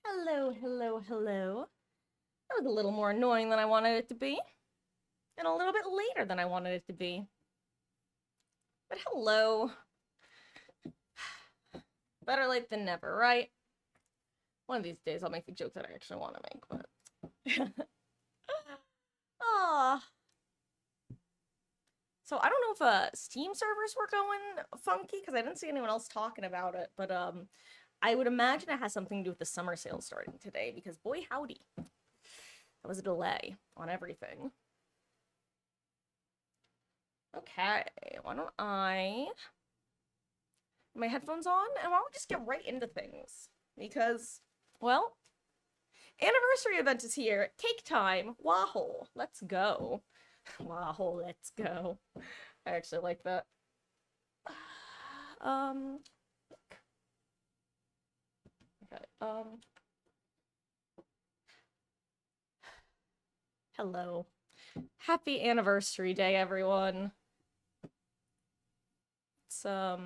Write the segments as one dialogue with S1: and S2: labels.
S1: Hello, hello, hello. That was a little more annoying than I wanted it to be, and a little bit later than I wanted it to be. But hello. Better late than never, right? One of these days I'll make the joke that I actually want to make, but... Ah. So I don't know if Steam servers were going funky, because I didn't see anyone else talking about it, but I would imagine it has something to do with the summer sale starting today, because boy howdy. That was a delay on everything. Okay, why don't I put my headphones on, and why don't we just get right into things? Because, well, anniversary event is here. Cake time. Wahole. Let's go. Wahole, let's go. I actually like that. Okay, hello. Happy anniversary day, everyone. It's, oh,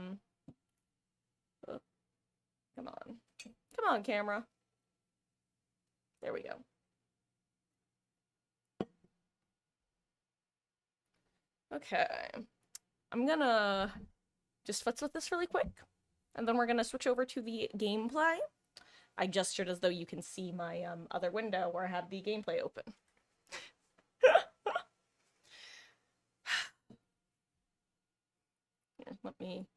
S1: come on. Come on, camera. There we go. Okay. I'm gonna just futz with this really quick, and then we're gonna switch over to the gameplay. I gestured as though you can see my other window where I have the gameplay open.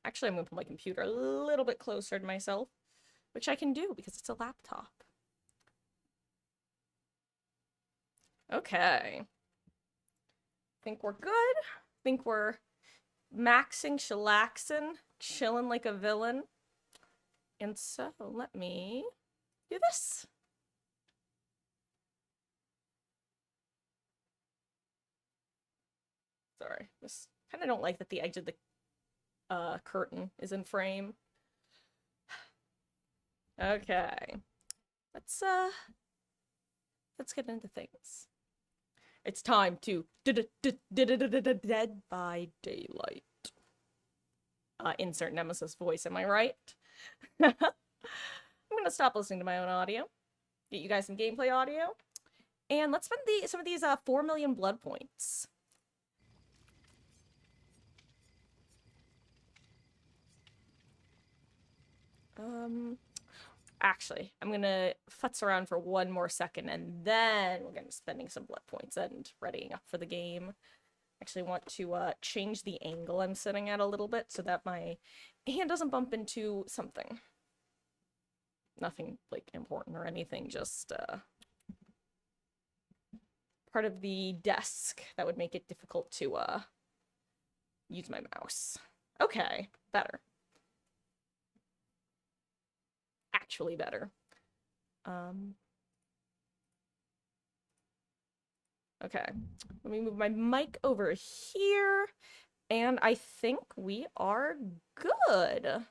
S1: Actually, I'm gonna put my computer a little bit closer to myself, which I can do because it's a laptop. Okay. Think we're good. Think we're maxing, chillaxing, chilling like a villain. And so, let me do this. Sorry, just kind of don't like that the edge of the curtain is in frame. Okay. Let's get into things. It's time to Dead by Daylight. Insert Nemesis voice, am I right? I'm gonna stop listening to my own audio, get you guys some gameplay audio, and let's spend some of these 4 million blood points. Actually, I'm gonna futz around for one more second, and then we're gonna be spending some blood points and readying up for the game. Actually want to change the angle I'm sitting at a little bit so that my hand doesn't bump into something. Nothing, like, important or anything, just, part of the desk that would make it difficult to, use my mouse. Okay, better. Actually better. Okay, let me move my mic over here, and I think we are good.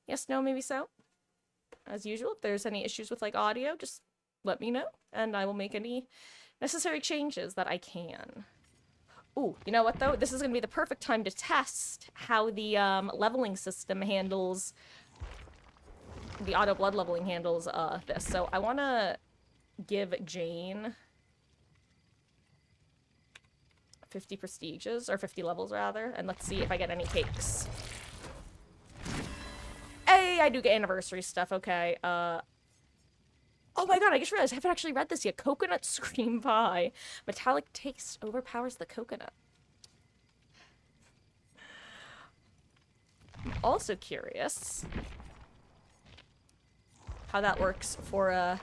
S1: Yes, no, maybe so. As usual, if there's any issues with, like, audio, just let me know, and I will make any necessary changes that I can. Ooh, you know what, though? This is gonna be the perfect time to test how the, leveling system handles... the auto blood leveling handles, this. So I wanna give Jane 50 prestiges, or 50 levels, rather, and let's see if I get any cakes. Hey, I do get anniversary stuff, okay. Oh my god, I just realized I haven't actually read this yet. Coconut Scream Pie. Metallic taste overpowers the coconut. I'm also curious how that works for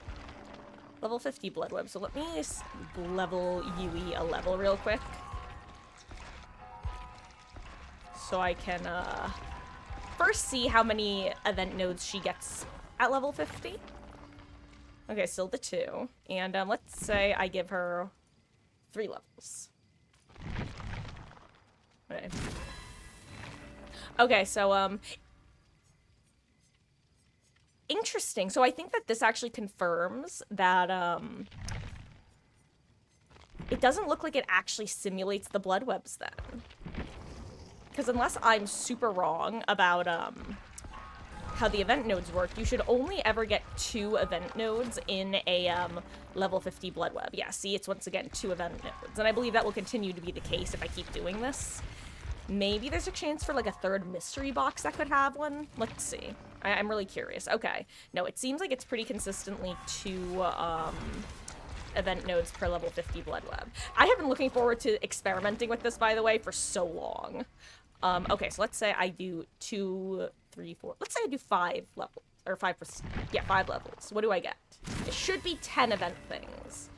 S1: level 50 blood web. So let me level Yui a level real quick, so I can first see how many event nodes she gets at level 50. Okay, still the 2, and let's say I give her 3 levels. Okay, so interesting. So I think that this actually confirms that, it doesn't look like it actually simulates the blood webs then. Because unless I'm super wrong about, how the event nodes work, you should only ever get 2 event nodes in a level 50 blood web. Yeah, see, it's once again 2 event nodes, and I believe that will continue to be the case if I keep doing this. Maybe there's a chance for, like, a 3rd mystery box that could have one. Let's see. I'm really curious. Okay. No, it seems like it's pretty consistently 2, event nodes per level 50 blood web. I have been looking forward to experimenting with this, by the way, for so long. Okay, so let's say I do 2, 3, 4... Let's say I do 5 levels. Or 5%. Yeah, 5 levels. What do I get? It should be 10 event things.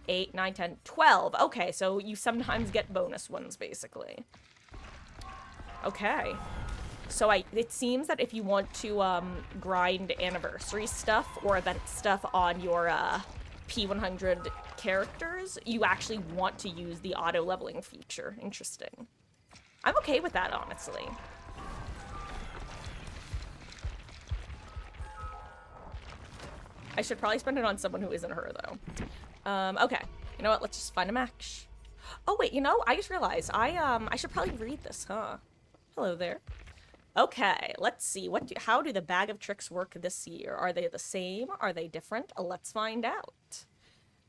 S1: 8, 9, 10, 12. Okay, so you sometimes get bonus ones, basically. Okay. So it seems that if you want to grind anniversary stuff or event stuff on your P100 characters, you actually want to use the auto leveling feature. Interesting. I'm okay with that, honestly. I should probably spend it on someone who isn't her, though. Okay. You know what? Let's just find a match. Oh, wait, you know, I just realized I should probably read this, huh? Hello there. Okay, let's see. How do the bag of tricks work this year? Are they the same? Are they different? Let's find out.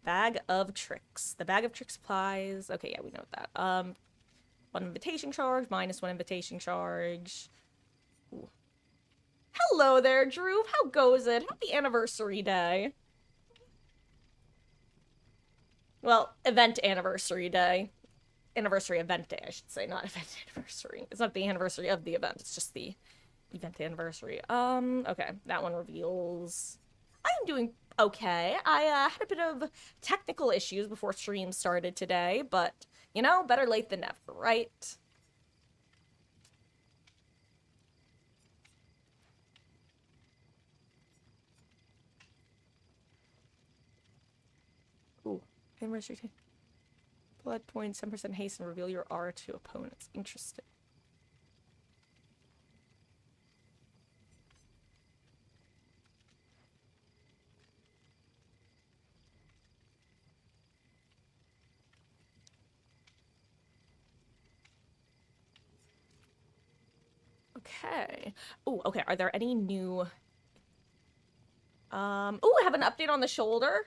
S1: Bag of tricks. The bag of tricks applies. Okay, yeah, we know that. 1 invitation charge, -1 invitation charge. Ooh. Hello there, Drew. How goes it? Happy anniversary day. Well, event anniversary day. Anniversary event day, I should say, not event anniversary. It's not the anniversary of the event, it's just the event anniversary. Okay, that one reveals... I am doing okay. I had a bit of technical issues before stream started today, but, you know, better late than never, right? Ooh, anniversary day. Blood points, 10% haste, and reveal your aura to opponents. Interesting. Okay. Oh, okay. Are there any new... Oh, I have an update on the shoulder.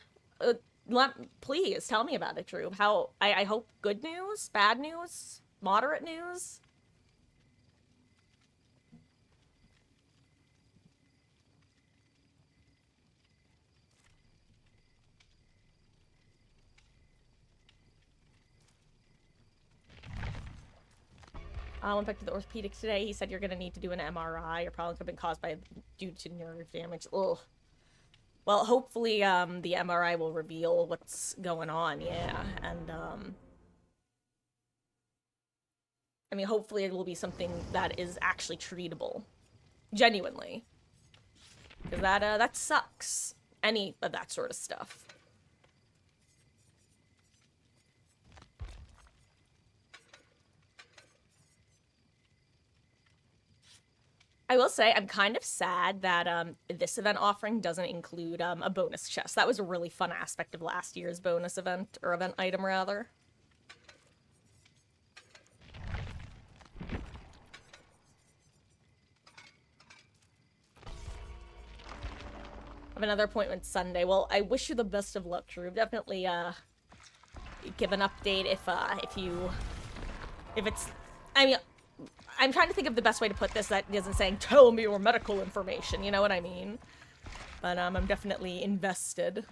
S1: Please tell me about it, Drew. I hope good news, bad news, moderate news. I went back to the orthopedic today. He said you're gonna need to do an MRI. Your problem could have been caused due to nerve damage. Ugh. Well, hopefully, the MRI will reveal what's going on, yeah, and, I mean, hopefully it will be something that is actually treatable. Genuinely. Because that sucks. Any of that sort of stuff. I will say, I'm kind of sad that this event offering doesn't include a bonus chest. That was a really fun aspect of last year's bonus event, or event item, rather. I have another appointment Sunday. Well, I wish you the best of luck, Drew. Definitely give an update if it's... I mean... I'm trying to think of the best way to put this that isn't saying, tell me your medical information, you know what I mean? But, I'm definitely invested.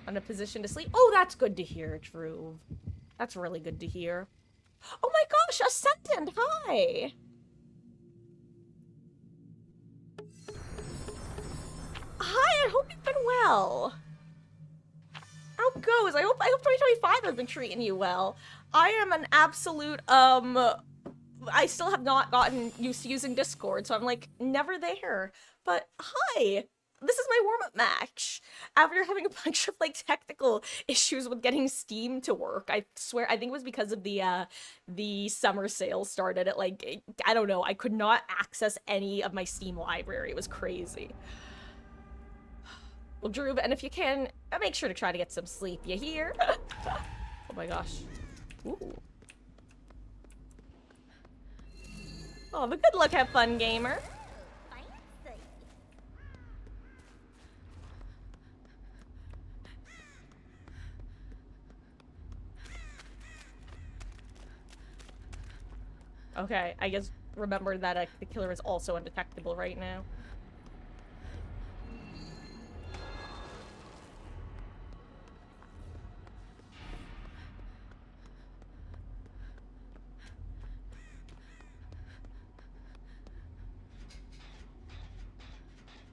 S1: On a position to sleep. Oh, that's good to hear, Drew. That's really good to hear. Oh my gosh, Ascendant, hi! Hi, I hope you've been well. How goes? I hope 2025 has been treating you well. I am an absolute, I still have not gotten used to using Discord, so I'm, like, never there. But, hi! This is my warm-up match. After having a bunch of, like, technical issues with getting Steam to work, I swear, I think it was because of the summer sale started at, like, I don't know, I could not access any of my Steam library. It was crazy. Well, Drew, and if you can, make sure to try to get some sleep. You hear? Oh my gosh. Ooh. Oh, but good luck, have fun, gamer. Okay, I guess remember that the killer is also undetectable right now.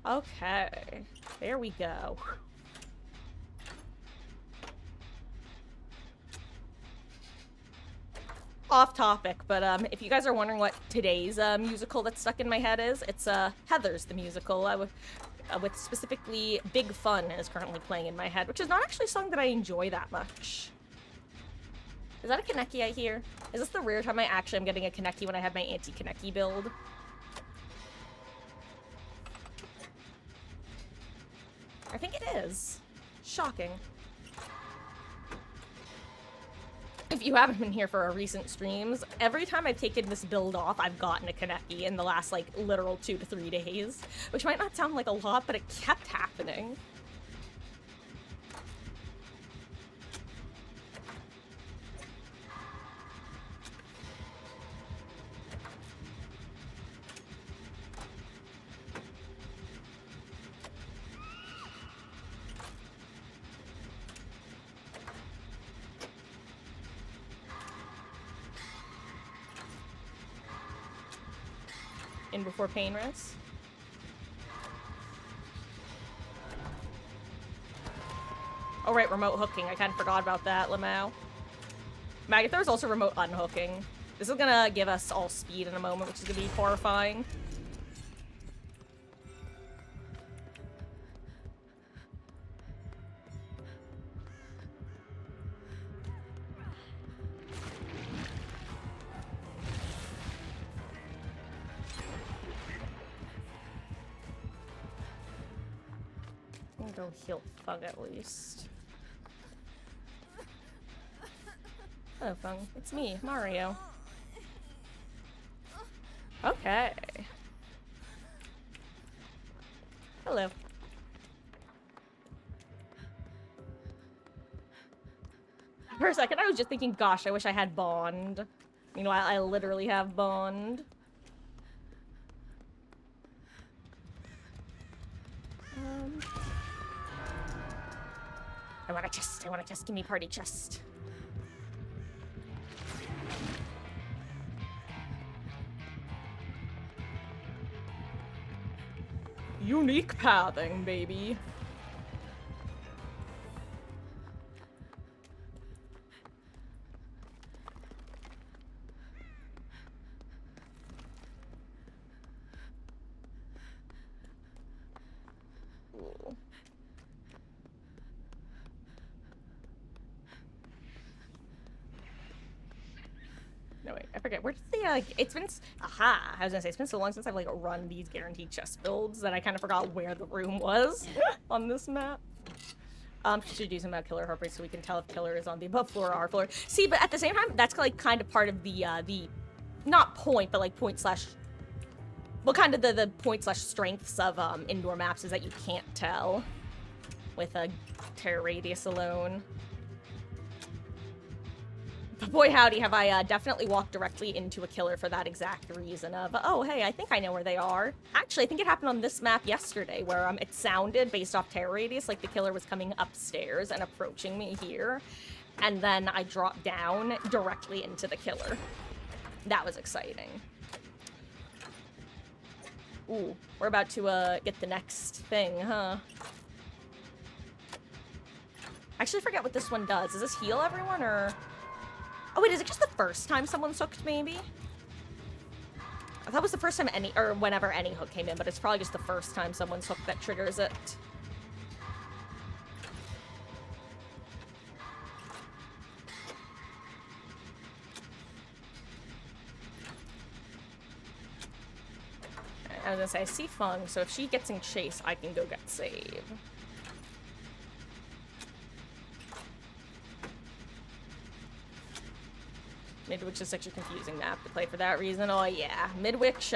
S1: Okay, there we go. Off topic, but if you guys are wondering what today's musical that's stuck in my head is, it's Heathers the musical. With specifically Big Fun is currently playing in my head, which is not actually a song that I enjoy that much. Is that a Kaneki I hear? Is this the rare time I actually am getting a Kaneki when I have my anti-Kaneki build? I think it is. Shocking. If you haven't been here for our recent streams, every time I've taken this build off, I've gotten a Kaneki in the last, like, literal 2 to 3 days. Which might not sound like a lot, but it kept happening. In before pain rest. Oh right, remote hooking. I kind of forgot about that, Lamau. Magathor's also remote unhooking. This is gonna give us all speed in a moment, which is gonna be horrifying. Go heal Fung at least. Hello, Fung. It's me, Mario. Okay. Hello. For a second, I was just thinking, gosh, I wish I had Bond. Meanwhile, I literally have Bond. I want a chest. I want a chest. Give me party chest. Unique pathing, baby. Ooh. No, wait, I forget. Where's the, it's been, aha! I was gonna say, it's been so long since I've, like, run these guaranteed chest builds that I kind of forgot where the room was on this map. Should do some about killer heartbreak so we can tell if killer is on the above floor or our floor. See, but at the same time, that's, like, kind of part of the, not point, but, like, point slash, well, kind of the point slash strengths of, indoor maps is that you can't tell with a terror radius alone. But boy howdy have I definitely walked directly into a killer for that exact reason of, oh hey, I think I know where they are. Actually, I think it happened on this map yesterday where it sounded, based off terror radius, like the killer was coming upstairs and approaching me here. And then I dropped down directly into the killer. That was exciting. Ooh, we're about to get the next thing, huh? Actually, I forget what this one does. Does this heal everyone, or... Oh wait, is it just the first time someone's hooked, maybe? I thought it was the first time any, or whenever any hook came in, but it's probably just the first time someone's hooked that triggers it. I was gonna say, I see Fung, so if she gets in chase, I can go get save. Midwich is such a confusing map to play for that reason. Oh yeah, Midwich,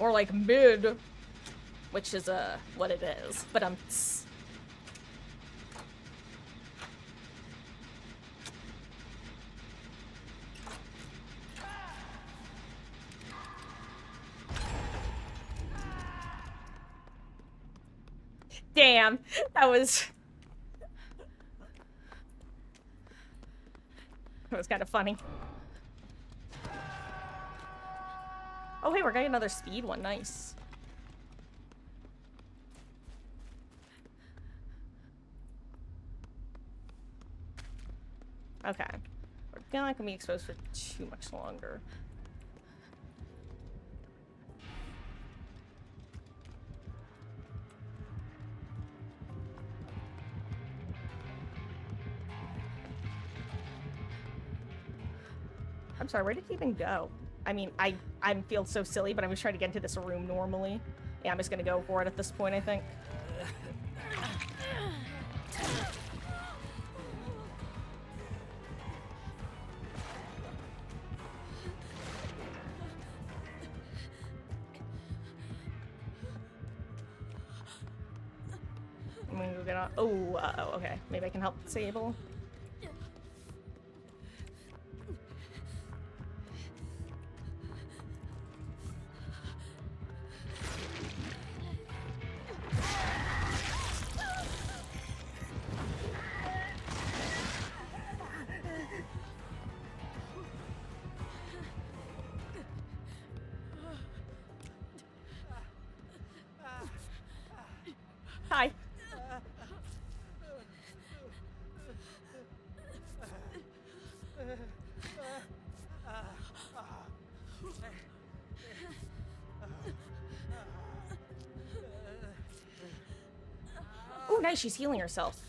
S1: or like mid, which is what it is. But damn, that was kind of funny. Oh, hey, we're getting another speed one. Nice. Okay. We're not gonna be exposed for too much longer. I'm sorry, where did he even go? I mean, I feel so silly, but I'm just trying to get into this room normally. Yeah, I'm just gonna go for it at this point, I think. I'm gonna go get on. Oh, okay. Maybe I can help disable. Hi. Oh, nice. She's healing herself.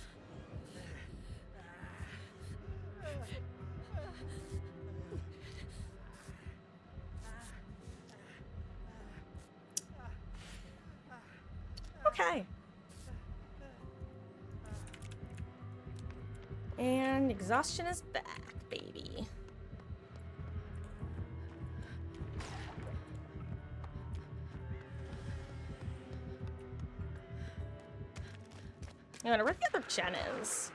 S1: Okay. And exhaustion is back, baby. I wonder where the other gen is.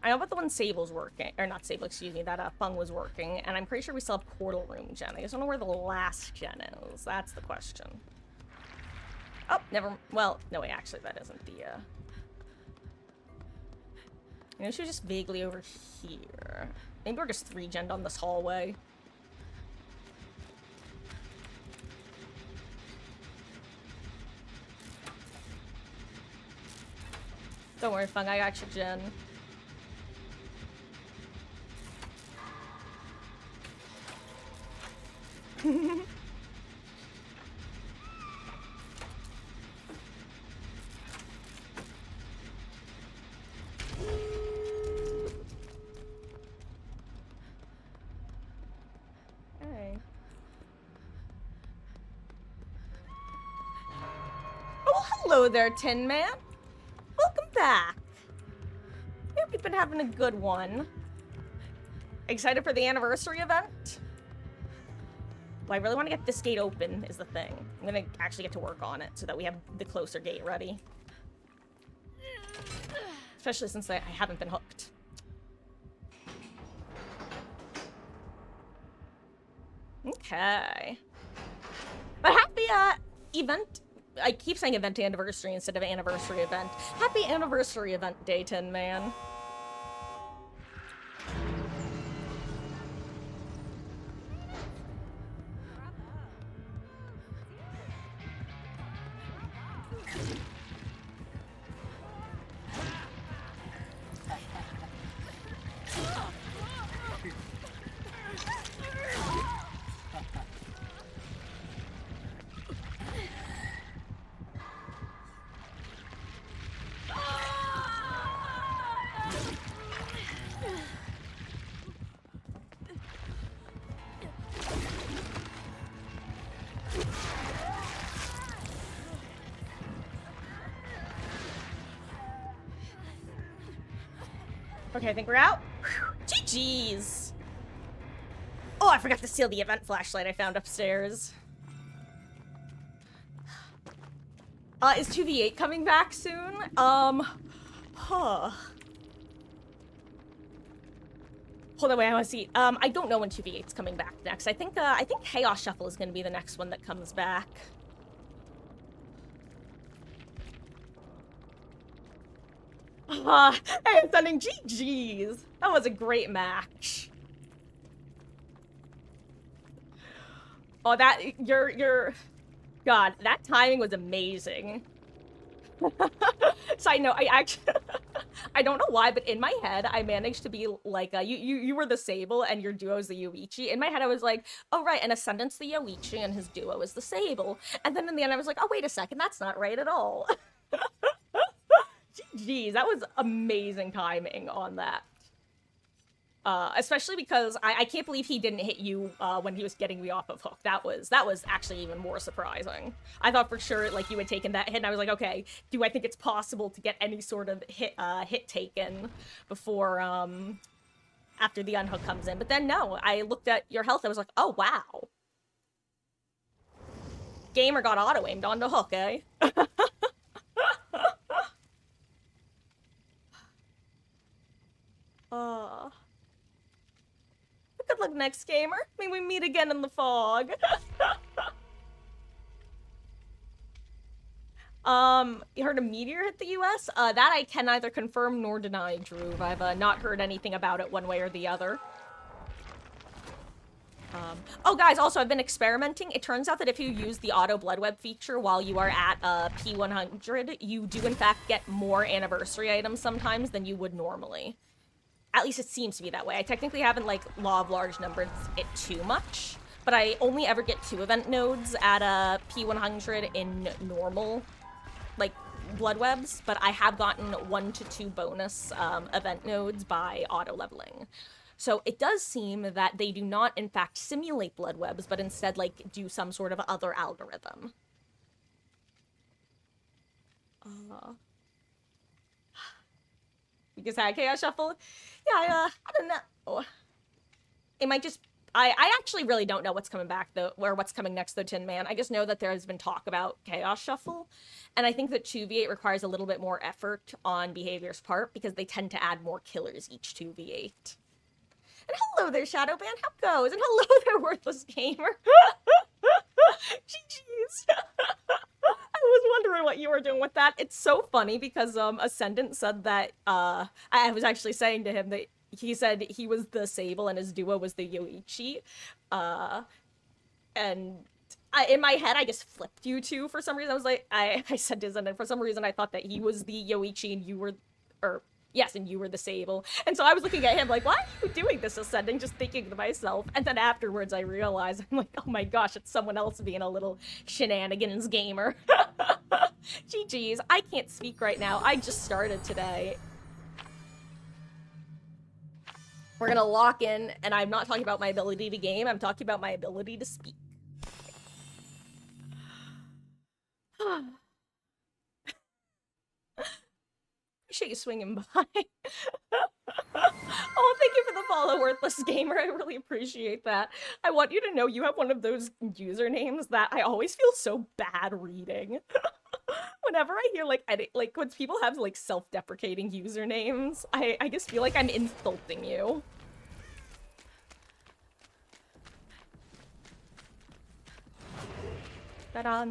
S1: I know about the one Sable's working, or not Sable, excuse me, that Fung was working, and I'm pretty sure we still have Portal Room gen. I just don't know where the last gen is. That's the question. Oh, never. Well, no, wait, actually, that isn't the. I know she was just vaguely over here. Maybe we're just 3-gen'd on this hallway. Don't worry, Fung, I got your gen. Okay. Oh, hello there, Tin Man. Welcome back. I hope you've been having a good one. Excited for the anniversary event? Well, I really want to get this gate open, is the thing. I'm gonna actually get to work on it so that we have the closer gate ready. Especially since I haven't been hooked. Okay. But happy, event. I keep saying event anniversary instead of anniversary event. Happy anniversary event day, Tin Man. Okay, I think we're out. GG's. Oh, I forgot to steal the event flashlight I found upstairs. Is 2v8 coming back soon? Huh. Hold on, wait, I want to see. I don't know when 2v8's coming back next. I think Chaos Shuffle is going to be the next one that comes back. Hey, I'm sending GG's. That was a great match. Oh, God, that timing was amazing. Side note, I actually, I don't know why, but in my head, I managed to be like, you were the Sable and your duo is the Yoichi. In my head, I was like, oh, right, and Ascendant's the Yoichi and his duo is the Sable. And then in the end, I was like, oh, wait a second, that's not right at all. Jeez, that was amazing timing on that. Especially because I can't believe he didn't hit you when he was getting me off of hook. That was actually even more surprising. I thought for sure like you had taken that hit, and I was like, okay, do I think it's possible to get any sort of hit taken before after the unhook comes in? But then no, I looked at your health. I was like, oh wow, gamer got auto aimed onto hook, eh? Good luck next, gamer. May we meet again in the fog. You heard a meteor hit the US? That I can neither confirm nor deny, Drew. I've not heard anything about it one way or the other. Oh, guys, also, I've been experimenting. It turns out that if you use the auto blood web feature while you are at P100, you do, in fact, get more anniversary items sometimes than you would normally. At least it seems to be that way. I technically haven't, like, law of large numbers it too much, but I only ever get 2 event nodes at P100 in normal, like, blood webs, but I have gotten 1 to 2 bonus event nodes by auto-leveling. So it does seem that they do not, in fact, simulate blood webs, but instead, like, do some sort of other algorithm. Because I Chaos Shuffle? Yeah, I don't know. It might just... I actually really don't know what's coming back, though, or what's coming next, though, Tin Man. I just know that there has been talk about Chaos Shuffle, and I think that 2v8 requires a little bit more effort on Behavior's part, because they tend to add more killers each 2v8. And hello there, Shadowban, how goes? And hello there, Worthless Gamer. GG's. I was wondering what you were doing with that. It's so funny because Ascendant said that I was actually saying to him that he said he was the Sable and his duo was the Yoichi. And in my head, I just flipped you two for some reason. I was like, I said to Ascendant, for some reason I thought that he was the Yoichi and you were, yes, and you were the Sable. And so I was looking at him like, why are you doing this, Ascending? Just thinking to myself. And then afterwards I realized, I'm like, oh my gosh, it's someone else being a little shenanigans gamer. GG's, I can't speak right now. I just started today. We're gonna lock in, and I'm not talking about my ability to game, I'm talking about my ability to speak. Appreciate you swinging by. Oh, thank you for the follow, Worthless Gamer. I really appreciate that. I want you to know you have one of those usernames that I always feel so bad reading. Whenever I hear, like, when people have, like, self-deprecating usernames, I just feel like I'm insulting you. Ta-da!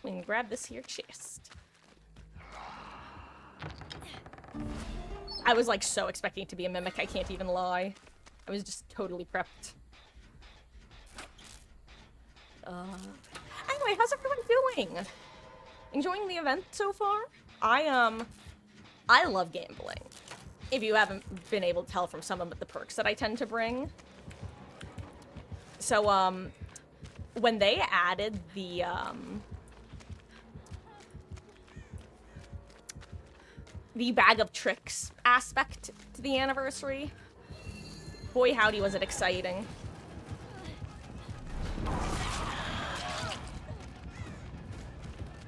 S1: We can grab this here chest. I was, like, so expecting it to be a mimic, I can't even lie. I was just totally prepped. Anyway, how's everyone doing? Enjoying the event so far? I love gambling. If you haven't been able to tell from some of the perks that I tend to bring. So, when they added the bag of tricks aspect to the anniversary, boy howdy was it exciting.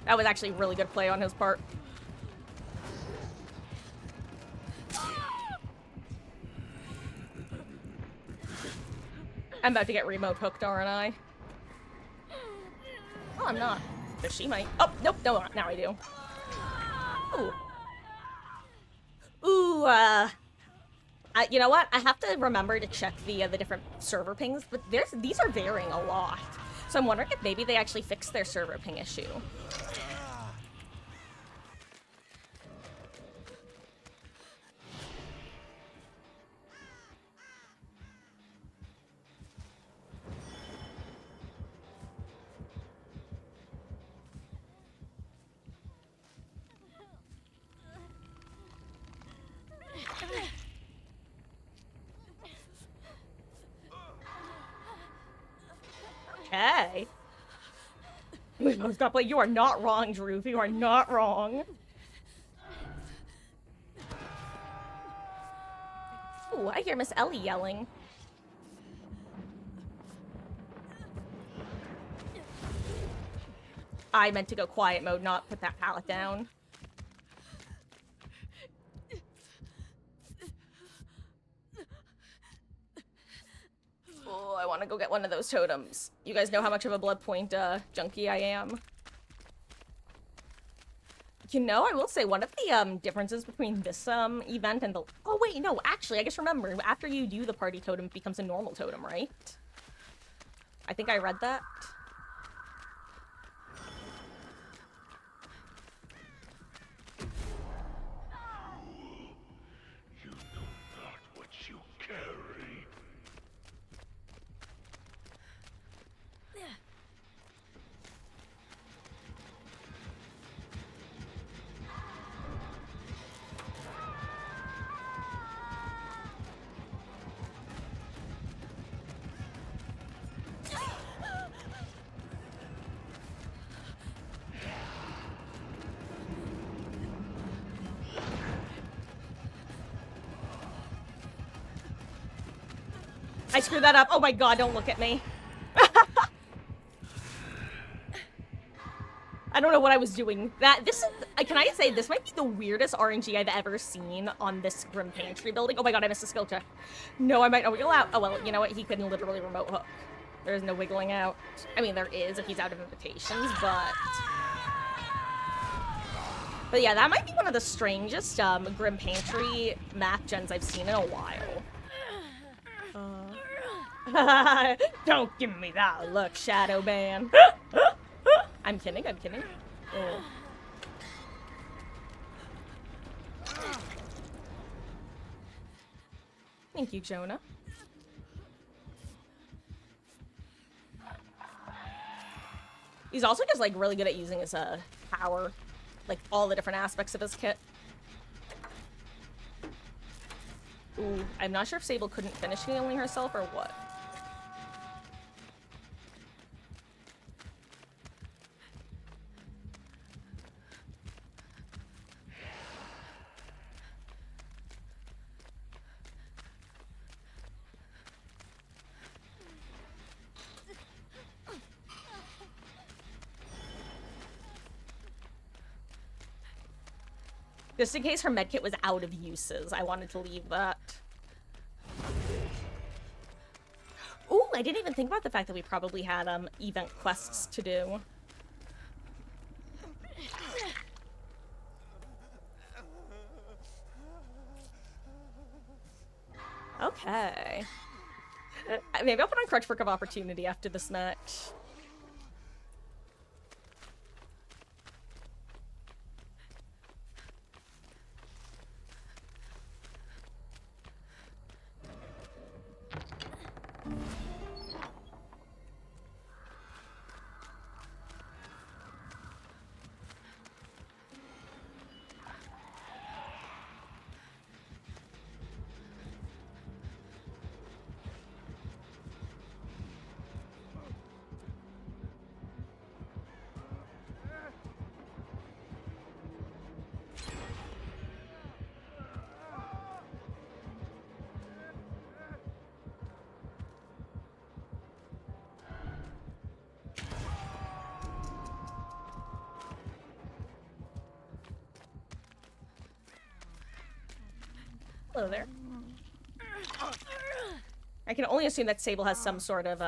S1: That was actually a really good play on his part. I'm about to get remote hooked, aren't I? Oh, I'm not. But she might. Oh, nope, no, now I do. Ooh. Ooh, you know what? I have to remember to check the different server pings, but these are varying a lot. So I'm wondering if maybe they actually fixed their server ping issue. Okay. You are not wrong, Drew. You are not wrong. Ooh, I hear Miss Ellie yelling. I meant to go quiet mode, not put that pallet down. Oh, I want to go get one of those totems. You guys know how much of a blood point junkie I am. You know, I will say one of the differences between this event and the... Oh, wait, no, actually, I just remember. After you do the party totem, it becomes a normal totem, right? I think I read that.
S2: You know not what you carry.
S1: I screwed that up. Oh my god, don't look at me. I don't know what I was doing. Can I say, this might be the weirdest RNG I've ever seen on this Grim Pantry building. Oh my god, I missed a skill check. No, I might not wiggle out. Oh well, you know what? He couldn't literally remote hook. There's no wiggling out. I mean, there is if he's out of invitations, but... But yeah, that might be one of the strangest Grim Pantry map gens I've seen in a while. Don't give me that look, Shadow Man. I'm kidding, I'm kidding. Oh. Thank you, Jonah. He's also just, like, really good at using his, power. Like, all the different aspects of his kit. Ooh, I'm not sure if Sable couldn't finish healing herself or what. Just in case her medkit was out of uses, I wanted to leave that. Ooh, I didn't even think about the fact that we probably had event quests to do. Okay. Maybe I'll put on Crutch Work of Opportunity after this match. Hello there. I can only assume that Sable has some sort of,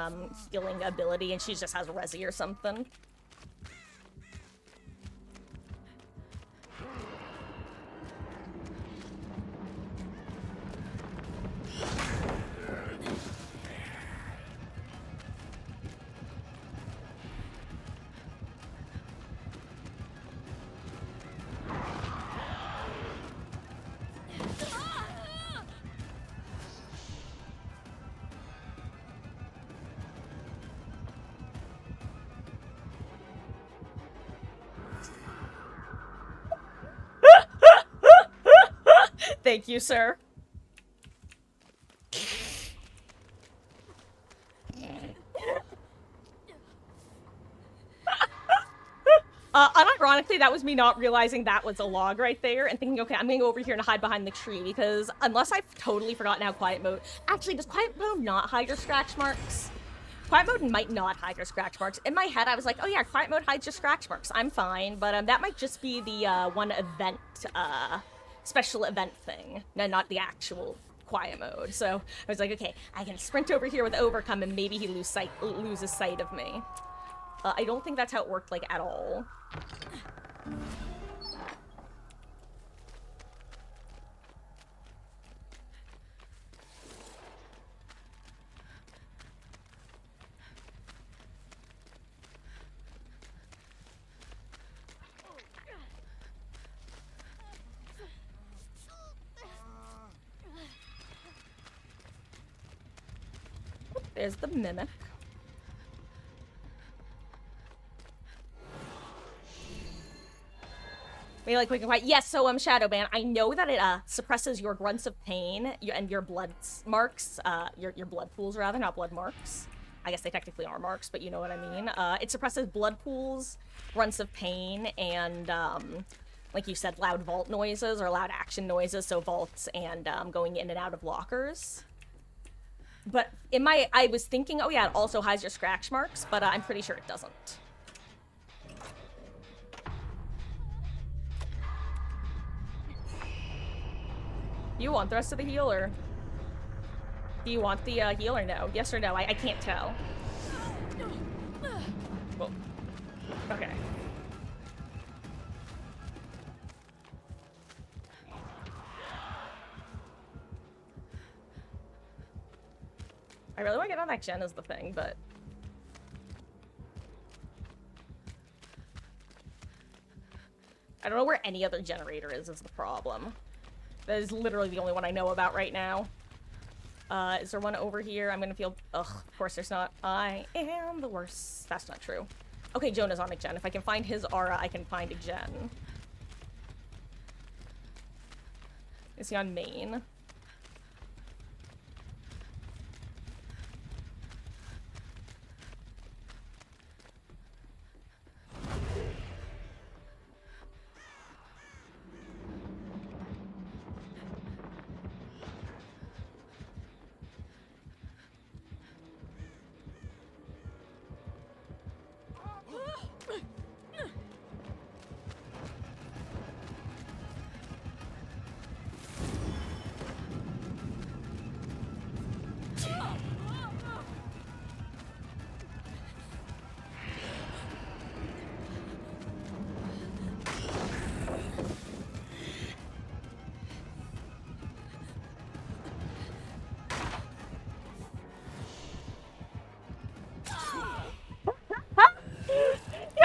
S1: healing ability and she just has Resi or something. Thank you, sir. Unironically, that was me not realizing that was a log right there and thinking, okay, I'm gonna go over here and hide behind the tree because unless I've totally forgotten how quiet mode... Actually, does quiet mode not hide your scratch marks? Quiet mode might not hide your scratch marks. In my head, I was like, oh yeah, quiet mode hides your scratch marks. I'm fine, but that might just be the one event, special event thing, no, not the actual quiet mode. So I was like, okay, I can sprint over here with Overcome and maybe he loses sight of me. I don't think that's how it worked, like, at all. There's the mimic. Maybe like quick and quiet. Yes, so Shadowban, I know that it suppresses your grunts of pain and your blood marks, your blood pools rather, not blood marks. I guess they technically are marks, but you know what I mean. It suppresses blood pools, grunts of pain, and like you said, loud vault noises or loud action noises, so vaults and going in and out of lockers. But I was thinking, oh yeah, it also hides your scratch marks, but I'm pretty sure it doesn't. You want the rest of the heal, or do you want the heal or no? Yes or no? I can't tell. Well, okay. I really want to get on that gen is the thing, but... I don't know where any other generator is the problem. That is literally the only one I know about right now. Is there one over here? I'm gonna feel... Ugh, of course there's not. I am the worst. That's not true. Okay, Jonah's on a gen. If I can find his aura, I can find a gen. Is he on main?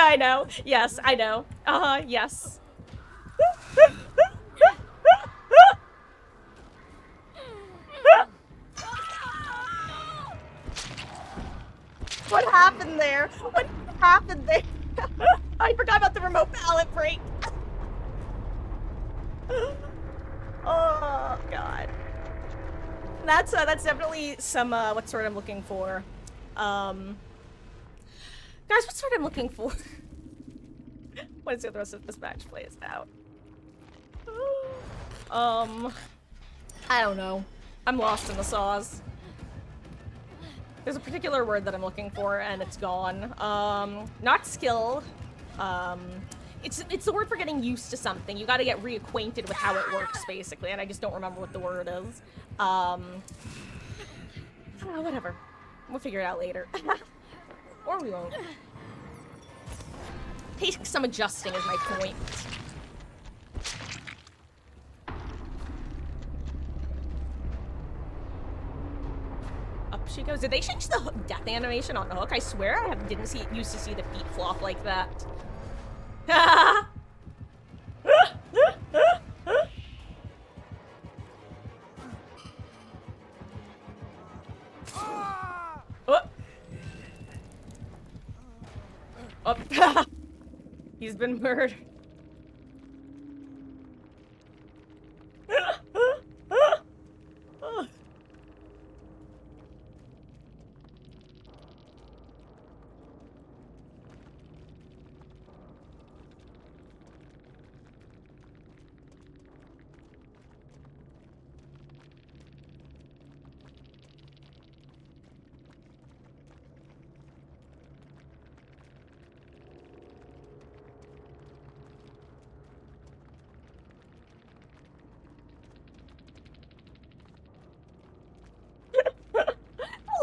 S1: I know. Yes, I know. Yes. What happened there? What happened there? I forgot about the remote pallet break. Oh, God. That's definitely some, what sort I'm looking for. Guys, what sort I'm looking for? What is the rest of this match plays out? I don't know. I'm lost in the sauce. There's a particular word that I'm looking for, and it's gone. Not skill. it's the word for getting used to something. You got to get reacquainted with how it works, basically, and I just don't remember what the word is. Whatever. We'll figure it out later. Or we won't. Take some adjusting is my point. Up she goes. Did they change the death animation on Hook? I swear I didn't used to see the feet flop like that. Oh. He's been murdered.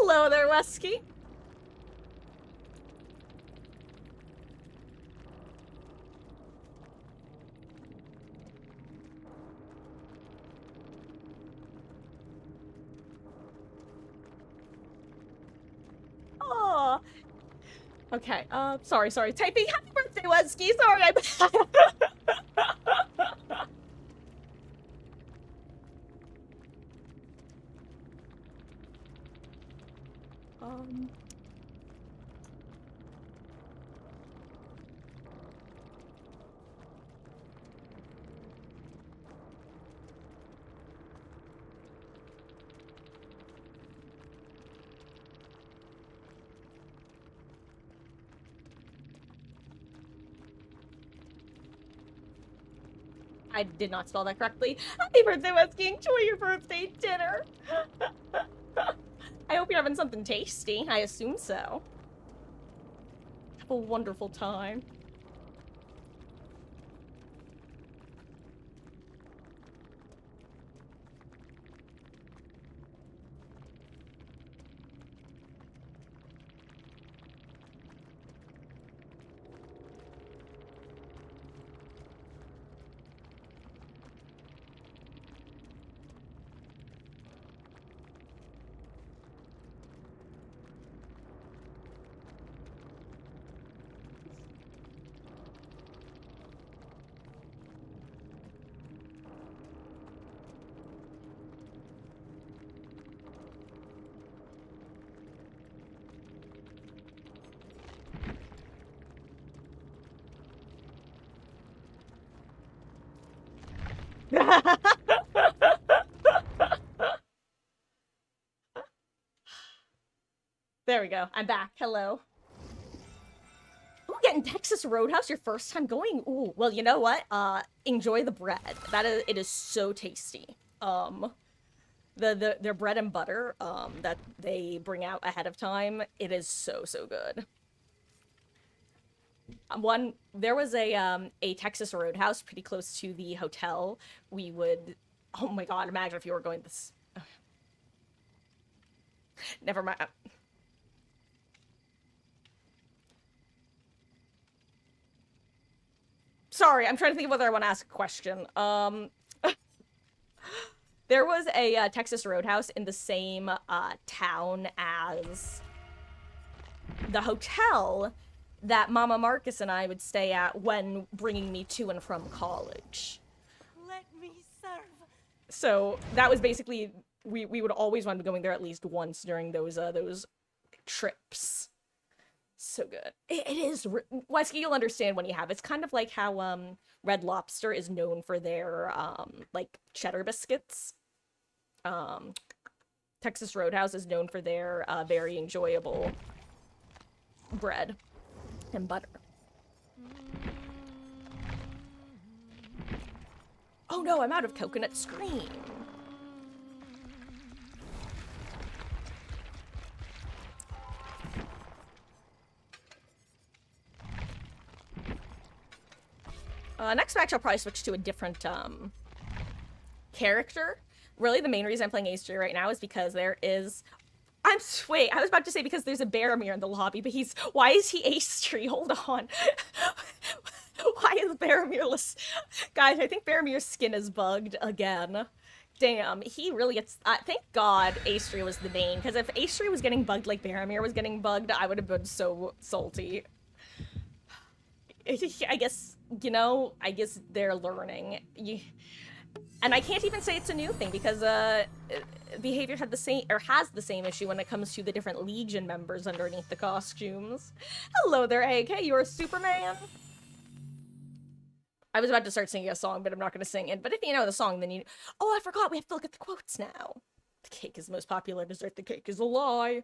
S1: Hello there, Wesky. Oh. Okay, sorry. Typing happy birthday, Wesky. Sorry, I did not spell that correctly. Happy birthday, Wesky. Enjoy your birthday dinner. I hope you're having something tasty. I assume so. Have a wonderful time. There we go. I'm back. Hello. Ooh, getting Texas Roadhouse your first time going? Ooh, well, you know what? Enjoy the bread. It is so tasty. Their bread and butter, that they bring out ahead of time, it is so good. There was a Texas Roadhouse pretty close to the hotel. We would, oh my god, imagine if you were going this. Never mind. Sorry, I'm trying to think of whether I want to ask a question. There was a Texas Roadhouse in the same town as the hotel that Mama Marcus and I would stay at when bringing me to and from college.
S3: Let me serve.
S1: So that was basically, we would always want to be going there at least once during those trips. So good. It is. Wesky, you'll understand when you have. It's kind of like how Red Lobster is known for their like cheddar biscuits. Texas Roadhouse is known for their very enjoyable bread and butter. Oh no, I'm out of coconut scream. Next match, I'll probably switch to a different, character. Really, the main reason I'm playing Ace 3 right now is because there is... wait, I was about to say because there's a Baromir in the lobby, but why is he Ace 3? Hold on. Why is Baromirless? Guys, I think Baromir's skin is bugged again. Damn, he really gets... thank God Ace 3 was the main, because if Ace 3 was getting bugged like Baromir was getting bugged, I would have been so salty. I guess, you know, I guess they're learning. And I can't even say it's a new thing, because Behavior had the same, or has the same issue when it comes to the different Legion members underneath the costumes. Hello there, Egg. Hey, you're a Superman? I was about to start singing a song, but I'm not going to sing it. But if you know the song, then you... Oh, I forgot. We have to look at the quotes now. The cake is the most popular dessert. The cake is a lie.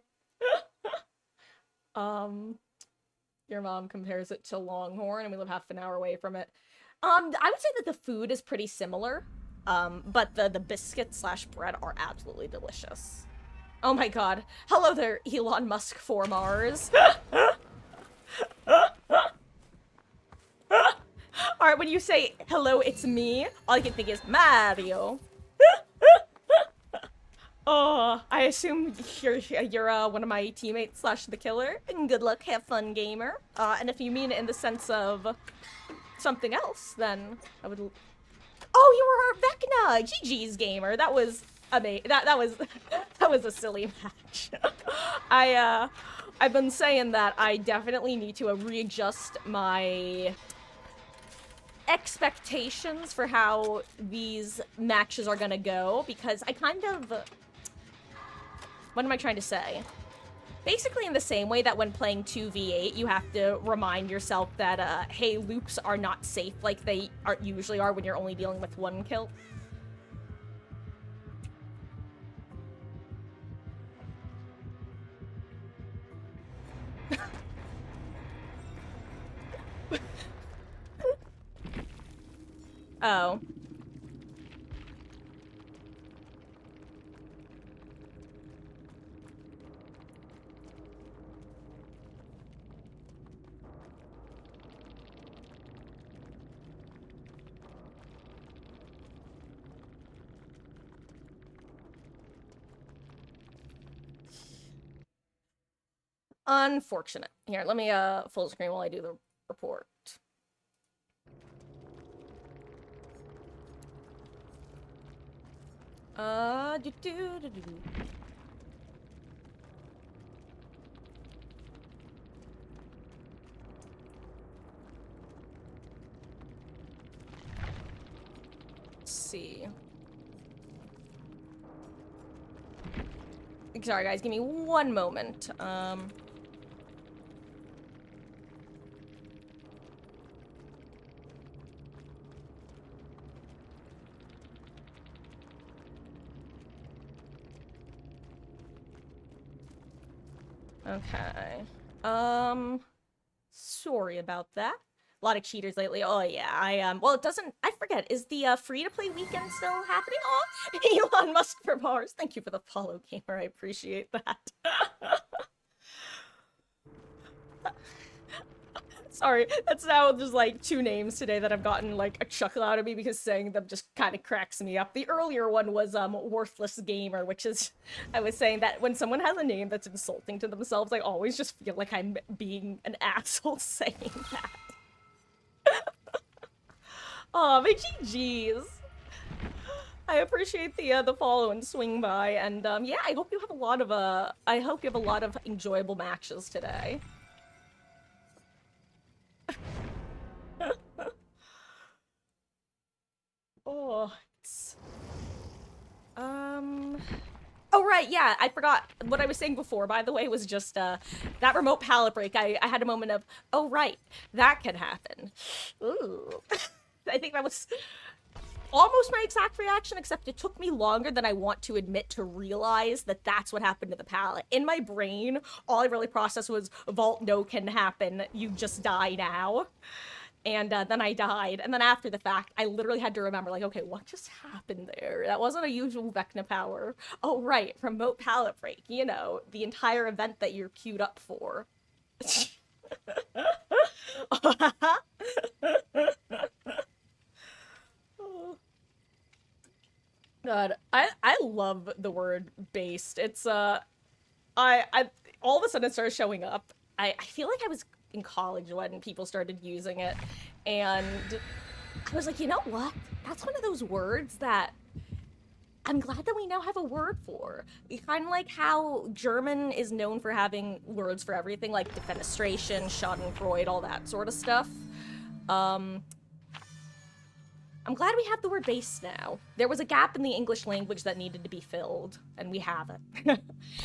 S1: Your mom compares it to Longhorn, and we live half an hour away from it. I would say that the food is pretty similar. But the biscuits / bread are absolutely delicious. Oh my god. Hello there, Elon Musk for Mars. Alright, when you say, hello, it's me, all I can think is Mario. Oh, I assume you're one of my teammates / the killer. And good luck, have fun, gamer. And if you mean it in the sense of something else, then I would... Oh, you were Vecna! GG's, gamer. That was amazing. That was a silly match. I've been saying that I definitely need to readjust my expectations for how these matches are gonna go, because I kind of... What am I trying to say? Basically in the same way that when playing 2v8, you have to remind yourself that, hey, loops are not safe like they usually are when you're only dealing with one kill. Oh. Unfortunate. Here, let me full screen while I do the report. Do do do do do. Let's see. Sorry guys, give me one moment. Okay. Sorry about that. A lot of cheaters lately. Oh yeah, well it doesn't, I forget, is the free-to-play weekend still happening? Oh, Elon Musk for Mars. Thank you for the follow, gamer. I appreciate that. Sorry, that's now just like 2 names today that I've gotten like a chuckle out of me because saying them just kind of cracks me up. The earlier one was Worthless Gamer, which is, I was saying that when someone has a name that's insulting to themselves, I always just feel like I'm being an asshole saying that. Aw, but GG's. I appreciate the follow and swing by, and yeah, I hope you have a lot of enjoyable matches today. Oh, it's... Oh, right, yeah, I forgot. What I was saying before, by the way, was just, that remote palette break. I had a moment of, oh, right, that can happen. Ooh. I think that was almost my exact reaction, except it took me longer than I want to admit to realize that that's what happened to the palette. In my brain, all I really processed was, Vault no can happen, you just die now. And then I died, and then after the fact, I literally had to remember, like, okay, what just happened there? That wasn't a usual Vecna power. Oh, right, remote palette break, you know, the entire event that you're queued up for. God, I love the word based. It's I all of a sudden it started showing up. I feel like I was in college when people started using it, and I was like, you know what? That's one of those words that I'm glad that we now have a word for. Kind of like how German is known for having words for everything, like defenestration, Schadenfreude, all that sort of stuff. Um, I'm glad we have the word base now. There was a gap in the English language that needed to be filled, and we have it.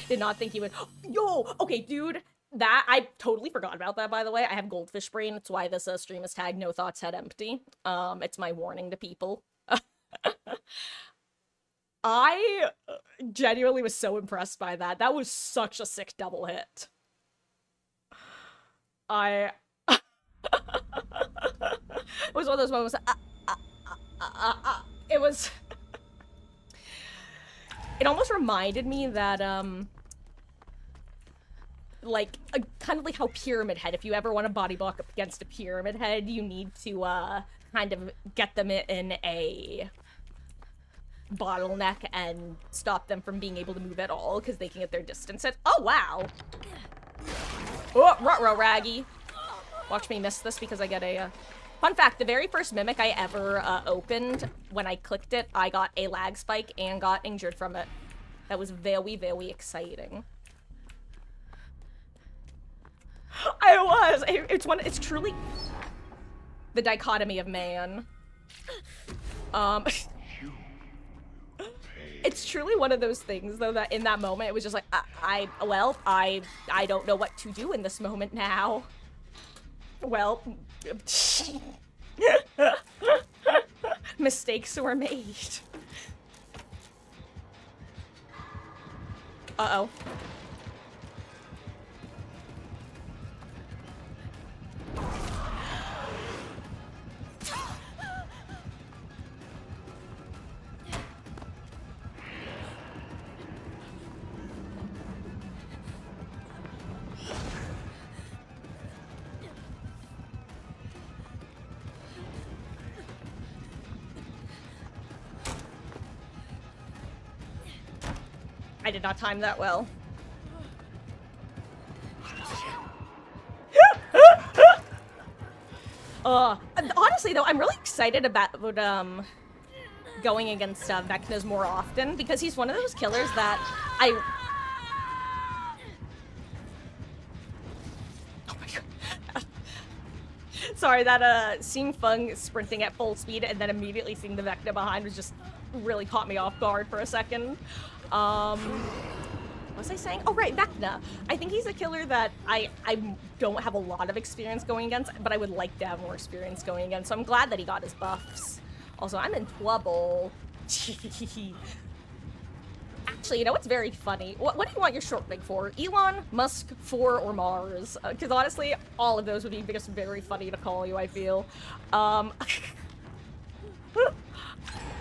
S1: Did not think you would. Yo, okay, dude. That I totally forgot about that. By the way, I have goldfish brain. It's why this stream is tagged "No Thoughts Head Empty." It's my warning to people. I genuinely was so impressed by that. That was such a sick double hit. I. It was one of those moments. It was. It almost reminded me that like kind of like how Pyramid Head. If you ever want to body block up against a Pyramid Head, you need to kind of get them in a bottleneck and stop them from being able to move at all because they can get their distance hit. Oh wow! Oh, ruh-roh, Raggy. Watch me miss this because I get a fun fact, the very first Mimic I ever opened, when I clicked it, I got a lag spike and got injured from it. That was very, very exciting. I was! It's truly the dichotomy of man. It's truly one of those things, though, that in that moment, it was just like, I don't know what to do in this moment now. Well, mistakes were made. Uh-oh. I did not time that well. Honestly though, I'm really excited about going against Vecnas more often because he's one of those killers that I. Oh my god. Sorry, that seeing Fung sprinting at full speed and then immediately seeing the Vecna behind was just really caught me off guard for a second. What was I saying? Oh, right, Vecna. I think he's a killer that I don't have a lot of experience going against, but I would like to have more experience going against, so I'm glad that he got his buffs. Also, I'm in trouble. Actually, you know what's very funny? What do you want your short rig for? Elon, Musk, 4, or Mars? Because honestly, all of those would be just very funny to call you, I feel.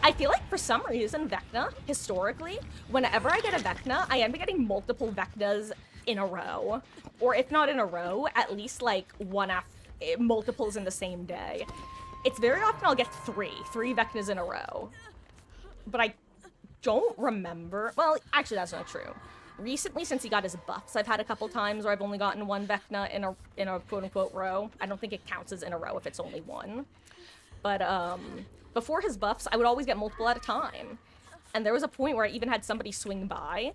S1: I feel like for some reason, Vecna, historically, whenever I get a Vecna, I end up getting multiple Vecnas in a row. Or if not in a row, at least like multiples in the same day. It's very often I'll get three Vecnas in a row. But I don't remember. Well, actually that's not true. Recently, since he got his buffs, I've had a couple times where I've only gotten one Vecna in a quote-unquote row. I don't think it counts as in a row if it's only one. But, before his buffs, I would always get multiple at a time. And there was a point where I even had somebody swing by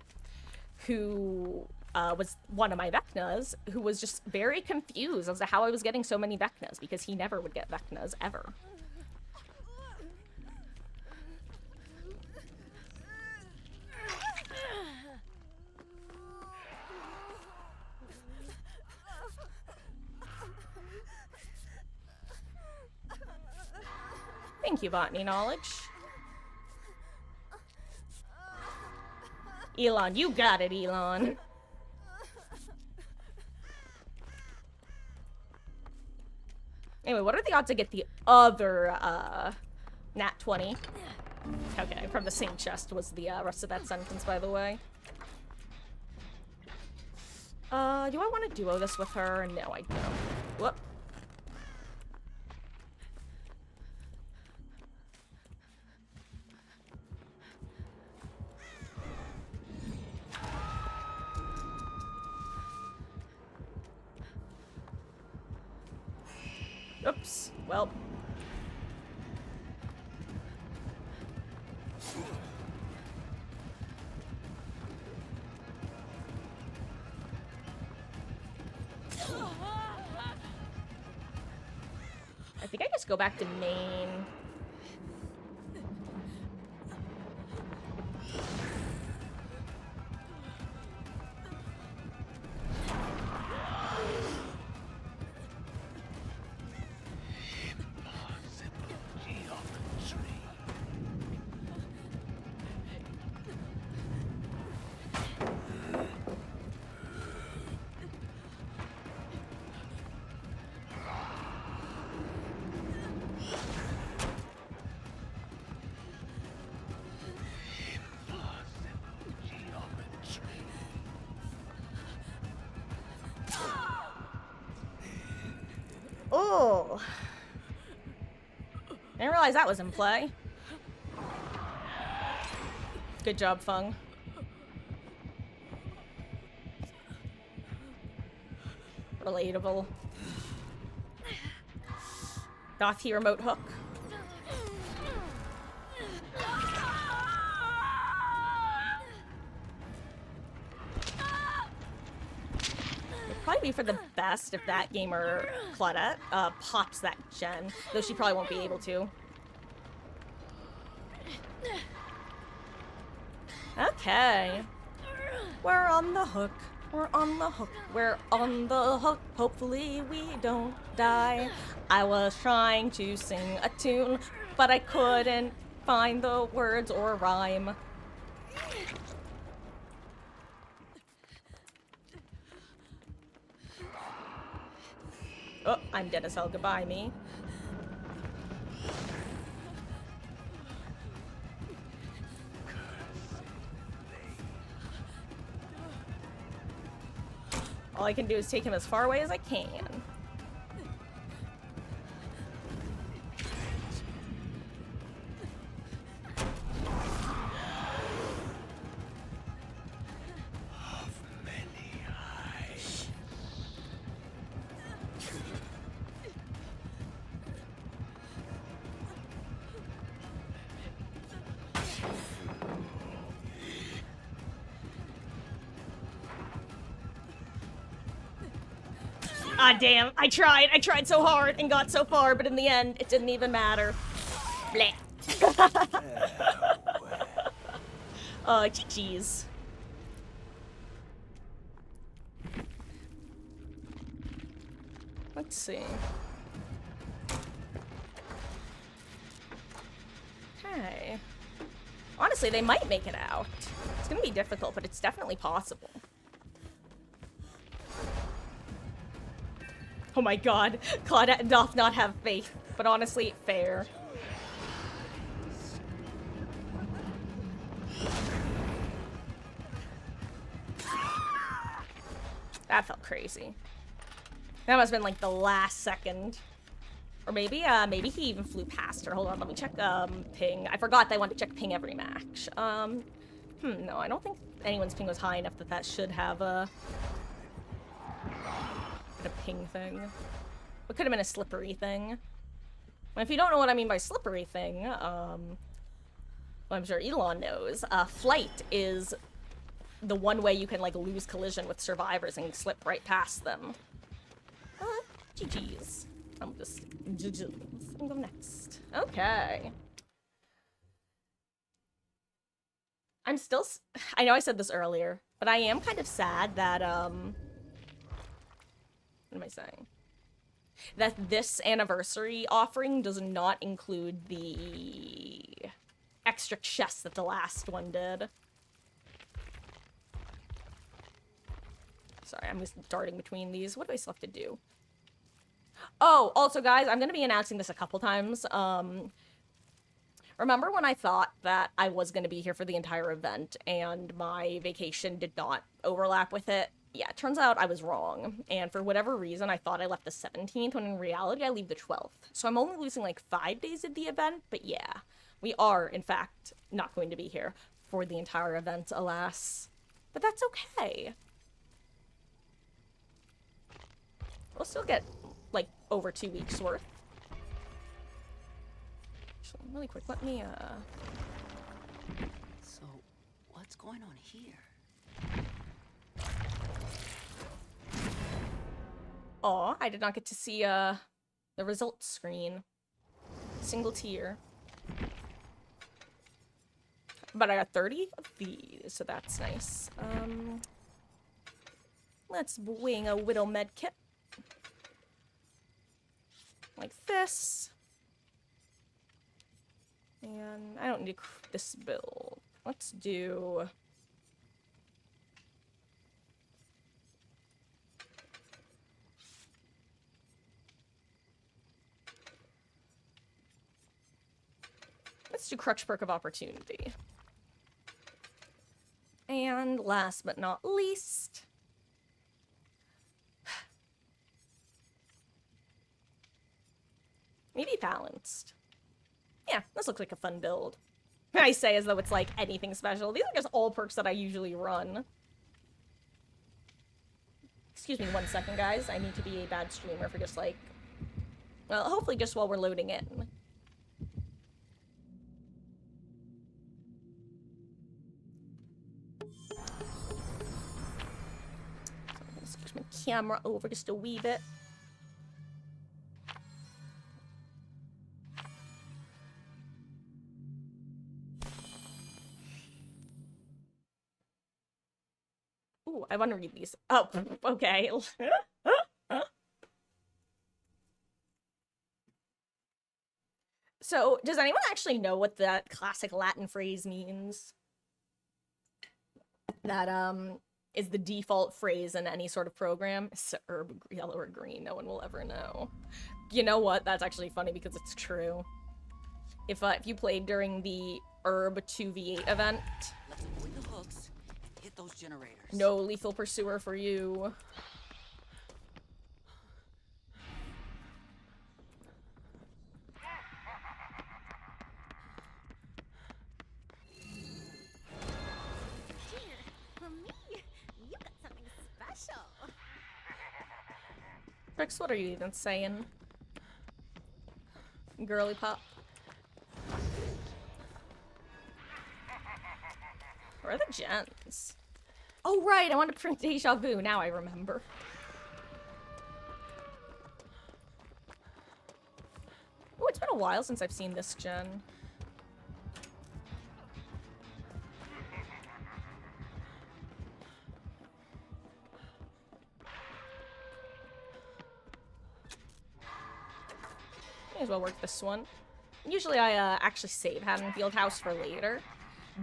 S1: who was one of my Vecnas, who was just very confused as to how I was getting so many Vecnas, because he never would get Vecnas, ever. Thank you, Botany Knowledge. Elon, you got it, Elon. Anyway, what are the odds I get the other, nat 20? Okay, from the same chest was the, rest of that sentence, by the way. Do I want to duo this with her? No, I don't. Whoop. Oops. Well. I think I just go back to main. Oh. Didn't realize that was in play. Good job, Fung. Relatable. Doth he remote hook? It'd probably be for the best if that gamer, Claudette, pops that gen. Though she probably won't be able to. Okay. We're on the hook. We're on the hook. We're on the hook. Hopefully we don't die. I was trying to sing a tune, but I couldn't find the words or rhyme. Oh, I'm dead as hell. Goodbye, me. All I can do is take him as far away as I can. Ah, damn. I tried so hard and got so far, but in the end, it didn't even matter. Bleh. GG's. Let's see. Okay. Honestly, they might make it out. It's gonna be difficult, but it's definitely possible. Oh my god, Claudette doth not have faith, but honestly, fair. That felt crazy. That must have been like the last second. Or maybe, maybe he even flew past her. Hold on, let me check, ping. I forgot that I wanted to check ping every match. No, I don't think anyone's ping was high enough that that should have a ping thing. It could have been a slippery thing. And if you don't know what I mean by slippery thing, well, I'm sure Elon knows, flight is the one way you can, like, lose collision with survivors and slip right past them. GG's. I'm just... GG's. I'll go next. Okay. I'm still... I know I said this earlier, but I am kind of sad that, What am I saying? That this anniversary offering does not include the extra chests that the last one did. Sorry, I'm just darting between these. What do I still have to do? Oh, also, guys, I'm going to be announcing this a couple times. Remember when I thought that I was going to be here for the entire event and my vacation did not overlap with it? Yeah, it turns out I was wrong. And for whatever reason, I thought I left the 17th, when in reality, I leave the 12th. So I'm only losing like 5 days of the event, but yeah. We are, in fact, not going to be here for the entire event, alas. But that's okay. We'll still get, like, over 2 weeks worth. really quick, let me,
S4: So, what's going on here?
S1: Aw, I did not get to see, the results screen. Single tier. But I got 30 of these, so that's nice. Let's wing a Widow med kit. Like this. And I don't need this build. Let's do... Let's do Crutch Perk of Opportunity. And last but not least... maybe Balanced. Yeah, this looks like a fun build. I say as though it's like anything special. These are just all perks that I usually run. Excuse me 1 second, guys. I need to be a bad streamer for just like... well, hopefully just while we're loading in. Let's switch my camera over just a wee bit. Ooh, I want to read these. Oh, okay. So, does anyone actually know what that classic Latin phrase means? That, is the default phrase in any sort of program. It's herb, yellow, or green. No one will ever know. You know what? That's actually funny because it's true. If you played during the herb 2v8 event...
S4: let's avoid the hooks and hit those generators.
S1: No lethal pursuer for you.
S3: Here, for me, you got something special.
S1: Trix, what are you even saying? Girly pop. Where are the gens? Oh, right, I wanted to print Deja Vu. Now I remember. Oh, it's been a while since I've seen this gen. May as well work this one. Usually I actually save Haddonfield House for later.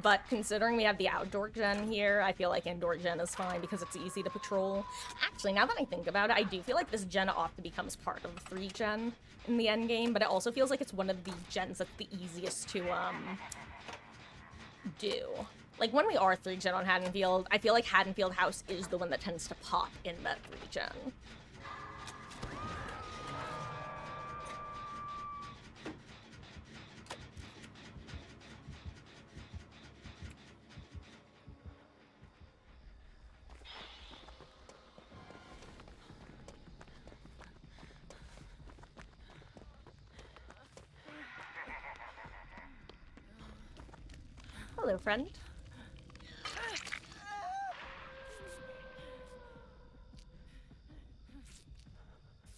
S1: But considering we have the outdoor gen here, I feel like indoor gen is fine because it's easy to patrol. Actually, now that I think about it, I do feel like this gen often becomes part of the 3 gen in the end game, but it also feels like it's one of the gens that's the easiest to, do. Like, when we are 3 gen on Haddonfield, I feel like Haddonfield House is the one that tends to pop in that 3 gen. Hello, friend.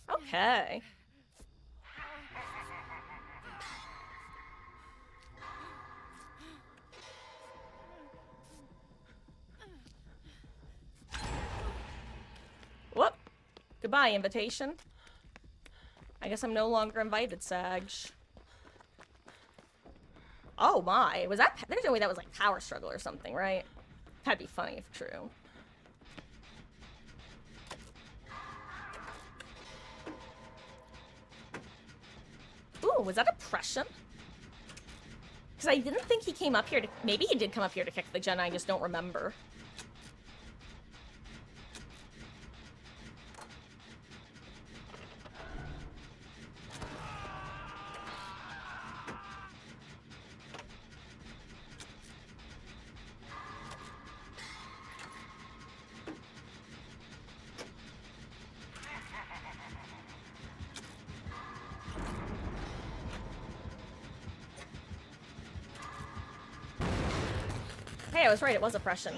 S1: Okay. Whoop. Goodbye, invitation. I guess I'm no longer invited, Sag. Oh my, was that- there's no way that was like Power Struggle or something, right? That'd be funny if true. Ooh, was that Oppression? Because I didn't think he came up here to- maybe he did come up here to kick the gen, I just don't remember. Hey, I was right, it was oppression.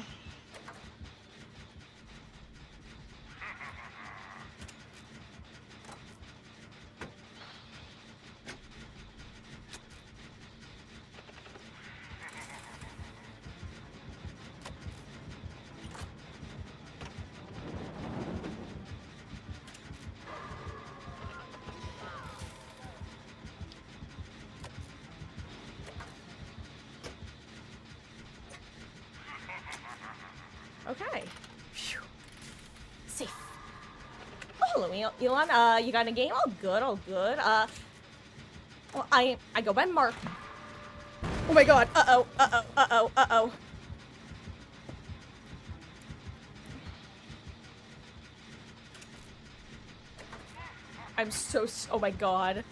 S1: Okay. Phew. Safe. Oh, hello, Elon. You got a game? All good, all good. Well, I go by Mark. Oh my god. Uh-oh, uh-oh, uh-oh, uh-oh. I'm so oh my god.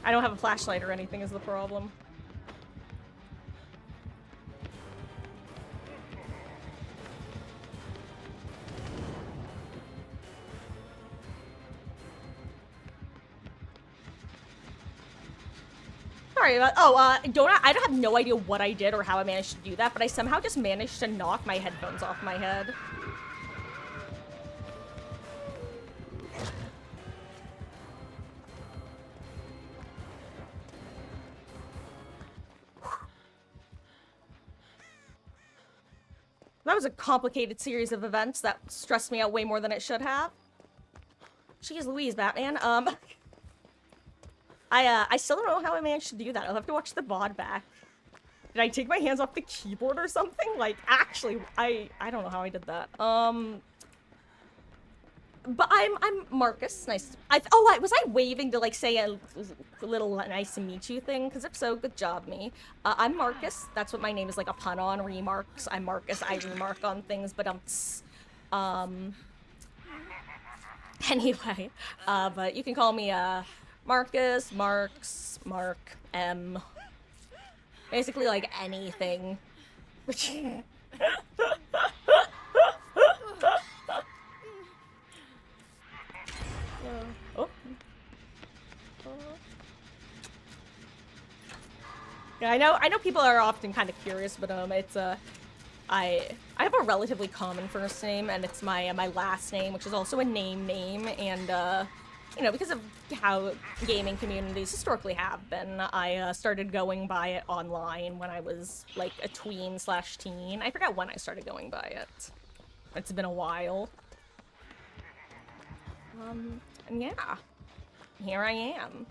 S1: I don't have a flashlight or anything is the problem. Sorry about, I don't have no idea what I did or how I managed to do that, but I somehow just managed to knock my headphones off my head. That was a complicated series of events that stressed me out way more than it should have. Jeez Louise, Batman. I still don't know how I managed to do that. I'll have to watch the VOD back. Did I take my hands off the keyboard or something? Like, actually, I don't know how I did that. But I'm Marcus. Nice. Was I waving to, like, say a little nice to meet you thing? Because if so, good job, me. I'm Marcus. That's what my name is, like, a pun on. Remarks. I'm Marcus. I remark on things, but, anyway. But you can call me, Marcus, Marks, Mark, M. Basically, like, anything. Which... oh. Yeah, I know people are often kind of curious, but it's I have a relatively common first name, and it's my last name, which is also a name, and you know, because of how gaming communities historically have been, I started going by it online when I was like a tween/teen. I forgot when I started going by it. It's been a while. And yeah, here I am.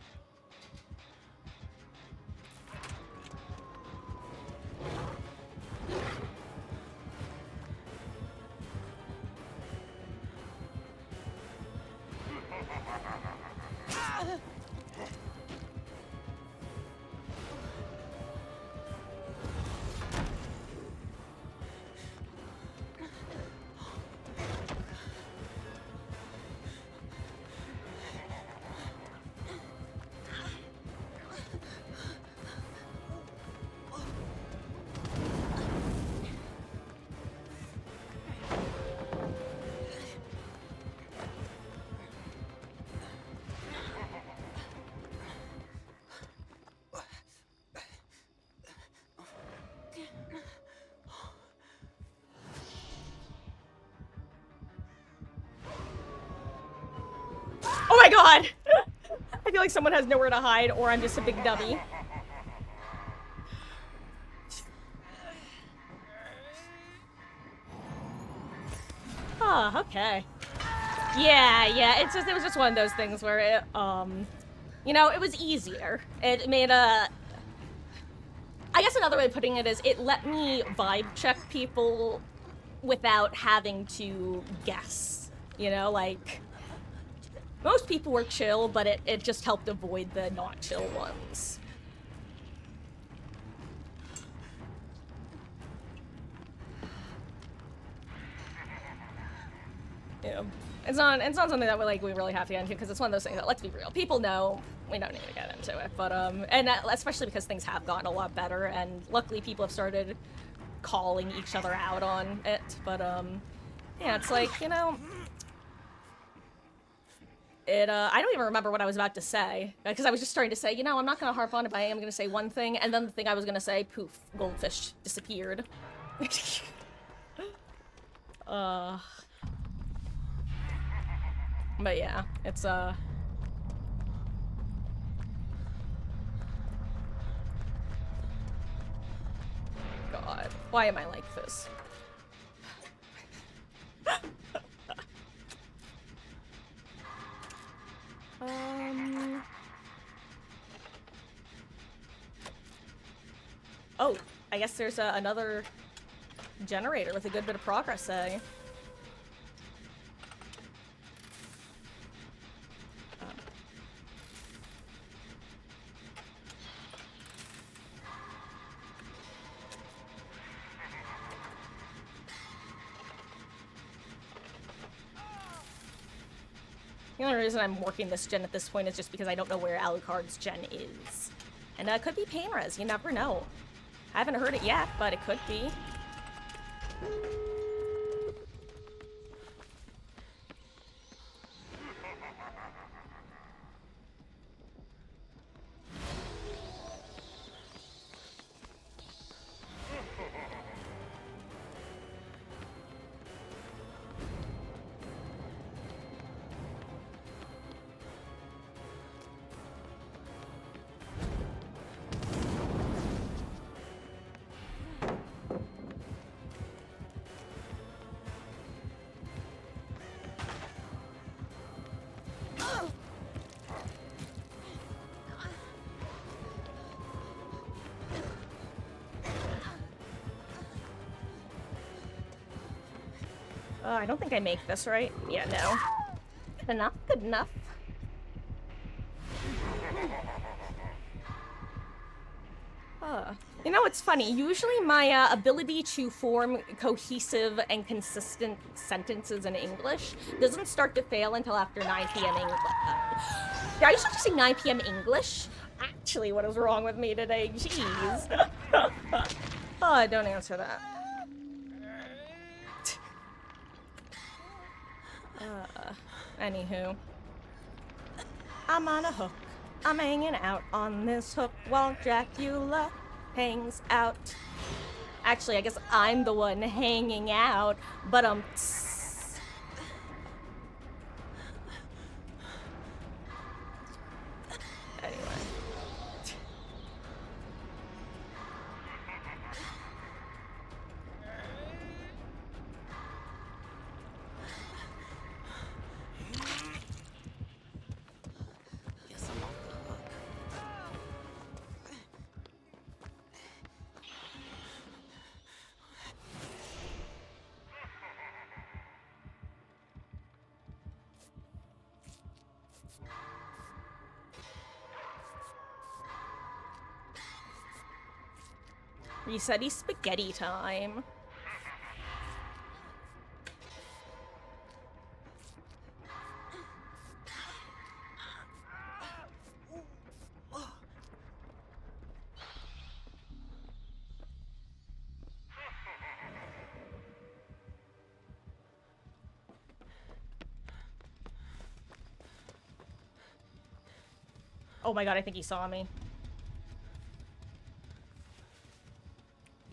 S1: Oh my god! I feel like someone has nowhere to hide, or I'm just a big dummy. Oh, okay. Yeah, it was just one of those things where it, you know, it was easier. It made I guess another way of putting it is it let me vibe check people without having to guess, you know, like... Most people were chill, but it just helped avoid the not chill ones. Yeah. It's not something that we really have to get into, because it's one of those things that, let's be real, people know we don't need to get into it, but and especially because things have gotten a lot better, and luckily people have started calling each other out on it, but, yeah, it's like, you know, I don't even remember what I was about to say, because I was just starting to say, you know, I'm not gonna harp on it, but I am gonna say one thing, and then the thing I was gonna say, poof, goldfish disappeared. But yeah, it's, God, why am I like this? Oh, I guess there's another generator with a good bit of progress, eh? The only reason I'm working this gen at this point is just because I don't know where Alucard's gen is. And it could be pain res, you never know. I haven't heard it yet, but it could be. I don't think I make this right. Yeah, no. Good enough, good enough. You know, it's funny. Usually my ability to form cohesive and consistent sentences in English doesn't start to fail until after 9 p.m. English. Did I used to say 9 p.m. English? Actually, what is wrong with me today? Jeez. Oh, don't answer that. Anywho. I'm on a hook. I'm hanging out on this hook while Dracula hangs out. Actually, I guess I'm the one hanging out, but anyway.
S4: Guess I'm off the hook.
S1: Resetty spaghetti time. Oh my god, I think he saw me.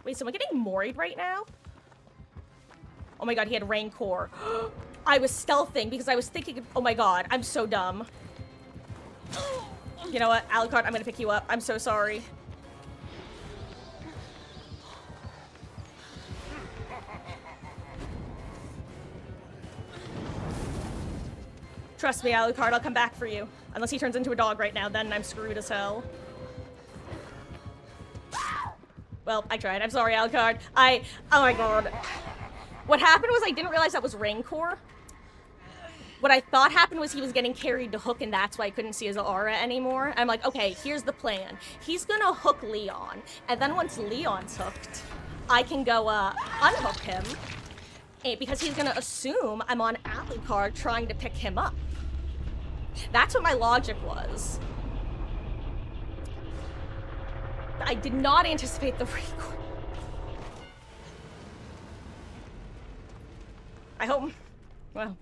S1: Wait, so am I getting moried right now? Oh my god, he had Rancor. I was stealthing because I was thinking, oh my god, I'm so dumb. You know what, Alucard, I'm gonna pick you up. I'm so sorry. Trust me, Alucard, I'll come back for you. Unless he turns into a dog right now, then I'm screwed as hell. Well, I tried. I'm sorry, Alucard. Oh my god. What happened was I didn't realize that was Rancor. What I thought happened was he was getting carried to hook, and that's why I couldn't see his aura anymore. I'm like, okay, here's the plan. He's gonna hook Leon, and then once Leon's hooked, I can go, unhook him, because he's gonna assume I'm on Alucard trying to pick him up. That's what my logic was. I did not anticipate the recoil. I hope... Well...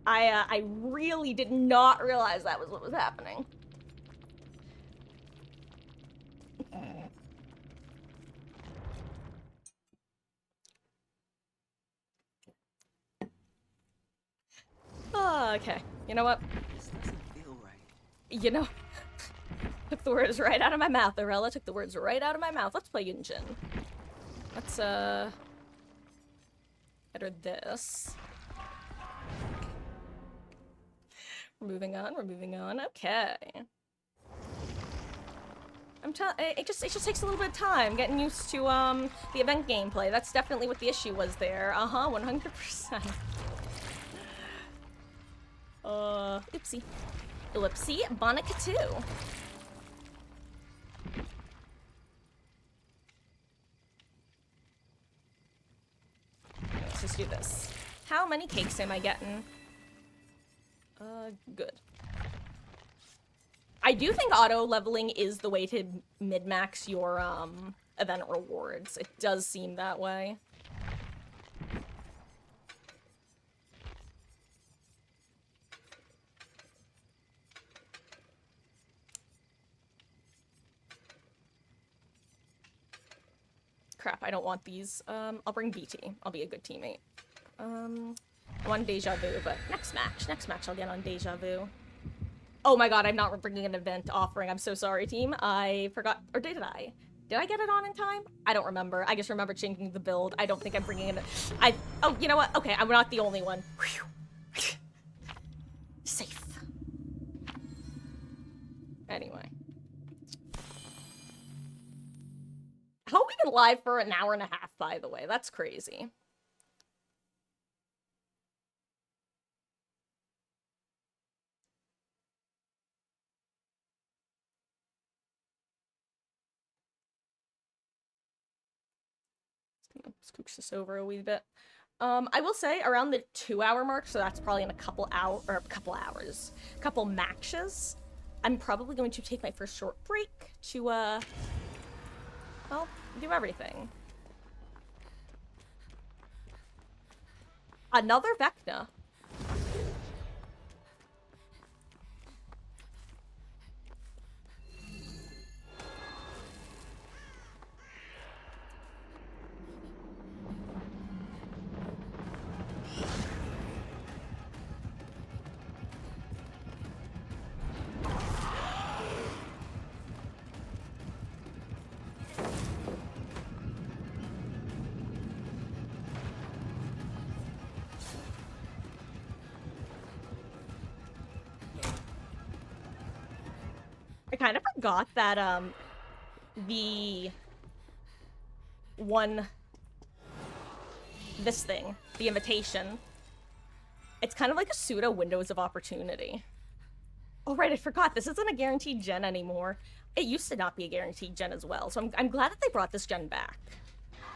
S1: I really did not realize that was what was happening. Okay, you know what?
S4: This doesn't feel right.
S1: You know, took the words right out of my mouth, Arella. Took the words right out of my mouth. Let's play Yunjin. Let's, enter this. We're moving on, we're moving on. Okay. It just takes a little bit of time getting used to, the event gameplay. That's definitely what the issue was there. 100%. Oopsie. Ellipsy, Bonica 2. Let's just do this. How many cakes am I getting? Good. I do think auto-leveling is the way to min-max your, event rewards. It does seem that way. Crap, I don't want these. I'll bring BT. I'll be a good teammate. I want Deja Vu, but next match I'll get on Deja Vu. Oh my god, I'm not bringing an event offering. I'm so sorry, team. I forgot, or did I? Did I get it on in time? I don't remember. I just remember changing the build. I don't think I'm bringing it. Oh, you know what? Okay, I'm not the only one. Whew. Safe. Anyway. How have we been live for an hour and a half, by the way? That's crazy. Let's scooch this over a wee bit. I will say around the 2-hour mark, so that's probably in a couple matches. I'm probably going to take my first short break to, well, do everything. Another Vecna. I kind of forgot that, this thing, the invitation, it's kind of like a pseudo windows of opportunity. Oh right, I forgot, this isn't a guaranteed gen anymore. It used to not be a guaranteed gen as well, so I'm glad that they brought this gen back.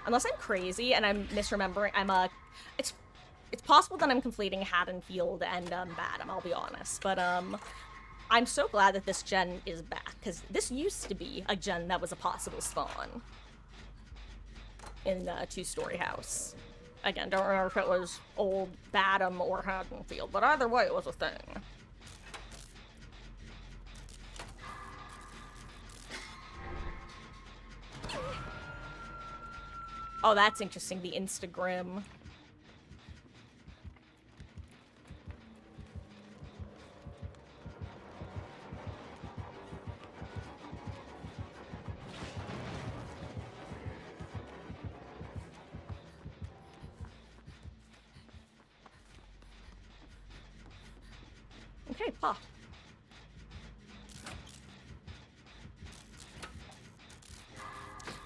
S1: Unless I'm crazy and I'm misremembering, it's possible that I'm conflating Haddonfield and, Badham, I'll be honest, but, I'm so glad that this gen is back, because this used to be a gen that was a possible spawn in the two-story house. Again, don't remember if it was old Badham or Haddonfield, but either way, it was a thing. Oh, that's interesting, the Instagram. Okay, pop.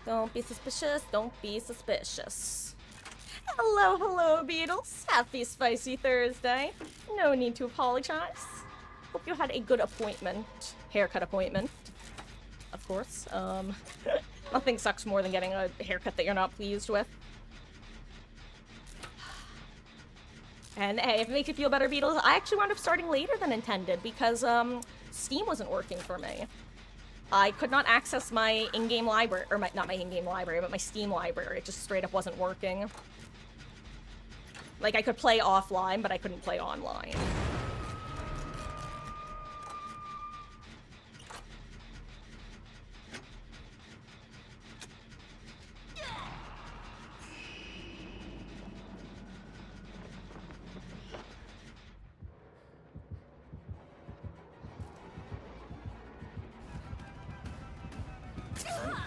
S1: Don't be suspicious, don't be suspicious. Hello, hello, Beatles. Happy Spicy Thursday. No need to apologize. Hope you had a good appointment. Haircut appointment. Of course. Nothing sucks more than getting a haircut that you're not pleased with. And hey, if it makes you feel better, Beatles, I actually wound up starting later than intended because, Steam wasn't working for me. I could not access my in-game library, or not my in-game library, but my Steam library. It just straight up wasn't working. Like, I could play offline, but I couldn't play online.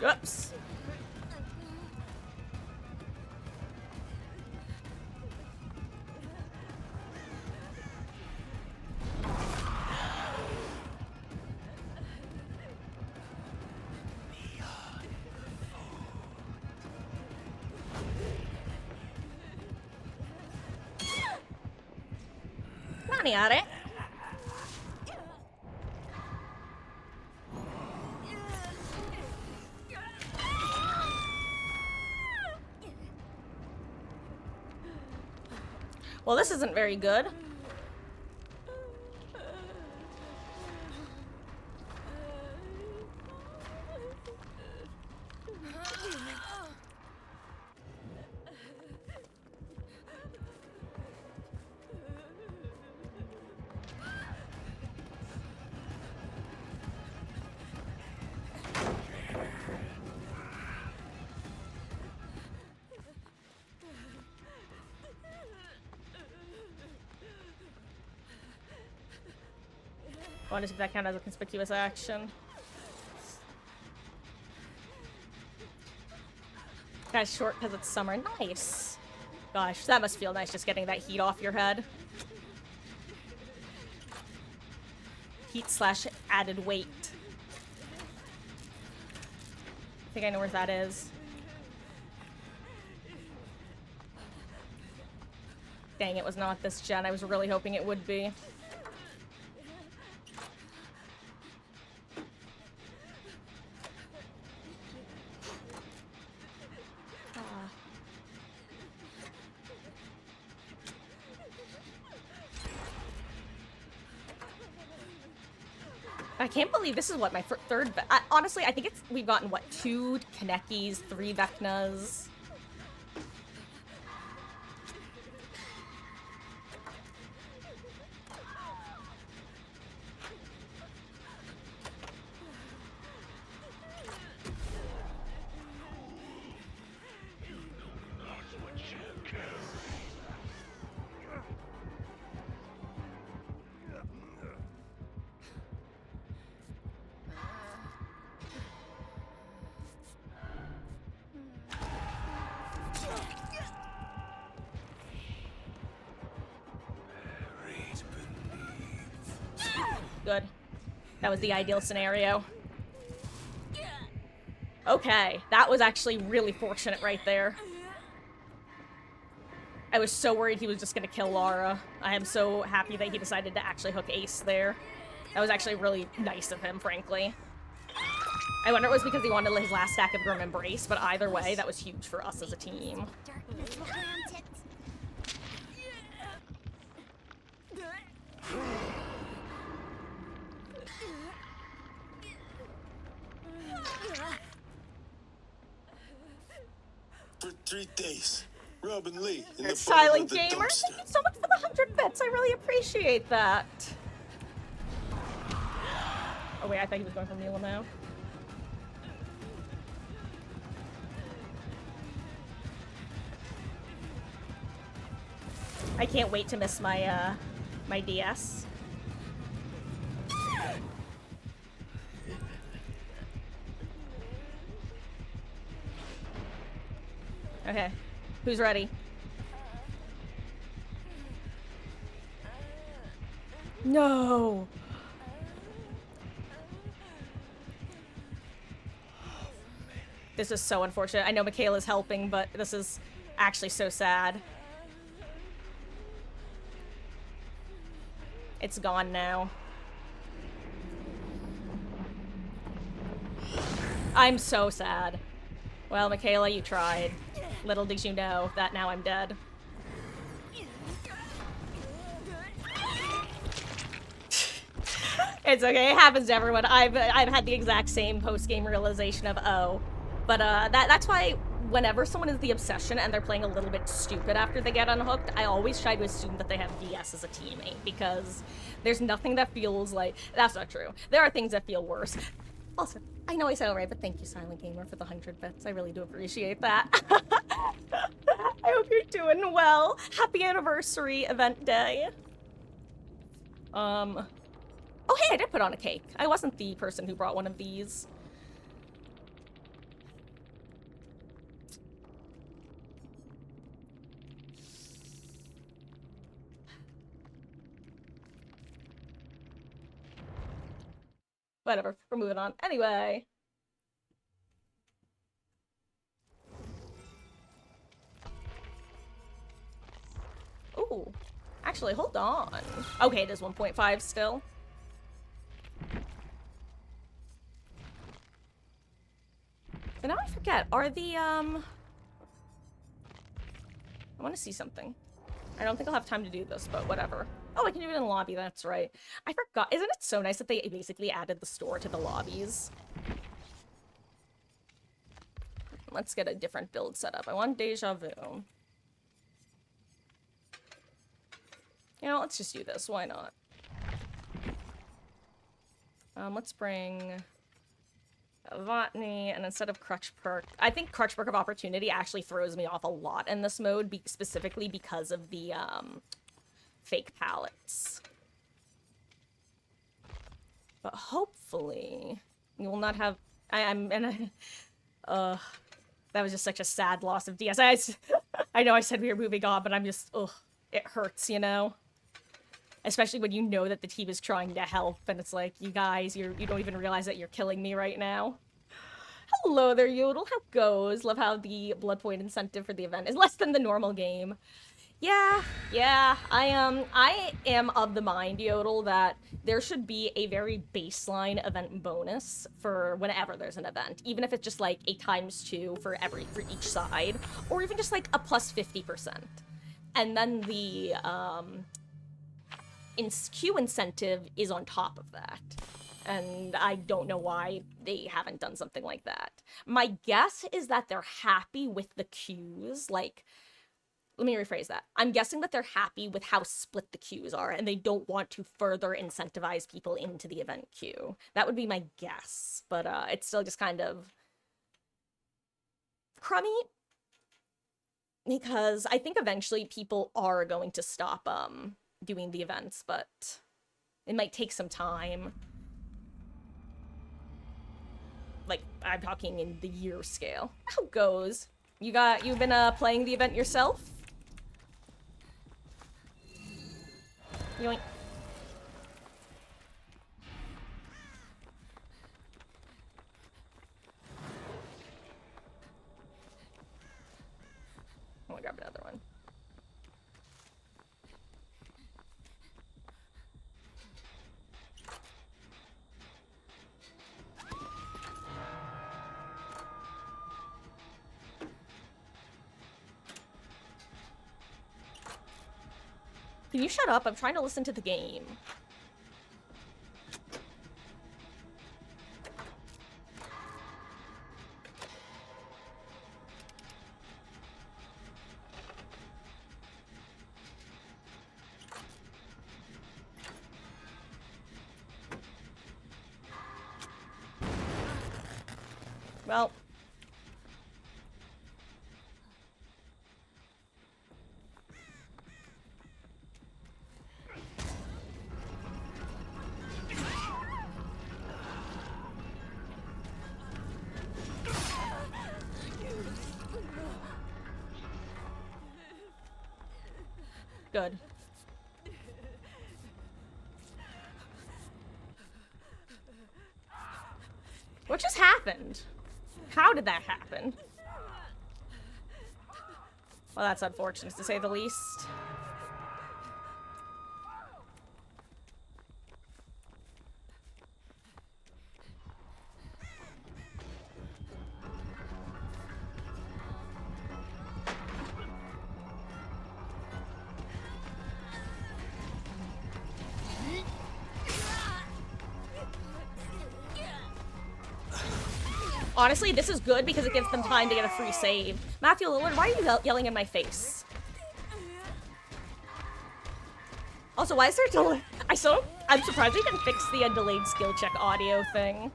S1: Oops. Nani Well, this isn't very good. I wonder if that counts as a conspicuous action. Guy's short because it's summer. Nice. Gosh, that must feel nice just getting that heat off your head. Heat slash added weight. I think I know where that is. Dang, it was not this gen. I was really hoping it would be. I can't believe this is what my third. Honestly, I think we've gotten what 2 Kanekis, 3 Vecnas. Good. That was the ideal scenario. Okay, that was actually really fortunate right there. I was so worried he was just gonna kill Lara. I am so happy that he decided to actually hook Ace there. That was actually really nice of him, frankly. I wonder if it was because he wanted his last stack of Grim Embrace, but either way, that was huge for us as a team.
S3: Darkness grant it.
S5: For 3 days, Robin Lee in the
S1: Silent
S5: bottom of the
S1: Gamer,
S5: dumpster.
S1: thank you so much for the 100 bits. I really appreciate that. Oh wait, I thought he was going for Mila now. I can't wait to miss my my DS. Okay, who's ready? No. This is so unfortunate. I know Michaela's helping, but this is actually so sad. It's gone now. I'm so sad. Well, Michaela, you tried. Little did you know that now I'm dead. It's okay. It happens to everyone. I've had the exact same post-game realization of, oh. But that's why whenever someone is the obsession and they're playing a little bit stupid after they get unhooked, I always try to assume that they have DS as a teammate, because there's nothing that feels like... That's not true. There are things that feel worse. Also, I know I said it right, but thank you, Silent Gamer, for the 100 bits. I really do appreciate that. I hope you're doing well. Happy anniversary, event day. Oh, hey, I did put on a cake. I wasn't the person who brought one of these. Whatever, we're moving on. Anyway. Ooh. Actually, hold on. Okay, it is 1.5 still. But now I forget, are the, I want to see something. I don't think I'll have time to do this, but whatever. Oh, I can do it in the lobby, that's right. I forgot. Isn't it so nice that they basically added the store to the lobbies? Let's get a different build set up. I want Deja Vu. You know, let's just do this. Why not? Let's bring Botany, and instead of Crutch Perk, I think Crutch Perk of Opportunity actually throws me off a lot in this mode, specifically because of the, fake palettes. But hopefully, you will not have... that was just such a sad loss of DS. I know I said we were moving on, but I'm just, ugh, it hurts, you know? Especially when you know that the team is trying to help, and it's like, you guys, you don't even realize that you're killing me right now. Hello there, Yodel. How goes? Love how the blood point incentive for the event is less than the normal game. Yeah, I am of the mind, Yodel, that there should be a very baseline event bonus for whenever there's an event, even if it's just like a ×2 for each side, or even just like a plus 50%. And then the queue incentive is on top of that. And I don't know why they haven't done something like that. My guess is that they're happy with the queues, like... Let me rephrase that. I'm guessing that they're happy with how split the queues are, and they don't want to further incentivize people into the event queue. That would be my guess, but it's still just kind of crummy, because I think eventually people are going to stop doing the events, but it might take some time. Like, I'm talking in the year scale. How goes? You've been playing the event yourself? Yoink. I'm gonna grab another one. Can you shut up? I'm trying to listen to the game. Well... Good. What just happened? How did that happen? Well, that's unfortunate, to say the least. Honestly, this is good because it gives them time to get a free save. Matthew Lillard, why are you yelling in my face? Also, why is there delay? I'm surprised we didn't fix the delayed skill check audio thing.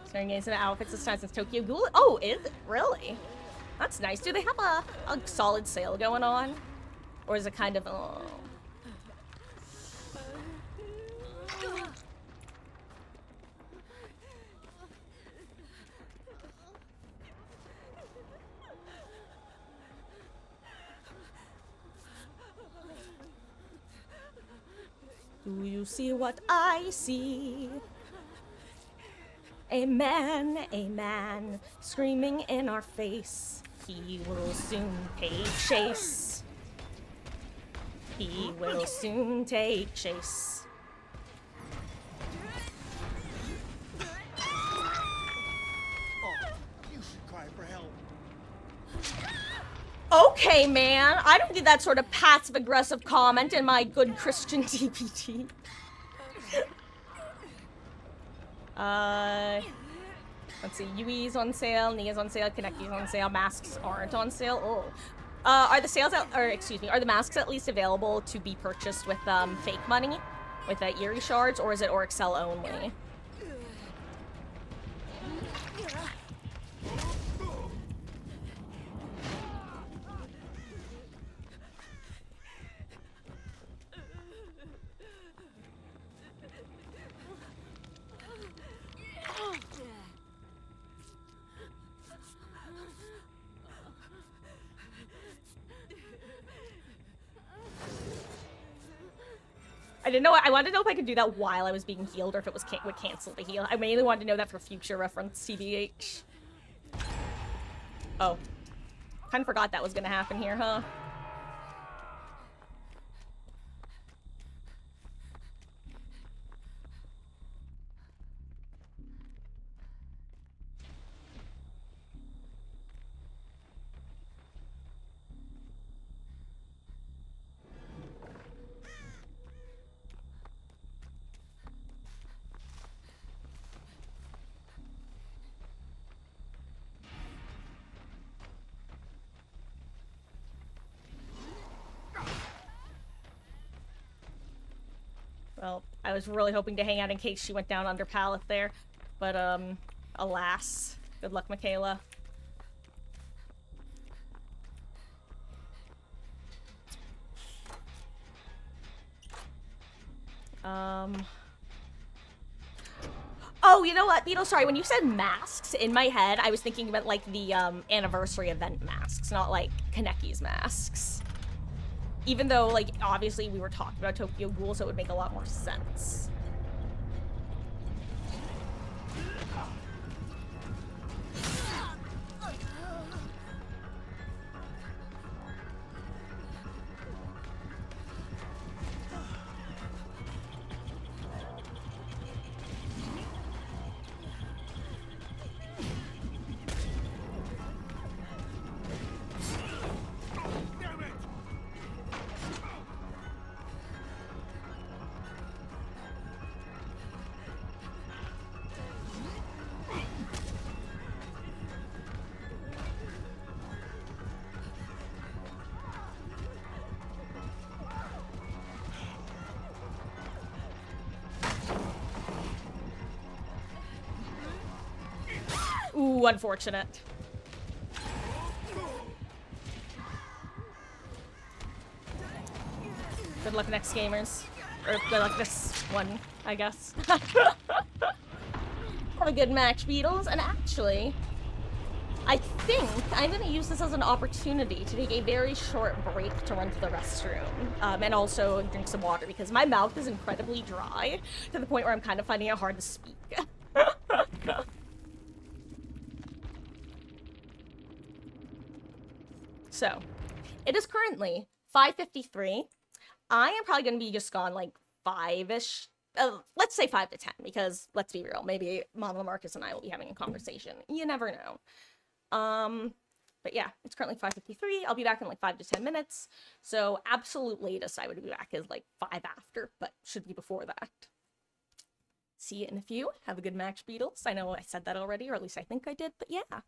S1: Starting getting some outfits this time since Tokyo Ghoul. Oh, is it? Really? That's nice. Do they have a solid sale going on? Or is it kind of, oh. Do you see what I see? A man, screaming in our face. He will soon take chase. He will soon take chase.
S6: You should cry for help.
S1: Okay, man. I don't get that sort of passive-aggressive comment in my good Christian TPT. Let's see. Yui's on sale, Nia's on sale, Kaneki's on sale, masks aren't on sale. Oh. Are the sales out, or excuse me, are the masks at least available to be purchased with fake money? With Eerie shards, or is it Orexcel only? I didn't know. I wanted to know if I could do that while I was being healed, or if it was would cancel the heal. I mainly wanted to know that for future reference, TBH. Oh, kind of forgot that was gonna happen here, huh? Well, I was really hoping to hang out in case she went down under pallet there. But, alas. Good luck, Michaela. Oh, you know what, Beetle? Sorry, when you said masks, in my head, I was thinking about, like, the, anniversary event masks, not, like, Kaneki's masks. Even though, like, obviously we were talking about Tokyo Ghoul, so it would make a lot more sense. Ooh, unfortunate. Good luck next, gamers. Or good luck this one, I guess. Have a good match, Beatles. And actually, I think I'm going to use this as an opportunity to take a very short break to run to the restroom. And also drink some water, because my mouth is incredibly dry, to the point where I'm kind of finding it hard to speak. So, it is currently 5:53. I am probably going to be just gone like 5-ish. Let's say 5 to 10, because let's be real, maybe Mama Marcus and I will be having a conversation. You never know. But yeah, it's currently 5:53. I'll be back in like 5 to 10 minutes. So absolute latest I would be back is like 5 after, but should be before that. See you in a few. Have a good match, Beatles. I know I said that already, or at least I think I did, but yeah.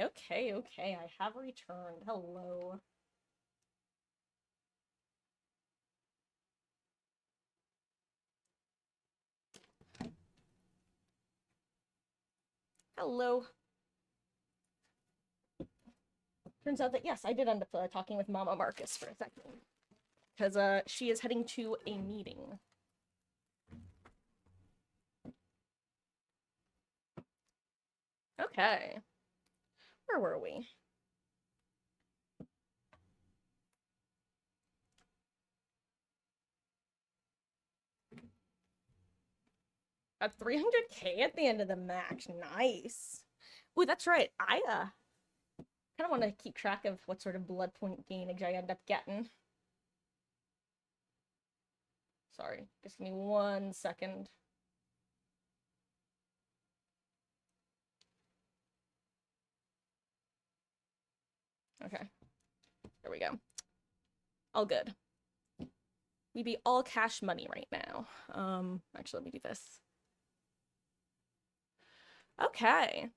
S1: Okay, okay, I have returned. Hello. Hello. Turns out that, yes, I did end up talking with Mama Marcus for a second. Because, she is heading to a meeting. Okay. Where were we? At 300k at the end of the match. Nice. Ooh, that's right. I, kind of want to keep track of what sort of blood point gainage I end up getting. Sorry. Just give me 1 second. Okay. There we go. All good. We be all cash money right now. Actually, let me do this. Okay.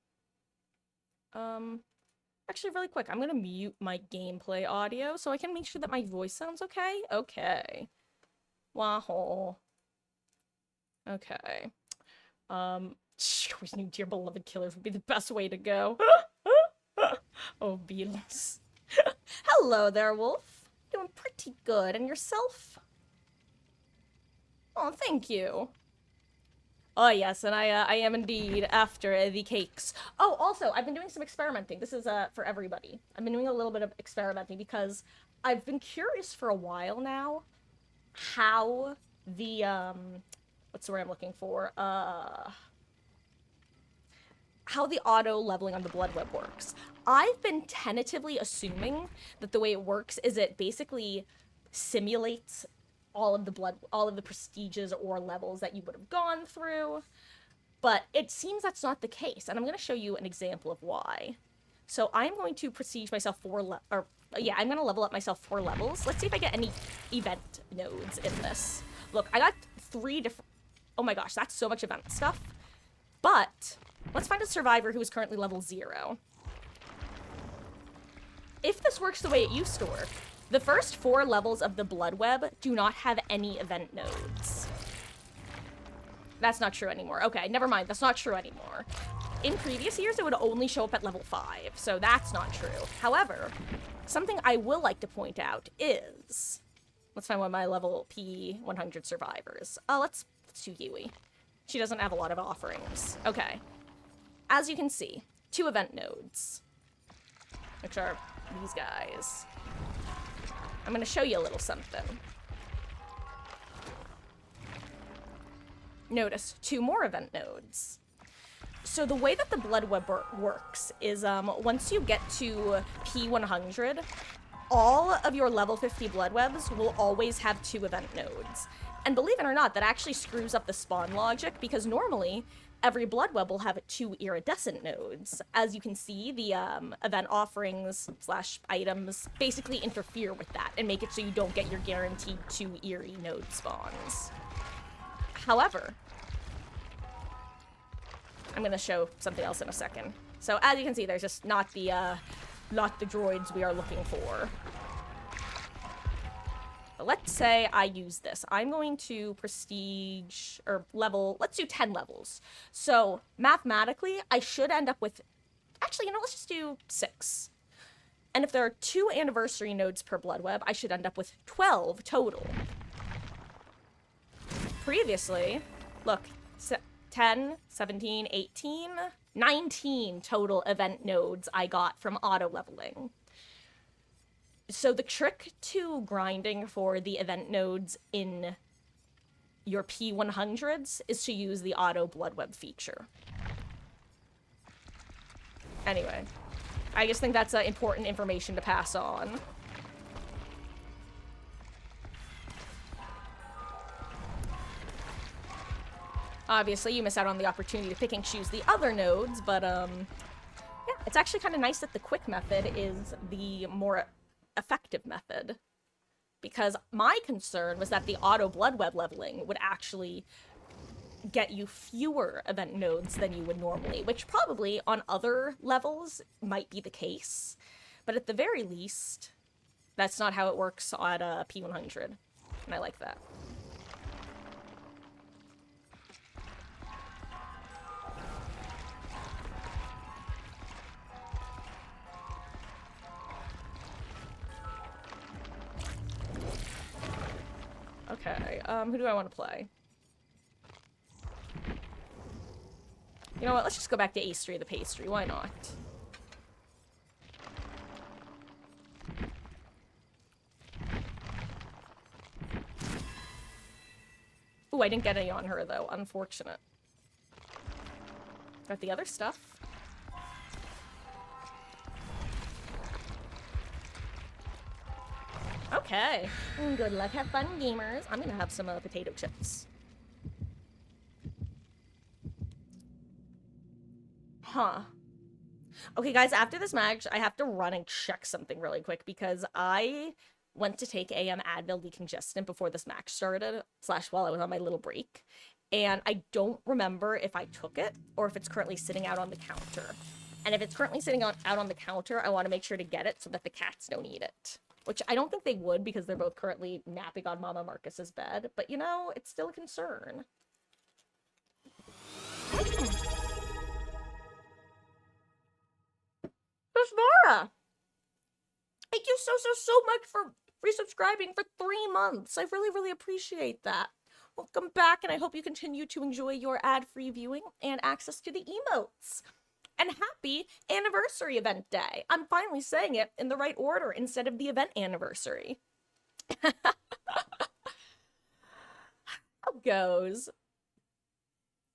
S1: Actually, really quick, I'm gonna mute my gameplay audio so I can make sure that my voice sounds okay. Okay. Wahoo. Okay. Choose new dear beloved killers would be the best way to go. Oh, Beatles. Hello there, Wolf. Doing pretty good. And yourself? Oh, thank you. Oh, yes, and I am indeed after the cakes. Oh, also, I've been doing some experimenting. This is, for everybody. I've been doing a little bit of experimenting because I've been curious for a while now how the, what's the word I'm looking for? How the auto leveling on the blood web works. I've been tentatively assuming that the way it works is it basically simulates all of the prestiges or levels that you would have gone through, but it seems that's not the case, and I'm going to show you an example of why. So I'm going to prestige myself I'm going to level up myself 4 levels. Let's see if I get any event nodes in this. Look, I got 3 different... Oh my gosh, that's so much event stuff. But let's find a survivor who is currently level 0. If this works the way it used to work, the first 4 levels of the blood web do not have any event nodes. That's not true anymore. Okay, never mind. That's not true anymore. In previous years, it would only show up at level 5, so that's not true. However, something I will like to point out is... Let's find one of my level P100 survivors. Let's do Yui. She doesn't have a lot of offerings. Okay. As you can see, 2 event nodes, which are these guys. I'm going to show you a little something. Notice 2 more event nodes. So the way that the blood web works is once you get to P100, all of your level 50 blood webs will always have 2 event nodes. And believe it or not, that actually screws up the spawn logic, because normally every blood web will have 2 iridescent nodes. As you can see, the event offerings / items basically interfere with that and make it so you don't get your guaranteed 2 eerie node spawns. However, I'm going to show something else in a second. So as you can see, there's just not the droids we are looking for. But let's say I use this. I'm going to prestige, or level, let's do 10 levels. So mathematically, I should end up with, actually, let's just do 6. And if there are 2 anniversary nodes per blood web, I should end up with 12 total. Previously, look, 10, 17, 18, 19 total event nodes I got from auto leveling. So the trick to grinding for the event nodes in your P100s is to use the auto blood web feature. Anyway, I just think that's important information to pass on. Obviously, you miss out on the opportunity to pick and choose the other nodes, but, yeah, it's actually kind of nice that the quick method is the more effective method. Because my concern was that the auto blood web leveling would actually get you fewer event nodes than you would normally, which probably on other levels might be the case. But at the very least, that's not how it works at P100. And I like that. Okay, who do I want to play? You know what, let's just go back to Ace 3 the Pastry, why not? Ooh, I didn't get any on her, though. Unfortunate. Got the other stuff. Okay. Good luck, have fun, gamers. I'm gonna have some potato chips. Huh. Okay, guys, after this match, I have to run and check something really quick because I went to take AM Advil decongestant before this match started, / while I was on my little break, and I don't remember if I took it or if it's currently sitting out on the counter. And if it's currently sitting out on the counter, I want to make sure to get it so that the cats don't eat it. Which I don't think they would because they're both currently napping on Mama Marcus's bed, but you know, it's still a concern. There's Nora! Thank you so much for resubscribing for 3 months. I really appreciate that. Welcome back, and I hope you continue to enjoy your ad-free viewing and access to the emotes. And happy anniversary event day. I'm finally saying it in the right order instead of the event anniversary. How goes?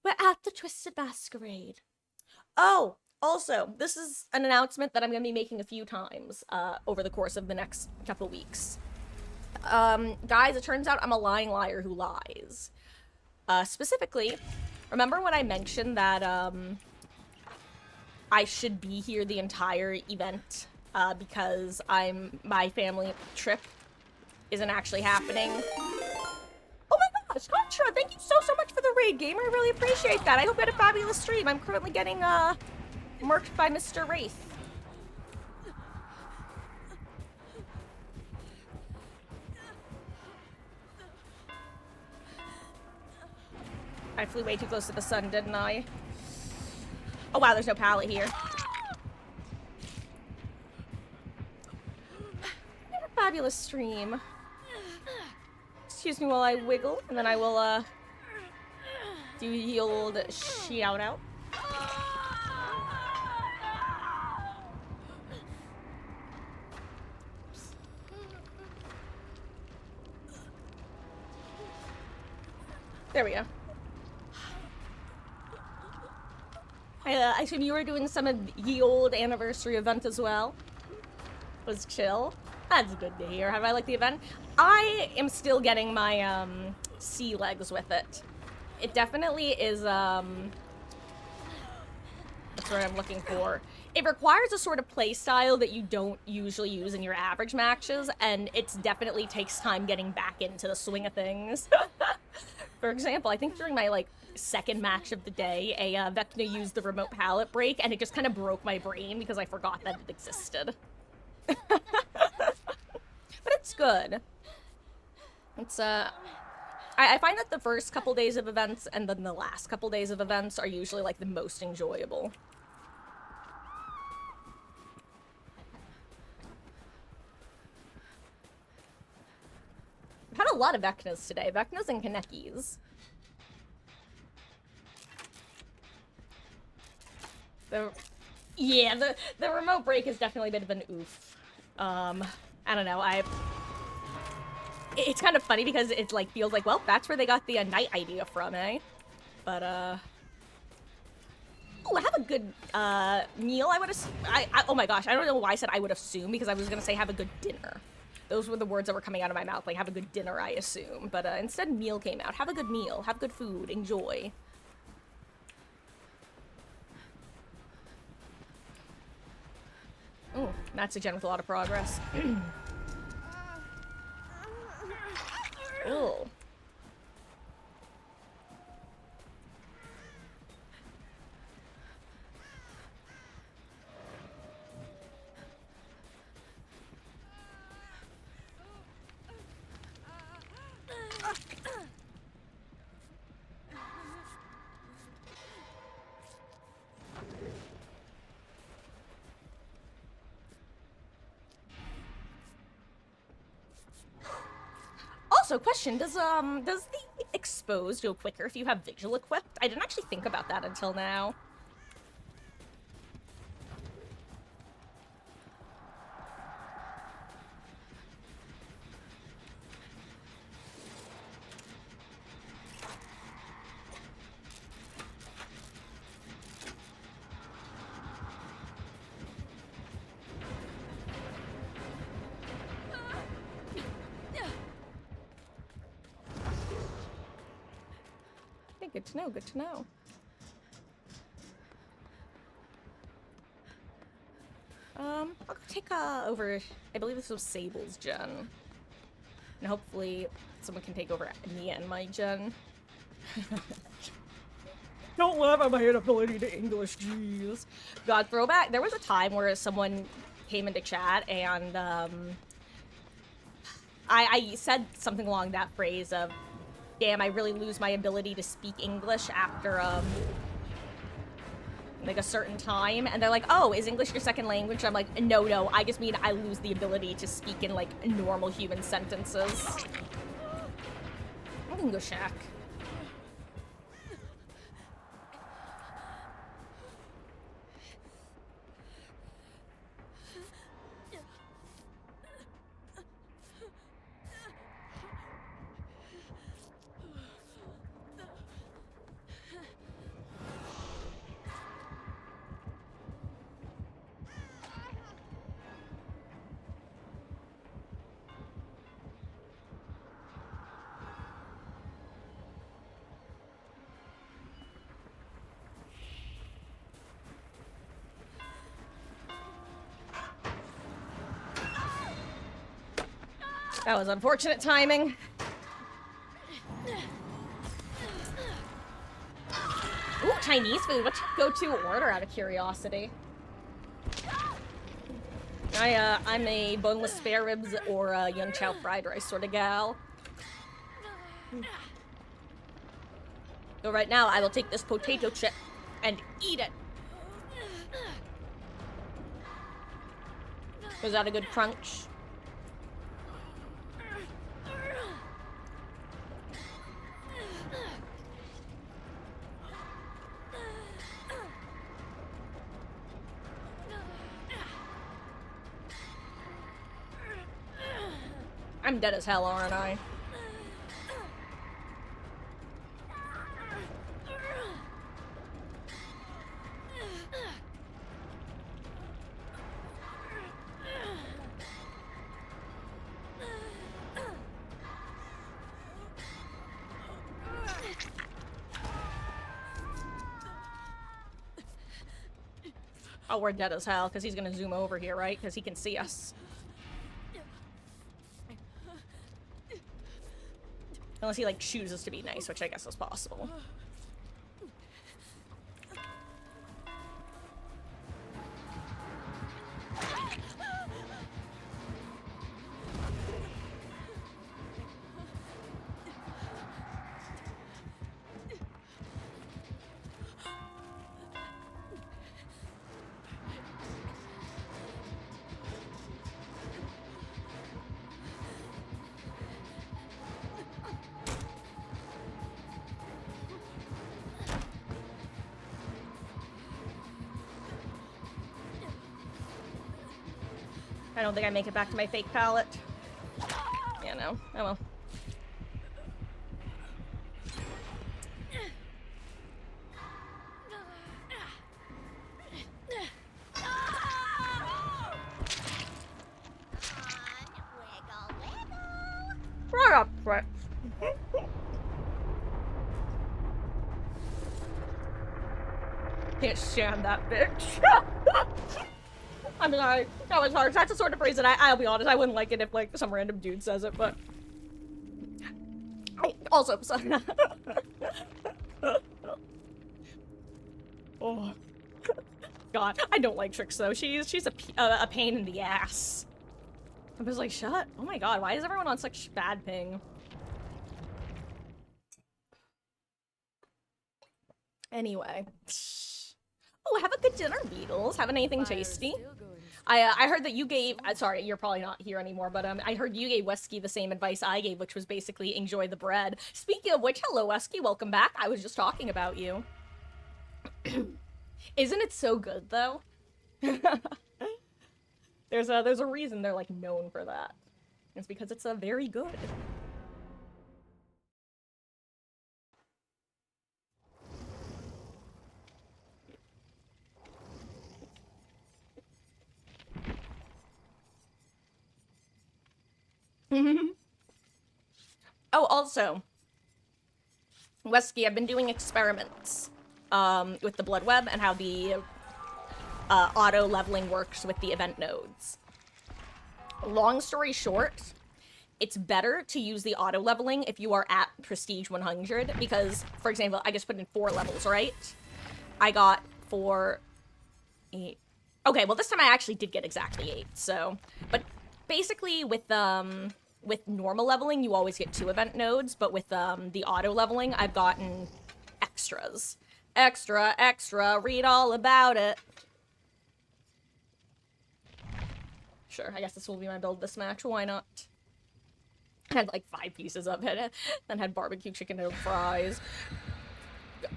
S1: We're at the Twisted Masquerade. Oh, also, this is an announcement that I'm going to be making a few times over the course of the next couple weeks. Guys, it turns out I'm a lying liar who lies. Specifically, remember when I mentioned that I should be here the entire event because my family trip isn't actually happening? Oh my gosh, Contra, thank you so much for the raid, gamer. I really appreciate that. I hope you had a fabulous stream. I'm currently getting murked by Mr. Wraith. I flew way too close to the sun, didn't I? Oh wow, there's no pallet here. A fabulous stream. Excuse me while I wiggle, and then I will, do the old shout out. There we go. I assume you were doing some of the old anniversary event as well. It was chill. That's good to hear. How do I like the event? I am still getting my sea legs with it. It definitely is that's what I'm looking for. It requires a sort of play style that you don't usually use in your average matches, and it definitely takes time getting back into the swing of things. For example, I think during my second match of the day, a Vecna used the remote pallet break, and it just kind of broke my brain because I forgot that it existed. But it's good. It's I find that the first couple days of events and then the last couple days of events are usually the most enjoyable. I've had a lot of Vecnas today. Vecnas and Kanekis. The remote break is definitely a bit of an oof. I don't know, it's kind of funny because it feels like, well, that's where they got the night idea from, eh? But oh, have a good meal. Oh my gosh, I don't know why I said I would assume, because I was gonna say have a good dinner. Those were the words that were coming out of my mouth, have a good dinner, I assume. But instead meal came out. Have a good meal, have good food, enjoy. Oh, that's a gen with a lot of progress. Ew. Also, question, does the exposed go quicker if you have vigil equipped? I didn't actually think about that until now. Okay, good to know, good to know. I'll go take over, I believe this was Sable's gen. And hopefully someone can take over me and my gen. Don't laugh at my inability to English, jeez. God, throwback. There was a time where someone came into chat and, I said something along that phrase of, damn, I really lose my ability to speak English after, like a certain time. And they're like, oh, is English your second language? I'm like, no, I just mean I lose the ability to speak in, like, normal human sentences. I can go shack. That was unfortunate timing. Ooh, Chinese food. What's your go-to order out of curiosity? I'm a boneless spare ribs or a young chow fried rice sort of gal. So right now, I will take this potato chip and eat it. Was that a good crunch? I'm dead as hell, aren't I? Oh, we're dead as hell, because he's gonna zoom over here, right? Because he can see us. Unless he, like, chooses to be nice, which I guess is possible. I don't think I make it back to my fake palette. Yeah, no. Oh well. Right up, Fritz. Can't stand that bitch. I'm sorry. That was hard. That's the sort of phrase that I'll be honest, I wouldn't like it if, like, some random dude says it, but... Also, sorry. Oh. God, I don't like Trix, though. She's a pain in the ass. I was like, shut. Oh my god, why is everyone on such bad ping? Anyway. Oh, have a good dinner, Beetles. Having anything tasty? I heard that you gave. Sorry, you're probably not here anymore, but I heard you gave Wesky the same advice I gave, which was basically enjoy the bread. Speaking of which, hello Wesky, welcome back. I was just talking about you. Isn't it so good though? There's a reason they're like known for that. It's because it's very good. Oh, also, Wesky, I've been doing experiments with the blood web and how the auto leveling works with the event nodes. Long story short, it's better to use the auto leveling if you are at prestige 100 because, for example, I just put in 4 levels, right? I got 4, 8. Okay, well this time I actually did get exactly 8. So, but basically with normal leveling you always get 2 event nodes, but with the auto leveling I've gotten extras. Extra, read all about it. Sure, I guess this will be my build this match, why not? I had like 5 pieces of it, then had barbecue chicken and fries.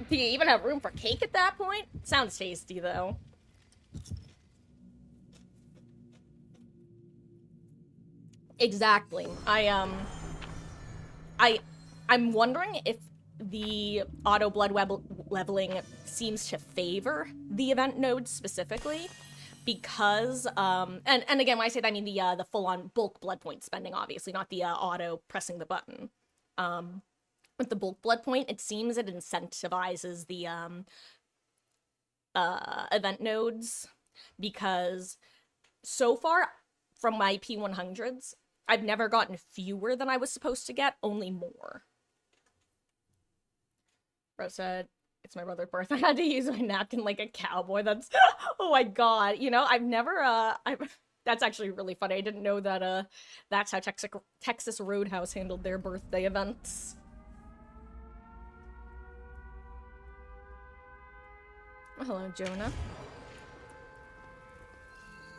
S1: Do you even have room for cake at that point? Sounds tasty though. Exactly. I'm wondering if the auto blood leveling seems to favor the event nodes specifically, because and again when I say that I mean the full-on bulk blood point spending, obviously, not the auto pressing the button. With the bulk blood point, it seems it incentivizes the event nodes, because so far from my P100s, I've never gotten fewer than I was supposed to get, only more. Bro said, it's my brother's birthday. I had to use my napkin like a cowboy. That's, oh my god. You know, I've never, that's actually really funny. I didn't know that, that's how Texas Roadhouse handled their birthday events. Oh, hello, Jonah.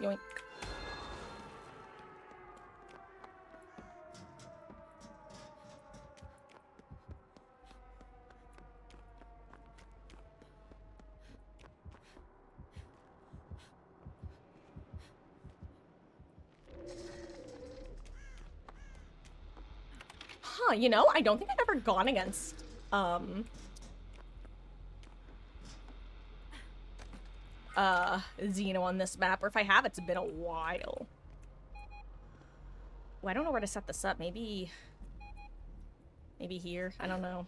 S1: Yoink. Huh, you know, I don't think I've ever gone against, Xeno on this map, or if I have, it's been a while. Well, I don't know where to set this up. Maybe here? I don't know.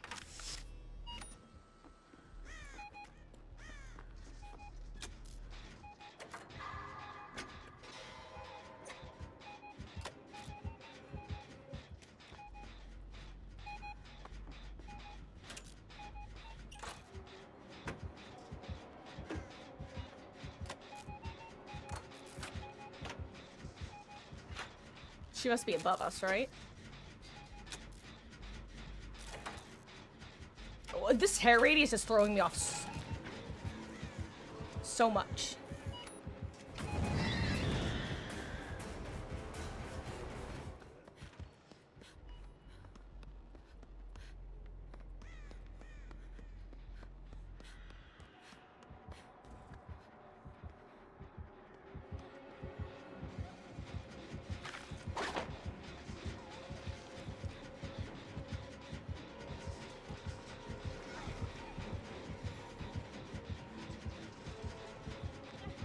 S1: She must be above us, right? Oh, this hair radius is throwing me off so much.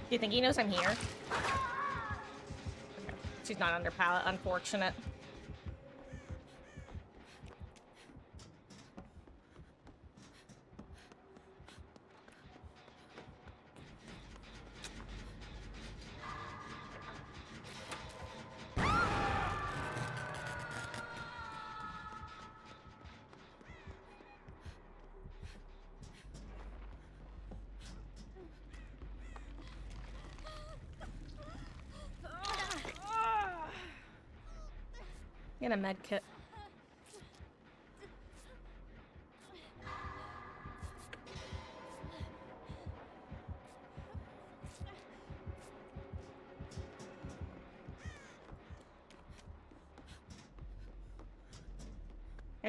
S1: Do you think he knows I'm here? Okay. She's not under pallet, unfortunate. Get a med kit.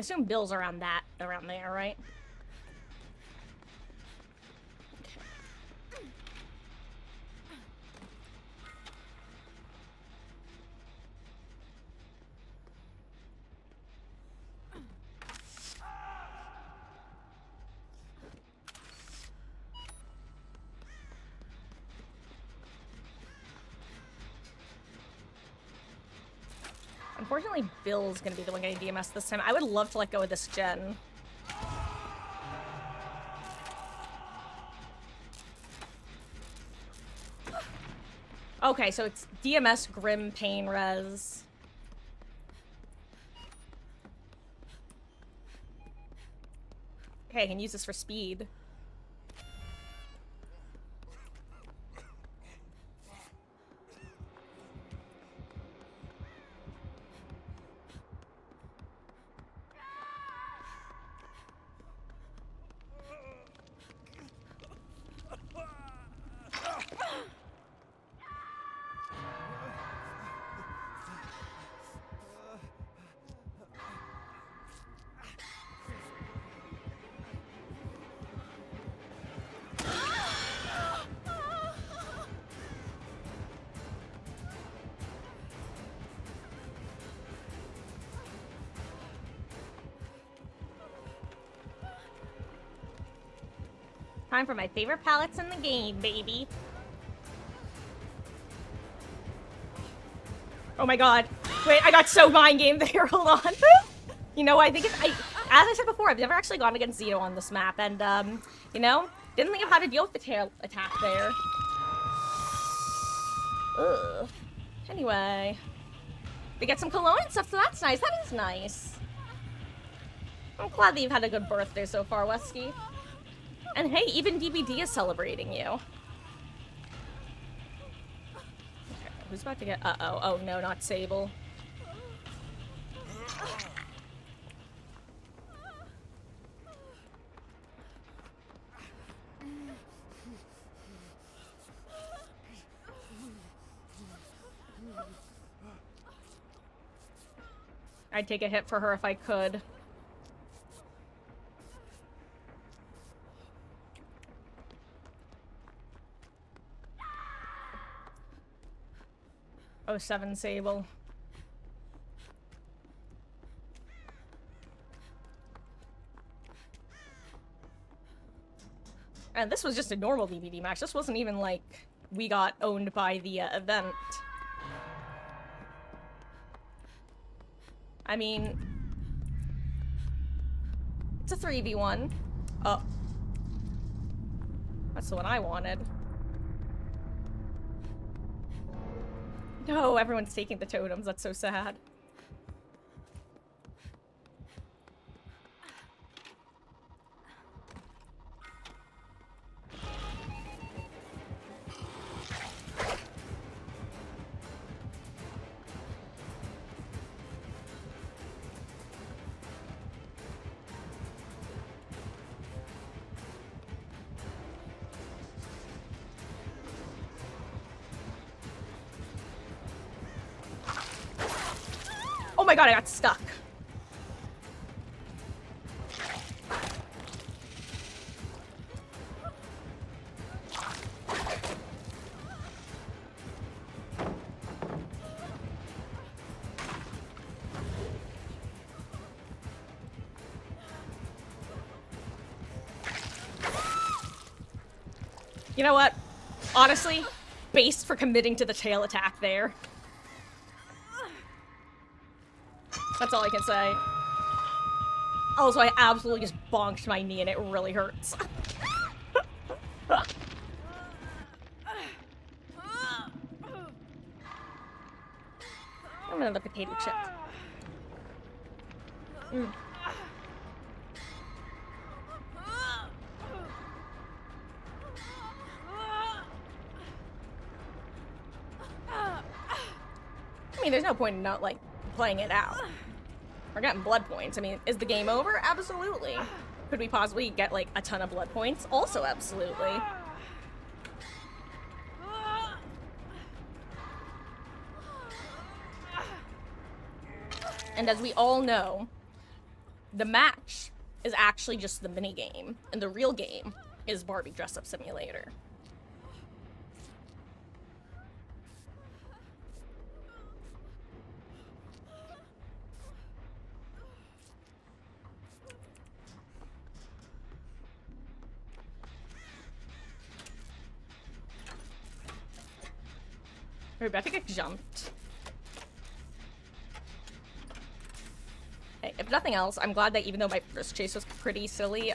S1: assume Bill's around there, right? Unfortunately, Bill's gonna be the one getting DMS this time. I would love to let go of this gen. Okay, so it's DMS, Grim, Pain, Res. Okay, I can use this for speed. Time for my favorite palettes in the game, baby. Oh my god. Wait, I got so mind game there. Hold on. You know, I think as I said before, I've never actually gone against Zito on this map, and, you know, didn't think of how to deal with the tail attack there. Ugh. Anyway. We get some cologne and stuff, so that's nice. That is nice. I'm glad that you've had a good birthday so far, Wesky. And hey, even DBD is celebrating you. Okay, who's about to get... Uh-oh. Oh, no, not Sable. I'd take a hit for her if I could. Oh, 7 Sable. And this was just a normal DVD match. This wasn't even like we got owned by the event. I mean, it's a 3v1. Oh. That's the one I wanted. No, everyone's taking the totems. That's so sad. Oh my god, I got stuck. You know what? Honestly, based for committing to the tail attack there. That's all I can say. Also, I absolutely just bonked my knee and it really hurts. I'm another potato chip. Mm. I mean, there's no point in not, like, playing it out. We're getting blood points. I mean, is the game over? Absolutely. Could we possibly get, like, a ton of blood points? Also, absolutely. And as we all know, The match is actually just the mini game, and the real game is Barbie Dress Up Simulator. Rebecca got jumped. Hey, if nothing else, I'm glad that even though my first chase was pretty silly,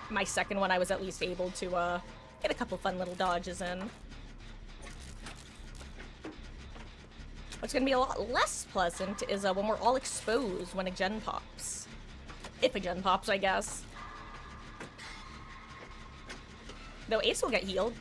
S1: my second one I was at least able to, get a couple fun little dodges in. What's gonna be a lot less pleasant is, when we're all exposed when a gen pops. If a gen pops, I guess. Though Ace will get healed.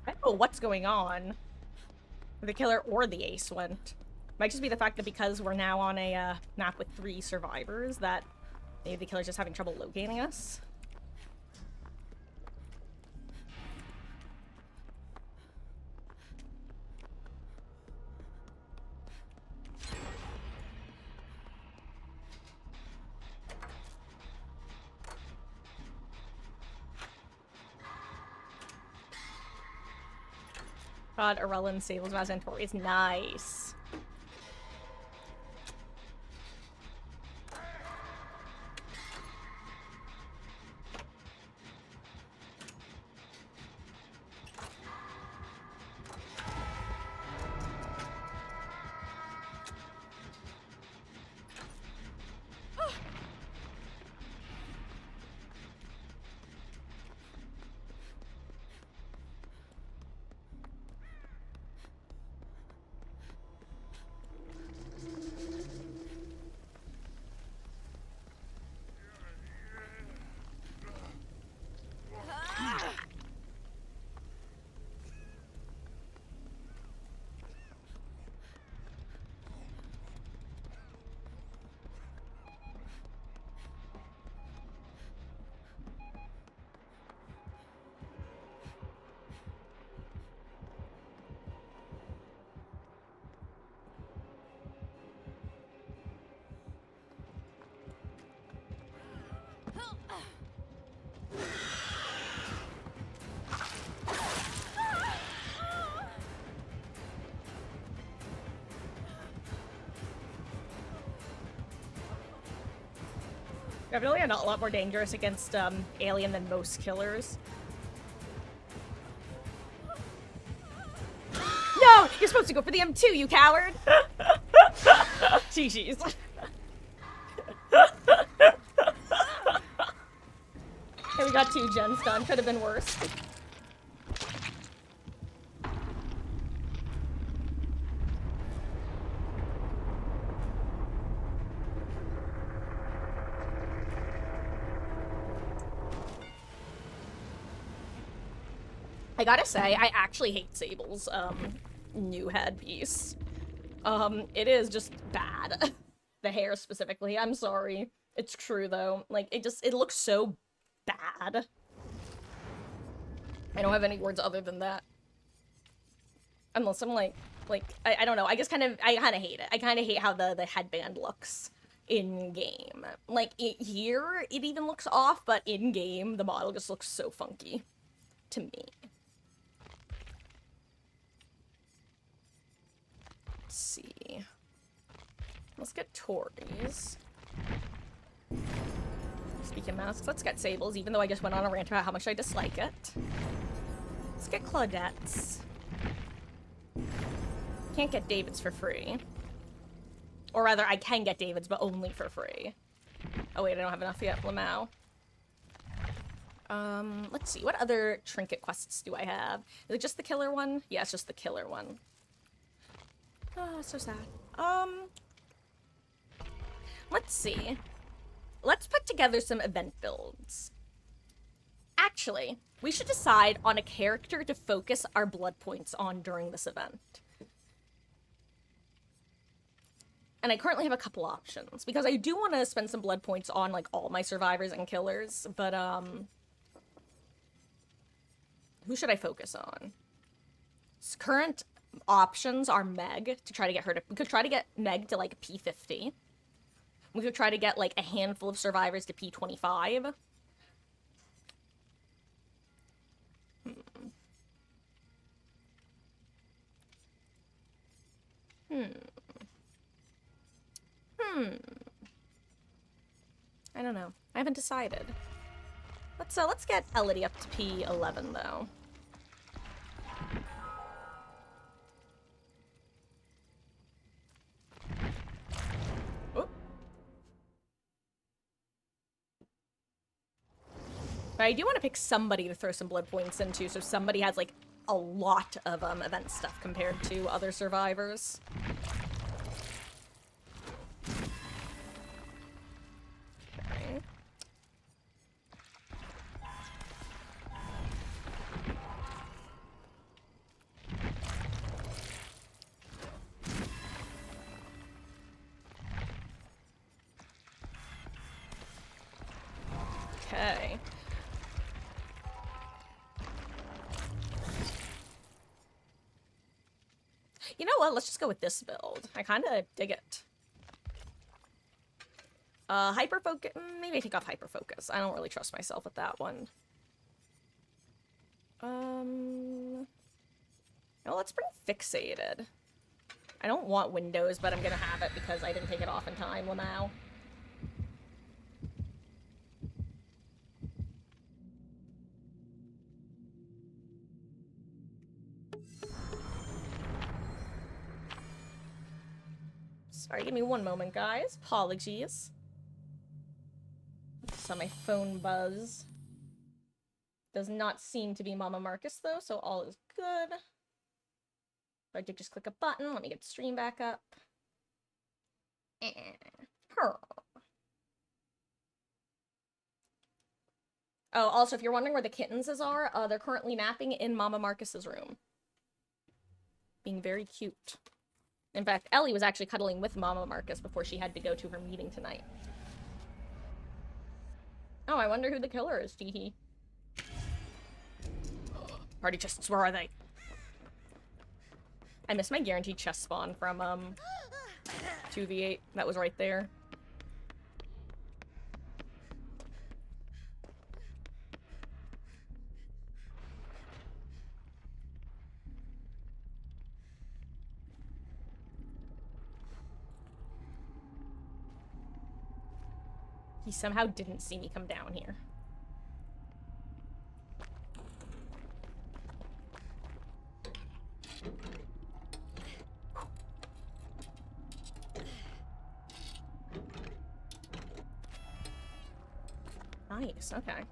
S1: I don't know what's going on. The killer or the ace went. Might just be the fact that because we're now on a map with 3 survivors, that maybe the killer's just having trouble locating us. God, Arellen Sables Mazantori is nice. Definitely a lot more dangerous against alien than most killers. No! You're supposed to go for the M2, you coward! GG's. Okay, we got 2 gens done. Could have been worse. I gotta say, I actually hate Sable's, new headpiece. It is just bad. The hair specifically, I'm sorry. It's true though. Like, it looks so bad. I don't have any words other than that. Unless I'm like, I don't know, I kinda hate it. I kinda hate how the headband looks in-game. Like, here, it even looks off, but in-game, the model just looks so funky. To me. Let's see. Let's get Tori's. Speaking of masks, let's get Sable's, even though I just went on a rant about how much I dislike it. Let's get Claudette's. Can't get David's for free. Or rather, I can get David's, but only for free. Oh wait, I don't have enough yet. Lamau. Let's see. What other trinket quests do I have? Is it just the killer one? Yeah, it's just the killer one. Oh, so sad. Let's see. Let's put together some event builds. Actually, we should decide on a character to focus our blood points on during this event. And I currently have a couple options, because I do want to spend some blood points on, like, all my survivors and killers, but, who should I focus on? Current options are Meg, to try to get her to... We could try to get Meg to, like, P50. We could try to get, like, a handful of survivors to P25. I don't know. I haven't decided. Let's get Elodie up to P11, though. Oop. But I do want to pick somebody to throw some blood points into, so somebody has, like, a lot of, event stuff compared to other survivors. Okay. Okay. You know what? Let's just go with this build. I kind of dig it. Hyper focus. Maybe I take off hyper focus. I don't really trust myself with that one. No, let's bring fixated. I don't want windows, but I'm gonna have it because I didn't take it off in time. Well, now. Sorry, give me one moment, guys. Apologies. Saw my phone buzz. Does not seem to be Mama Marcus, though, so all is good. If I did just click a button, let me get the stream back up. Oh, also, if you're wondering where the kittenses are, they're currently napping in Mama Marcus's room. Being very cute. In fact, Ellie was actually cuddling with Mama Marcus before she had to go to her meeting tonight. Oh, I wonder who the killer is, teehee. Party chests, where are they? I missed my guaranteed chest spawn from, 2v8. That was right there. He somehow didn't see me come down here. Nice, okay.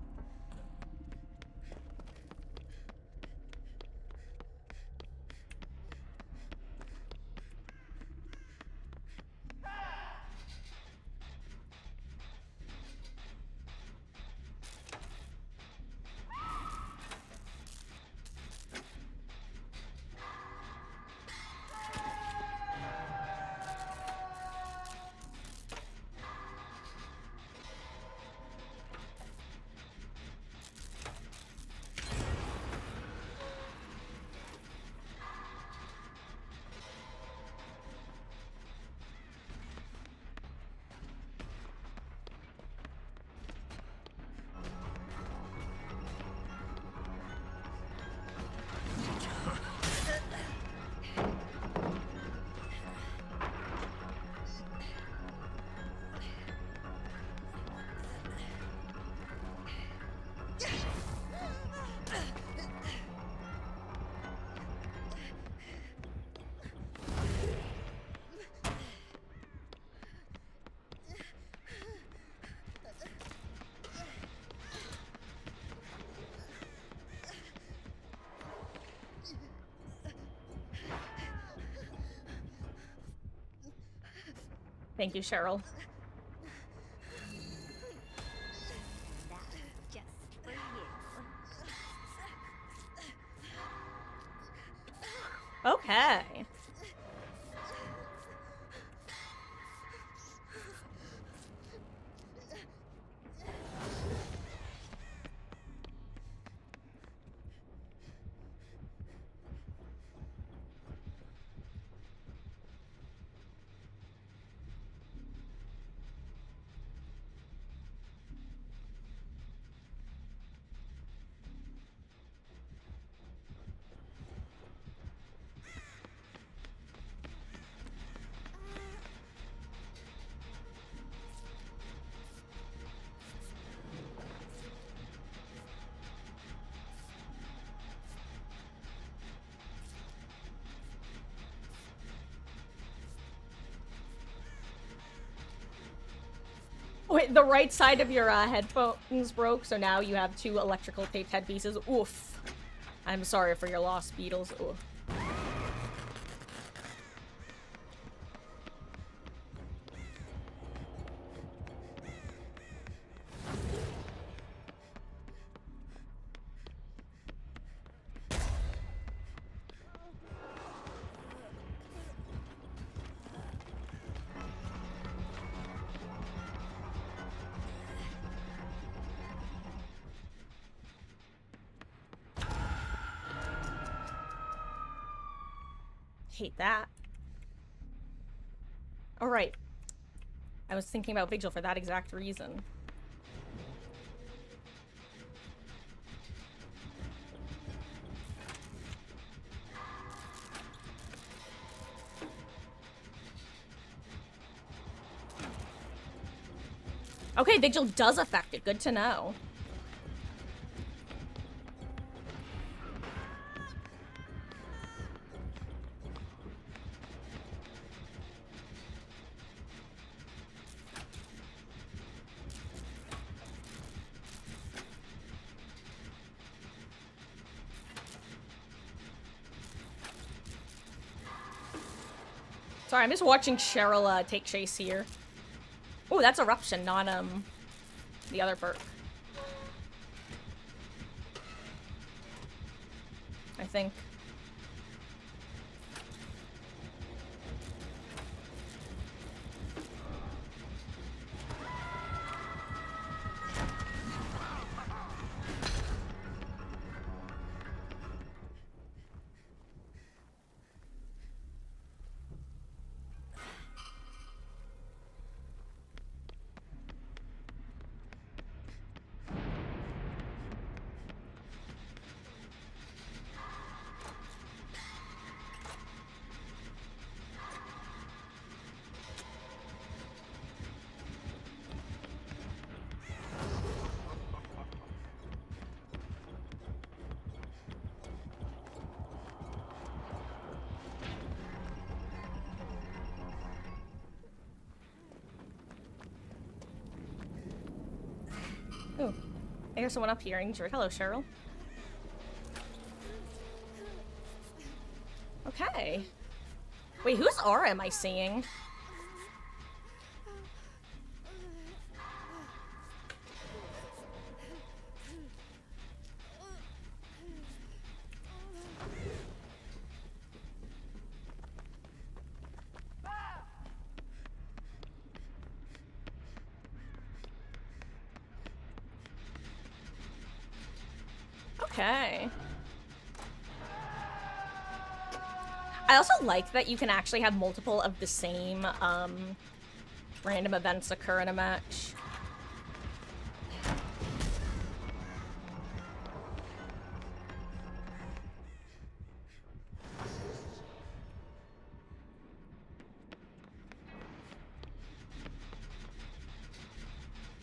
S1: Thank you, Cheryl.
S3: That's just for you.
S1: Okay. Wait, the right side of your headphones broke, so now you have two electrical taped headpieces. Oof. I'm sorry for your loss, Beatles. Oof. Hate that. Alright. I was thinking about Vigil for that exact reason. Okay, Vigil does affect it. Good to know. Sorry, I'm just watching Cheryl take chase here. Oh, that's Eruption, not the other perk. I think. Ooh. I hear someone up here injured. Hello, Cheryl. Okay. Wait, whose aura am I seeing? Okay. I also like that you can actually have multiple of the same random events occur in a match.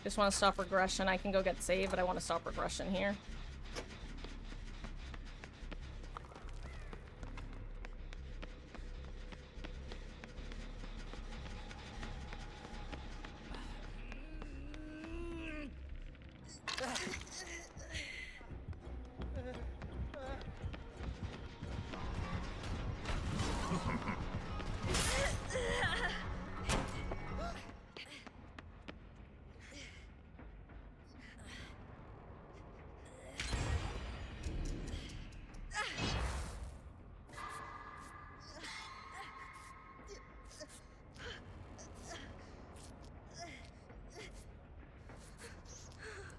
S1: Just want to stop regression. I can go get saved, but I want to stop regression here.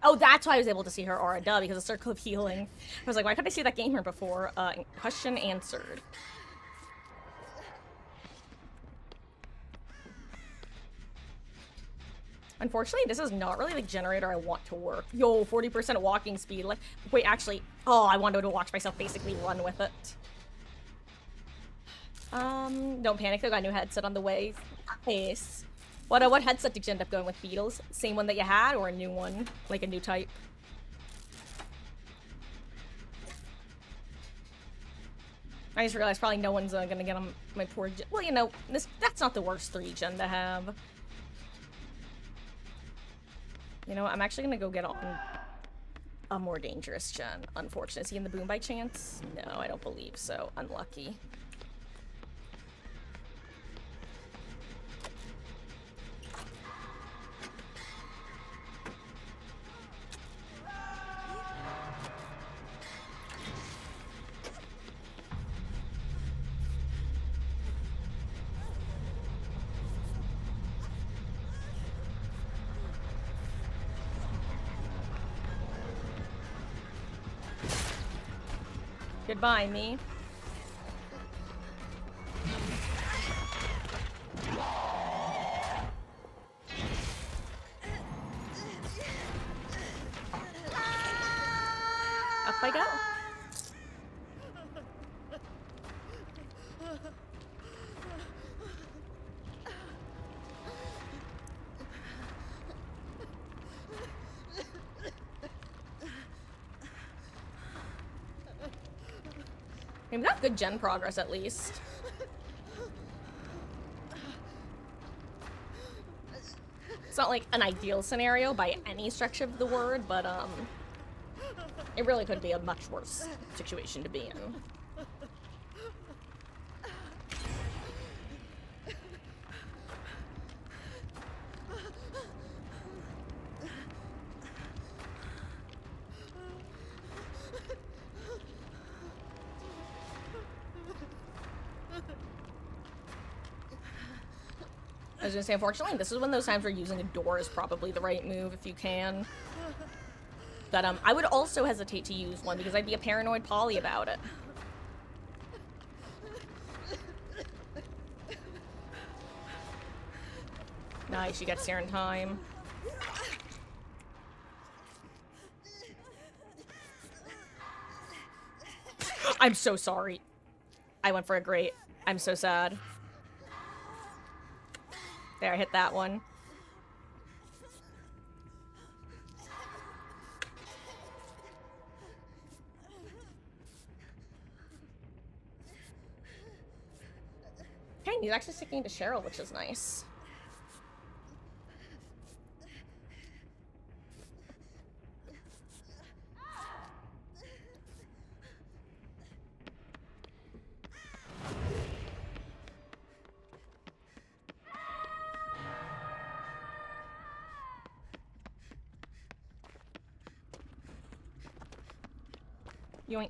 S1: Oh, that's why I was able to see her aura, duh, because of Circle of Healing. I was like, why couldn't I see that gamer before? Question answered. Unfortunately, this is not really the generator I want to work. Yo, 40% walking speed. Like, wait, actually, oh, I wanted to watch myself basically run with it. Don't panic, I got a new headset on the way. Nice. What headset did you end up going with, Beatles? Same one that you had, or a new one? Like a new type? I just realized probably no one's gonna get on my poor gen. Well, you know, that's not the worst 3 gen to have. You know what, I'm actually gonna go get on a more dangerous gen. Unfortunate. Is he in the boom by chance? No, I don't believe so. Unlucky. Goodbye, me. Up I go. We've got good gen progress, at least. It's not like an ideal scenario by any stretch of the word, but it really could be a much worse situation to be in. I was gonna say, unfortunately, this is one of those times where using a door is probably the right move if you can. But I would also hesitate to use one because I'd be a paranoid Polly about it. Nice, she gets here in time. I'm so sorry. I went for a great. I'm so sad. There, I hit that one. Hey, he's actually sticking to Cheryl, which is nice. Yoink.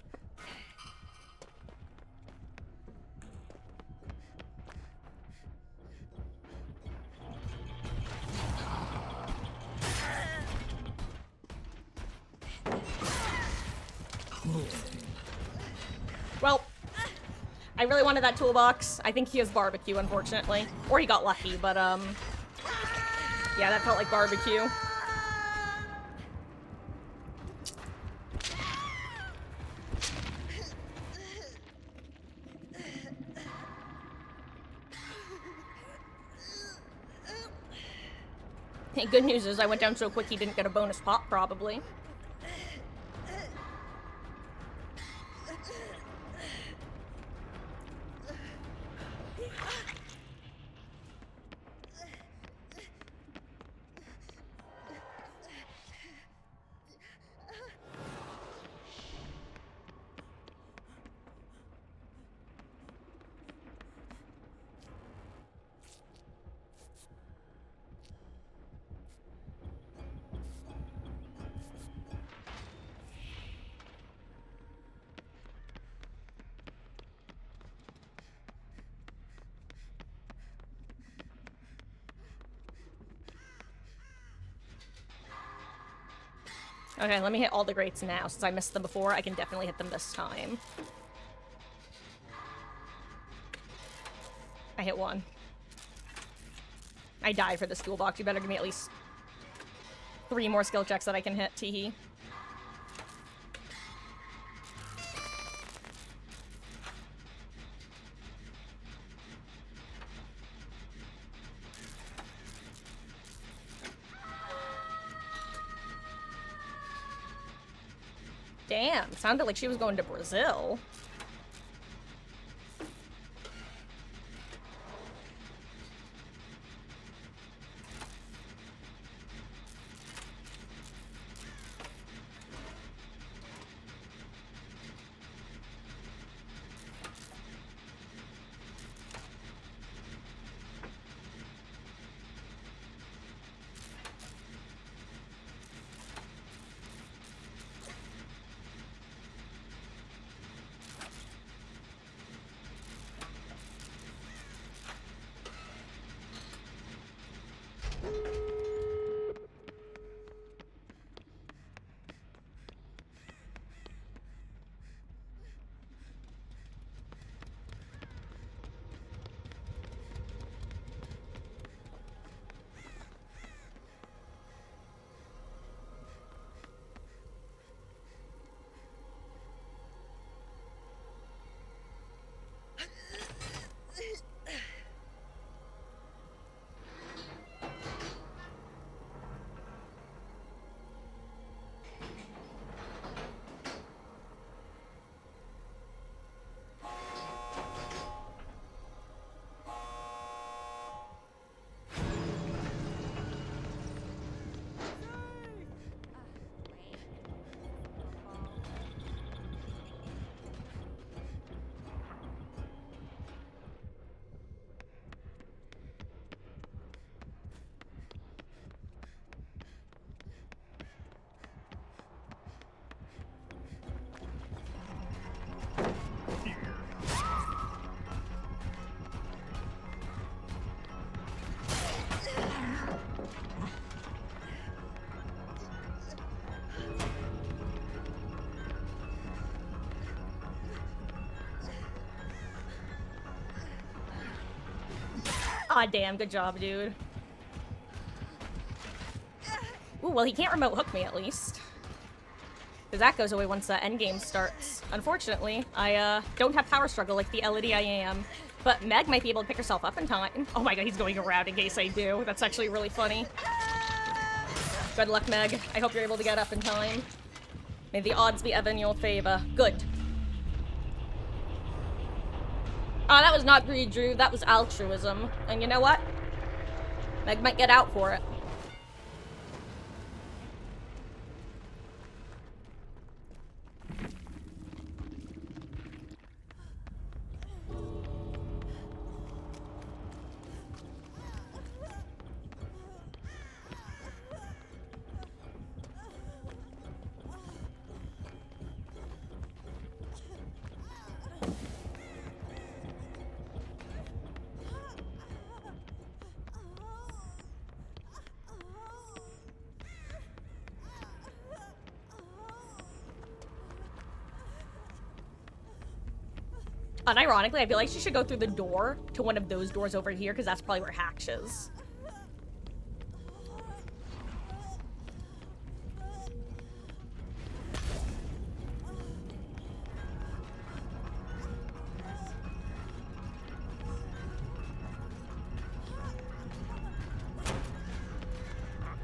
S1: Well, I really wanted that toolbox. I think he has barbecue, unfortunately. Or he got lucky, but, yeah, that felt like barbecue. Hey, good news is I went down so quick he didn't get a bonus pop, probably. Okay, let me hit all the greats now. Since I missed them before, I can definitely hit them this time. I hit one. I died for the school box. You better give me at least 3 more skill checks that I can hit, teehee. Damn, sounded like she was going to Brazil. Aw, damn, good job, dude. Ooh, well, he can't remote hook me, at least. Because that goes away once the endgame starts. Unfortunately, I, don't have power struggle like the LED I am. But Meg might be able to pick herself up in time. Oh my god, he's going around in case I do. That's actually really funny. Good luck, Meg. I hope you're able to get up in time. May the odds be ever in your favor. Good. Oh, that was not greed, Drew. That was altruism. And you know what? Meg might get out for it. Unironically, I feel like she should go through the door to one of those doors over here, because that's probably where Hatch is.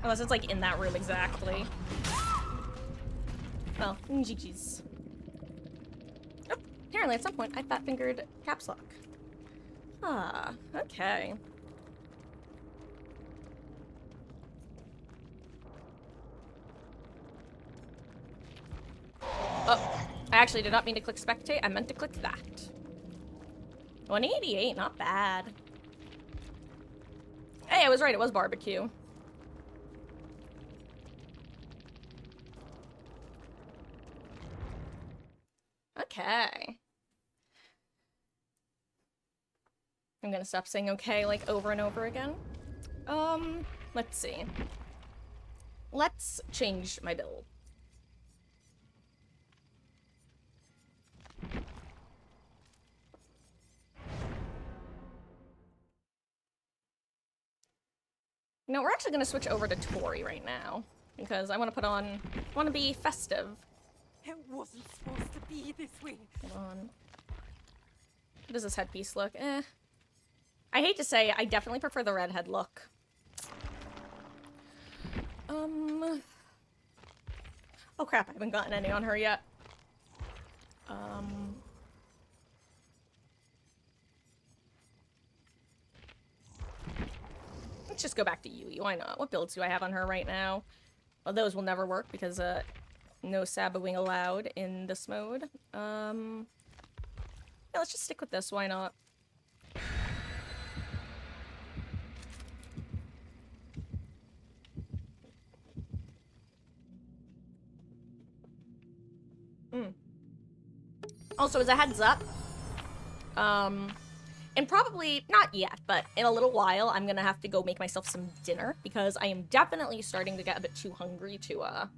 S1: Unless it's, like, in that room exactly. Well, GG's. Oh, apparently at some point I fat-fingered caps lock. Ah, okay. Oh, I actually did not mean to click spectate. I meant to click that. 188, not bad. Hey, I was right. It was barbecue. Okay. I'm gonna stop saying okay, like, over and over again. Let's see. Let's change my build. No, we're actually gonna switch over to Tori right now. Because I want to put on... I want to be festive.
S6: It wasn't supposed to be this way.
S1: Hold on. How does this headpiece look? Eh. I hate to say, I definitely prefer the redhead look. Oh crap, I haven't gotten any on her yet. Let's just go back to Yui, why not? What builds do I have on her right now? Well, those will never work because, no saboing allowed in this mode. Yeah, let's just stick with this, why not? Also, as a heads up, and probably not yet, but in a little while, I'm gonna have to go make myself some dinner because I am definitely starting to get a bit too hungry to,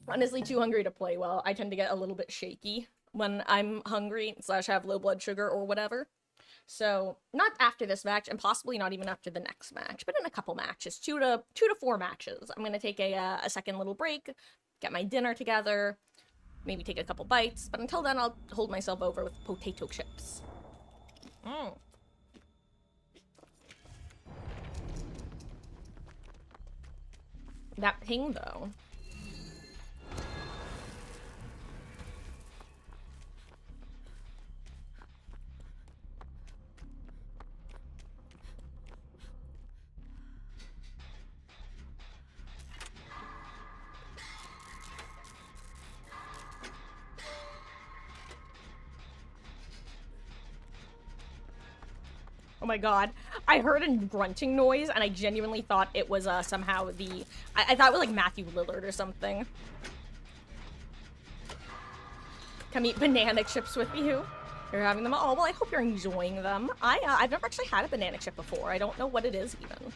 S1: honestly, too hungry to play well. I tend to get a little bit shaky when I'm hungry / have low blood sugar or whatever. So, not after this match, and possibly not even after the next match, but in a couple matches, two to 4 matches. I'm gonna take a second little break, get my dinner together, maybe take a couple bites, but until then I'll hold myself over with potato chips. That ping, though. Oh my god. I heard a grunting noise, and I genuinely thought it was, somehow the... I thought it was, like, Matthew Lillard or something. Come eat banana chips with you. You're having them? Oh, well, I hope you're enjoying them. I've never actually had a banana chip before. I don't know what it is, even.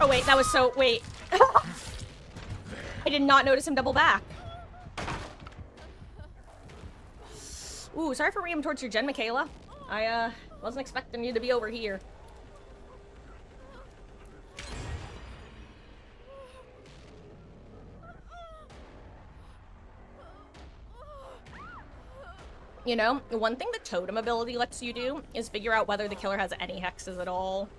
S1: Oh, wait, that was so... Wait. I did not notice him double back. Ooh, sorry for reaming towards your gen, Michaela. I, wasn't expecting you to be over here. You know, one thing the totem ability lets you do is figure out whether the killer has any hexes at all.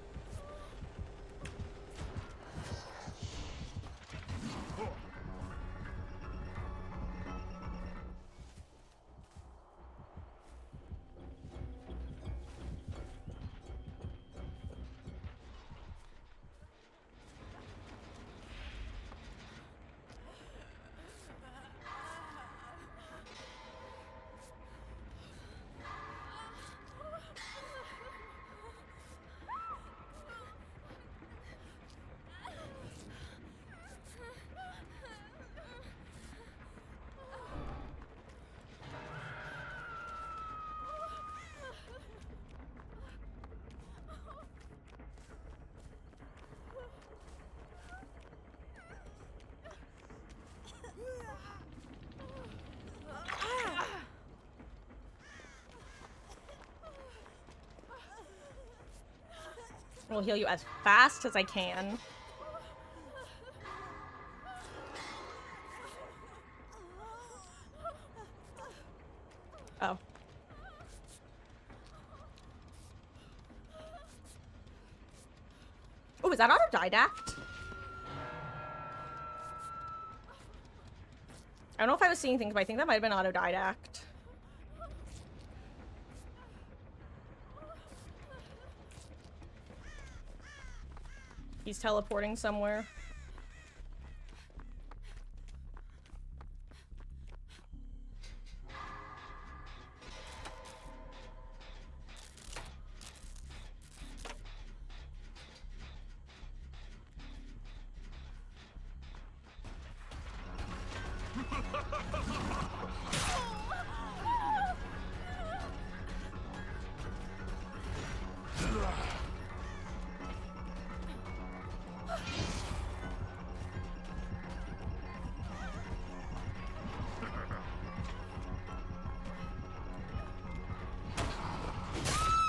S1: I'll heal you as fast as I can. Oh. Oh, is that autodidact? I don't know if I was seeing things, but I think that might have been autodidact. He's teleporting somewhere.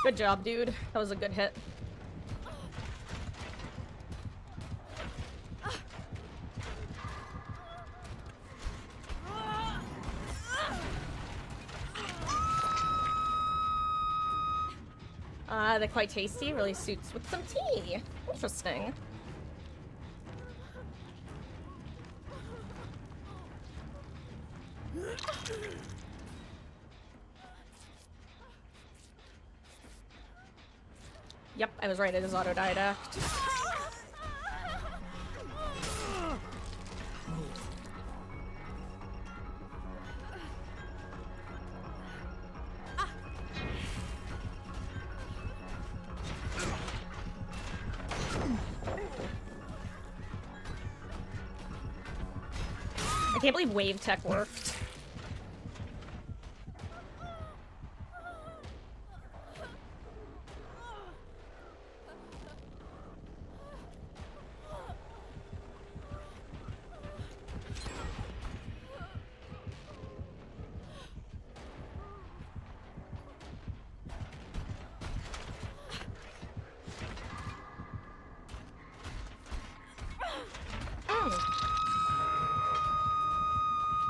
S1: Good job, dude. That was a good hit. They're quite tasty. Really suits with some tea. Interesting. Yep, I was right. It is autodidact. I can't believe wave tech worked.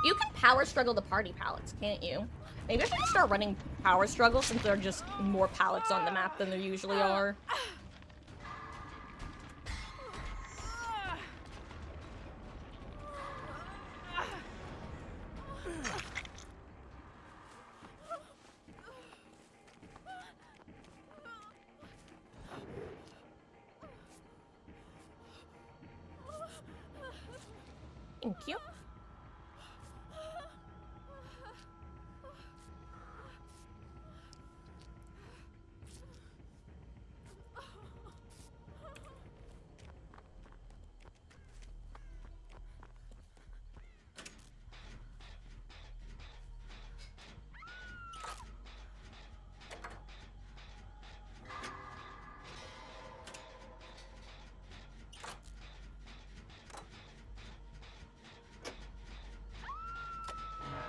S1: You can power struggle the party pallets, can't you? Maybe I should just start running power struggle since there are just more pallets on the map than there usually are. Thank you.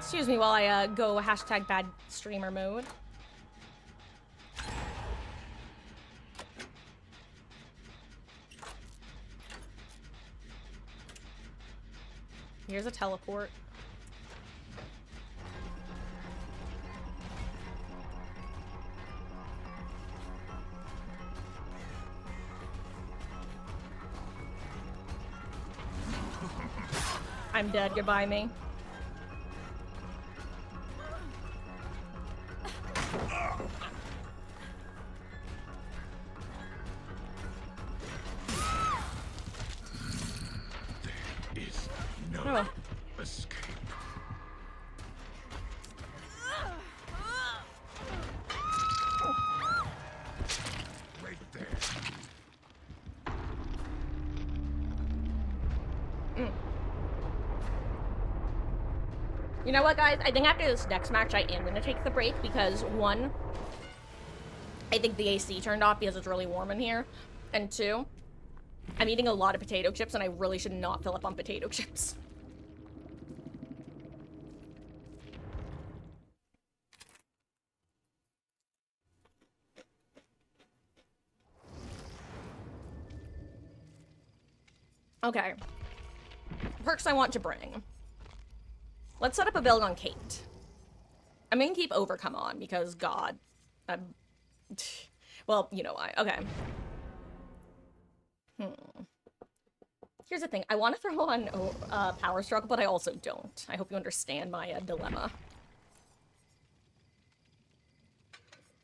S1: Excuse me while I go hashtag bad streamer mode. Here's a teleport. I'm dead, goodbye me.
S2: No escape. Right there.
S1: You know what, guys? I think after this next match, I am going to take the break because, one, I think the AC turned off because it's really warm in here, and two, I'm eating a lot of potato chips and I really should not fill up on potato chips. Okay. Perks I want to bring. Let's set up a build on Kate. I'm gonna keep Overcome on because, God, I'm... Well, you know why. Okay. Here's the thing. I want to throw on Power Struggle, but I also don't. I hope you understand my dilemma.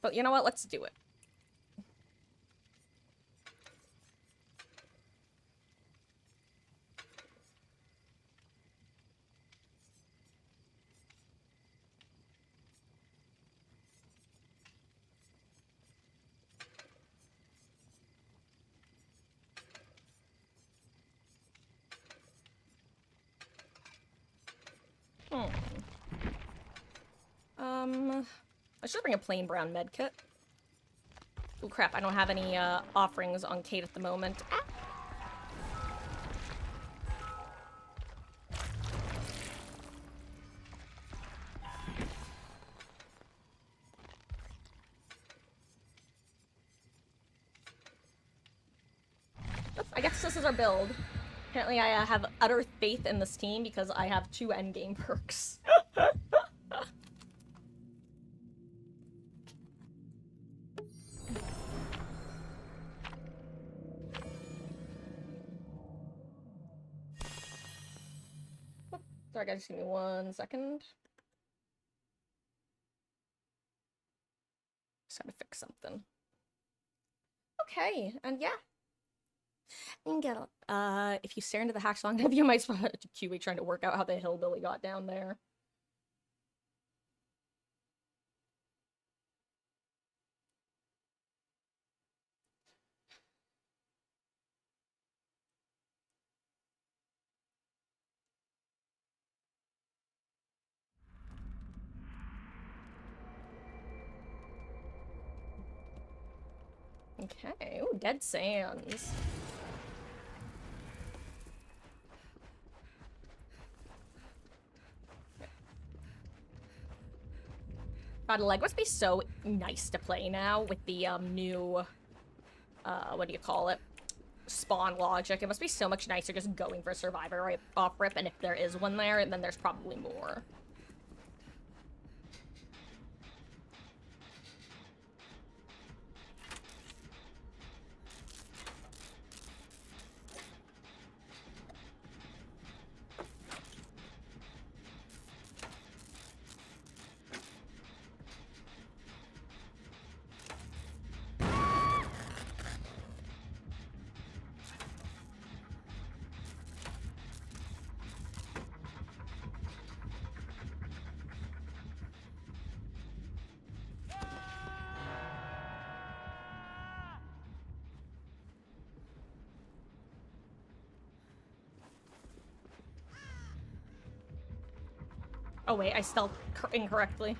S1: But you know what? Let's do it. I should bring a plain brown med kit. Oh crap, I don't have any offerings on Kate at the moment. Ah! Oops, I guess this is our build. Apparently I have utter faith in this team because I have 2 endgame perks. Sorry guys, just give me 1 second. Just gotta fix something. Okay, and yeah. And get if you stare into the hatch long enough, you might spot a QA trying to work out how the hillbilly got down there. Okay, ooh, Dead Sands. God, Leg must be so nice to play now with the new, what do you call it? Spawn logic. It must be so much nicer just going for a survivor right off rip, and if there is one there, then there's probably more. Oh wait, I spelled incorrectly.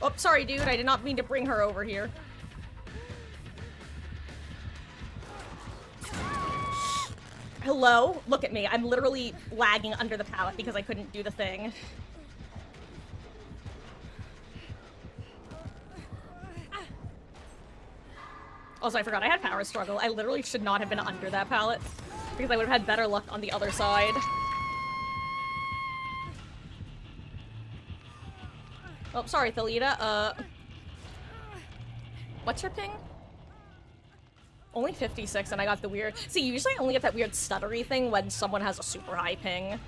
S1: Oh, sorry, dude. I did not mean to bring her over here. Hello? Look at me. I'm literally lagging under the pallet because I couldn't do the thing. Also, I forgot I had power struggle. I literally should not have been under that pallet because I would have had better luck on the other side. Oh, sorry, Thalita. What's your ping? Only 56, and I got the weird... See, usually I only get that weird stuttery thing when someone has a super high ping.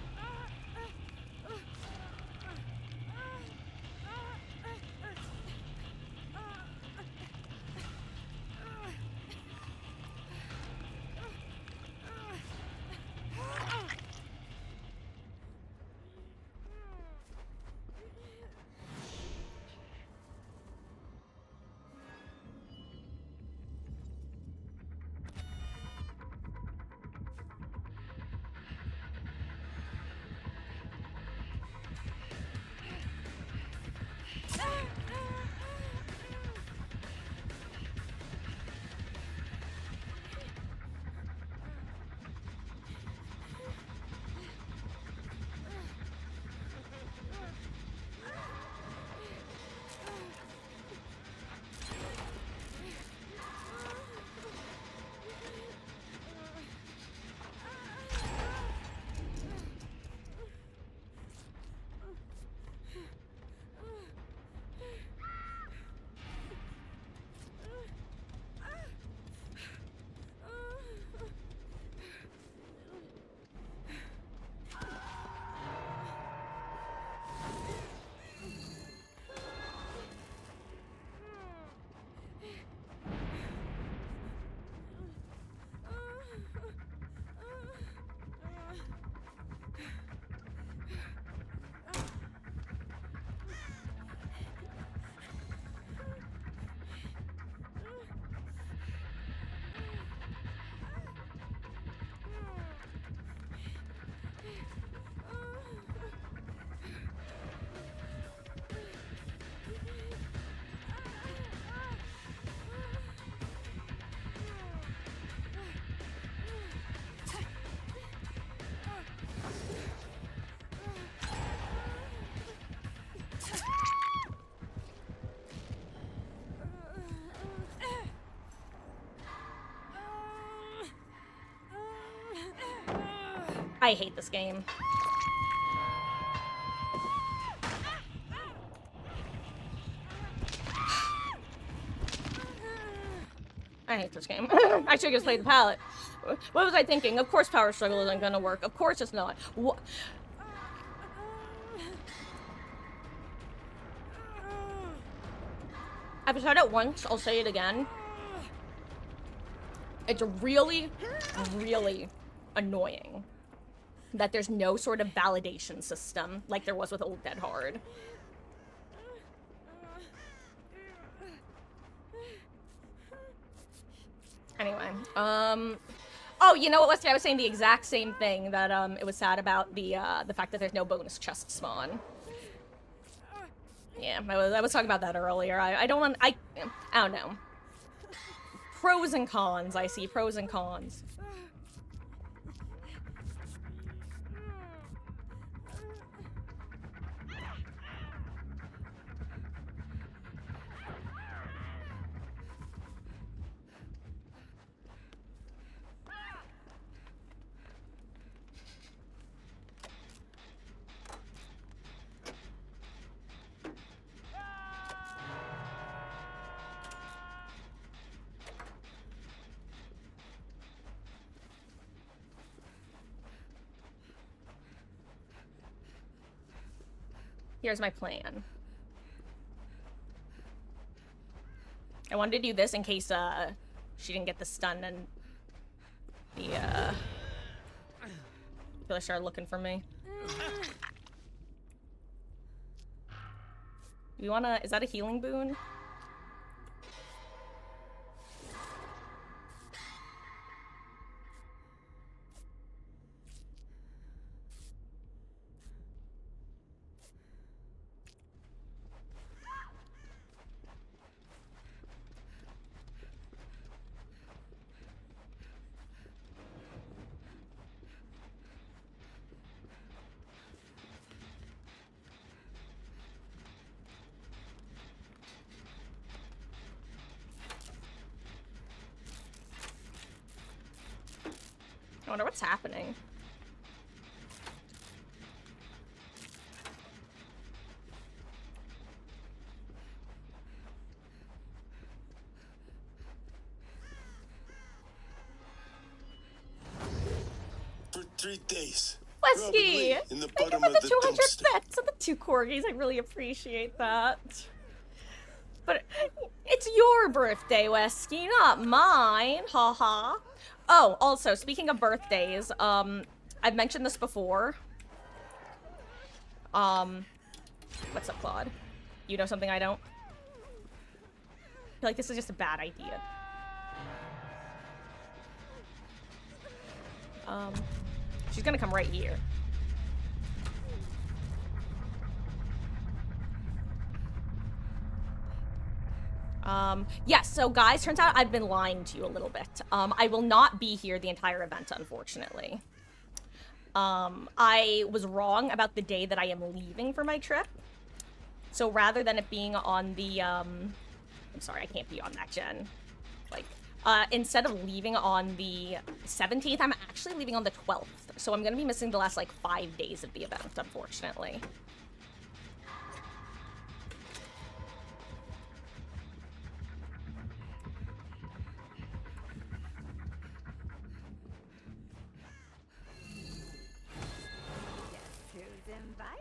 S1: I hate this game. I hate this game. I should just play the palette. What was I thinking? Of course power struggle isn't gonna work. Of course it's not. What? I've said it once, I'll say it again. It's really, really annoying that there's no sort of validation system like there was with Old Dead Hard. Anyway, oh, you know what, Wesley? I was saying the exact same thing, that, it was sad about the fact that there's no bonus chest spawn. Yeah, I was talking about that earlier. I don't know. Pros and cons, I see. Pros and cons. Here's my plan. I wanted to do this in case, she didn't get the stun and the, people started looking for me. You wanna, is that a healing boon? I wonder what's happening.
S5: For 3 days.
S1: Wesky!
S5: Robin Lee in the
S1: Thank you
S5: bottom
S1: for
S5: of
S1: the
S5: the
S1: 200
S5: dumpster.
S1: bits and the 2 corgis. I really appreciate that. But it's your birthday, Wesky, not mine. Haha. Oh, also, speaking of birthdays, I've mentioned this before. What's up, Claude? You know something I don't? I feel like this is just a bad idea. She's gonna come right here. Yes, so guys, turns out I've been lying to you a little bit. I will not be here the entire event, unfortunately. I was wrong about the day that I am leaving for my trip. So rather than it being on the, I'm sorry, I can't be on that gen. Like, instead of leaving on the 17th, I'm actually leaving on the 12th. So I'm gonna be missing the last, like, 5 days of the event, unfortunately.
S3: Who's invited?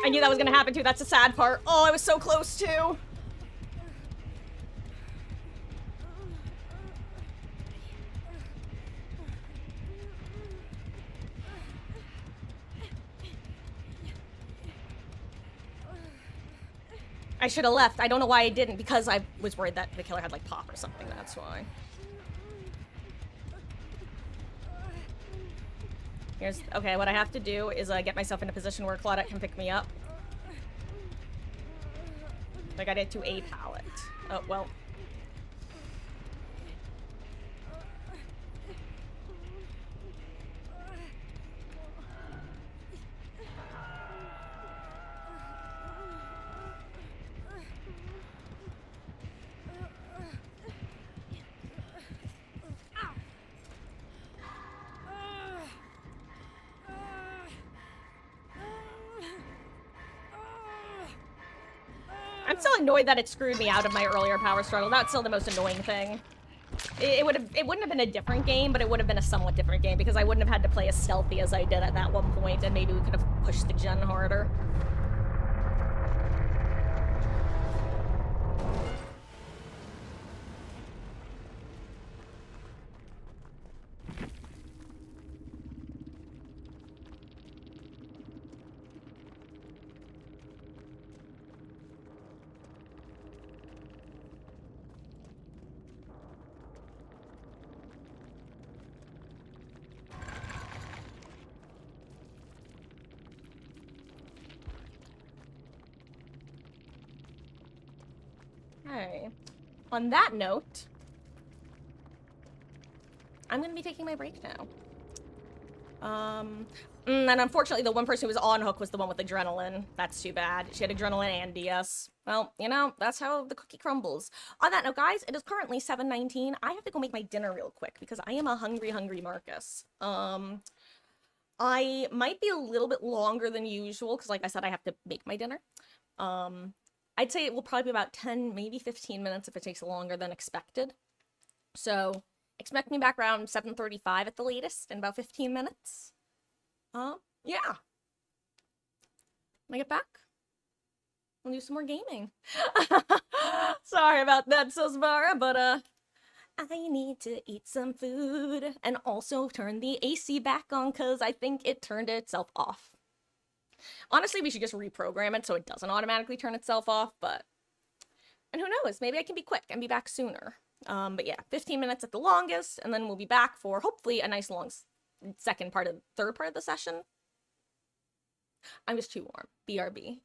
S1: I knew that was gonna happen too. That's the sad part. Oh, I was so close too. I should have left. I don't know why I didn't, because I was worried that the killer had, like, pop or something. That's why. Here's... Okay, what I have to do is get myself in a position where Claudette can pick me up. I gotta get to a pallet. Oh, well. I'm still annoyed that it screwed me out of my earlier power struggle. That's still the most annoying thing. It wouldn't have been a different game, but it would have been a somewhat different game because I wouldn't have had to play as stealthy as I did at that one point, and maybe we could have pushed the gen harder. Okay. On that note, I'm gonna be taking my break now. And unfortunately, the one person who was on hook was the one with adrenaline. That's too bad. She had adrenaline and DS. Well, you know, that's how the cookie crumbles. On that note, guys, it is currently 7:19. I have to go make my dinner real quick because I am a hungry, hungry Marcus. I might be a little bit longer than usual because, like I said, I have to make my dinner. I'd say it will probably be about 10, maybe 15 minutes if it takes longer than expected. So expect me back around 7:35 at the latest in about 15 minutes. Yeah. When I get back, we'll do some more gaming. Sorry about that, Sosvara, but I need to eat some food and also turn the AC back on because I think it turned itself off. Honestly, we should just reprogram it so it doesn't automatically turn itself off, but... And who knows, maybe I can be quick and be back sooner. But yeah, 15 minutes at the longest, and then we'll be back for hopefully a nice long third part of the session. I'm just too warm. BRB.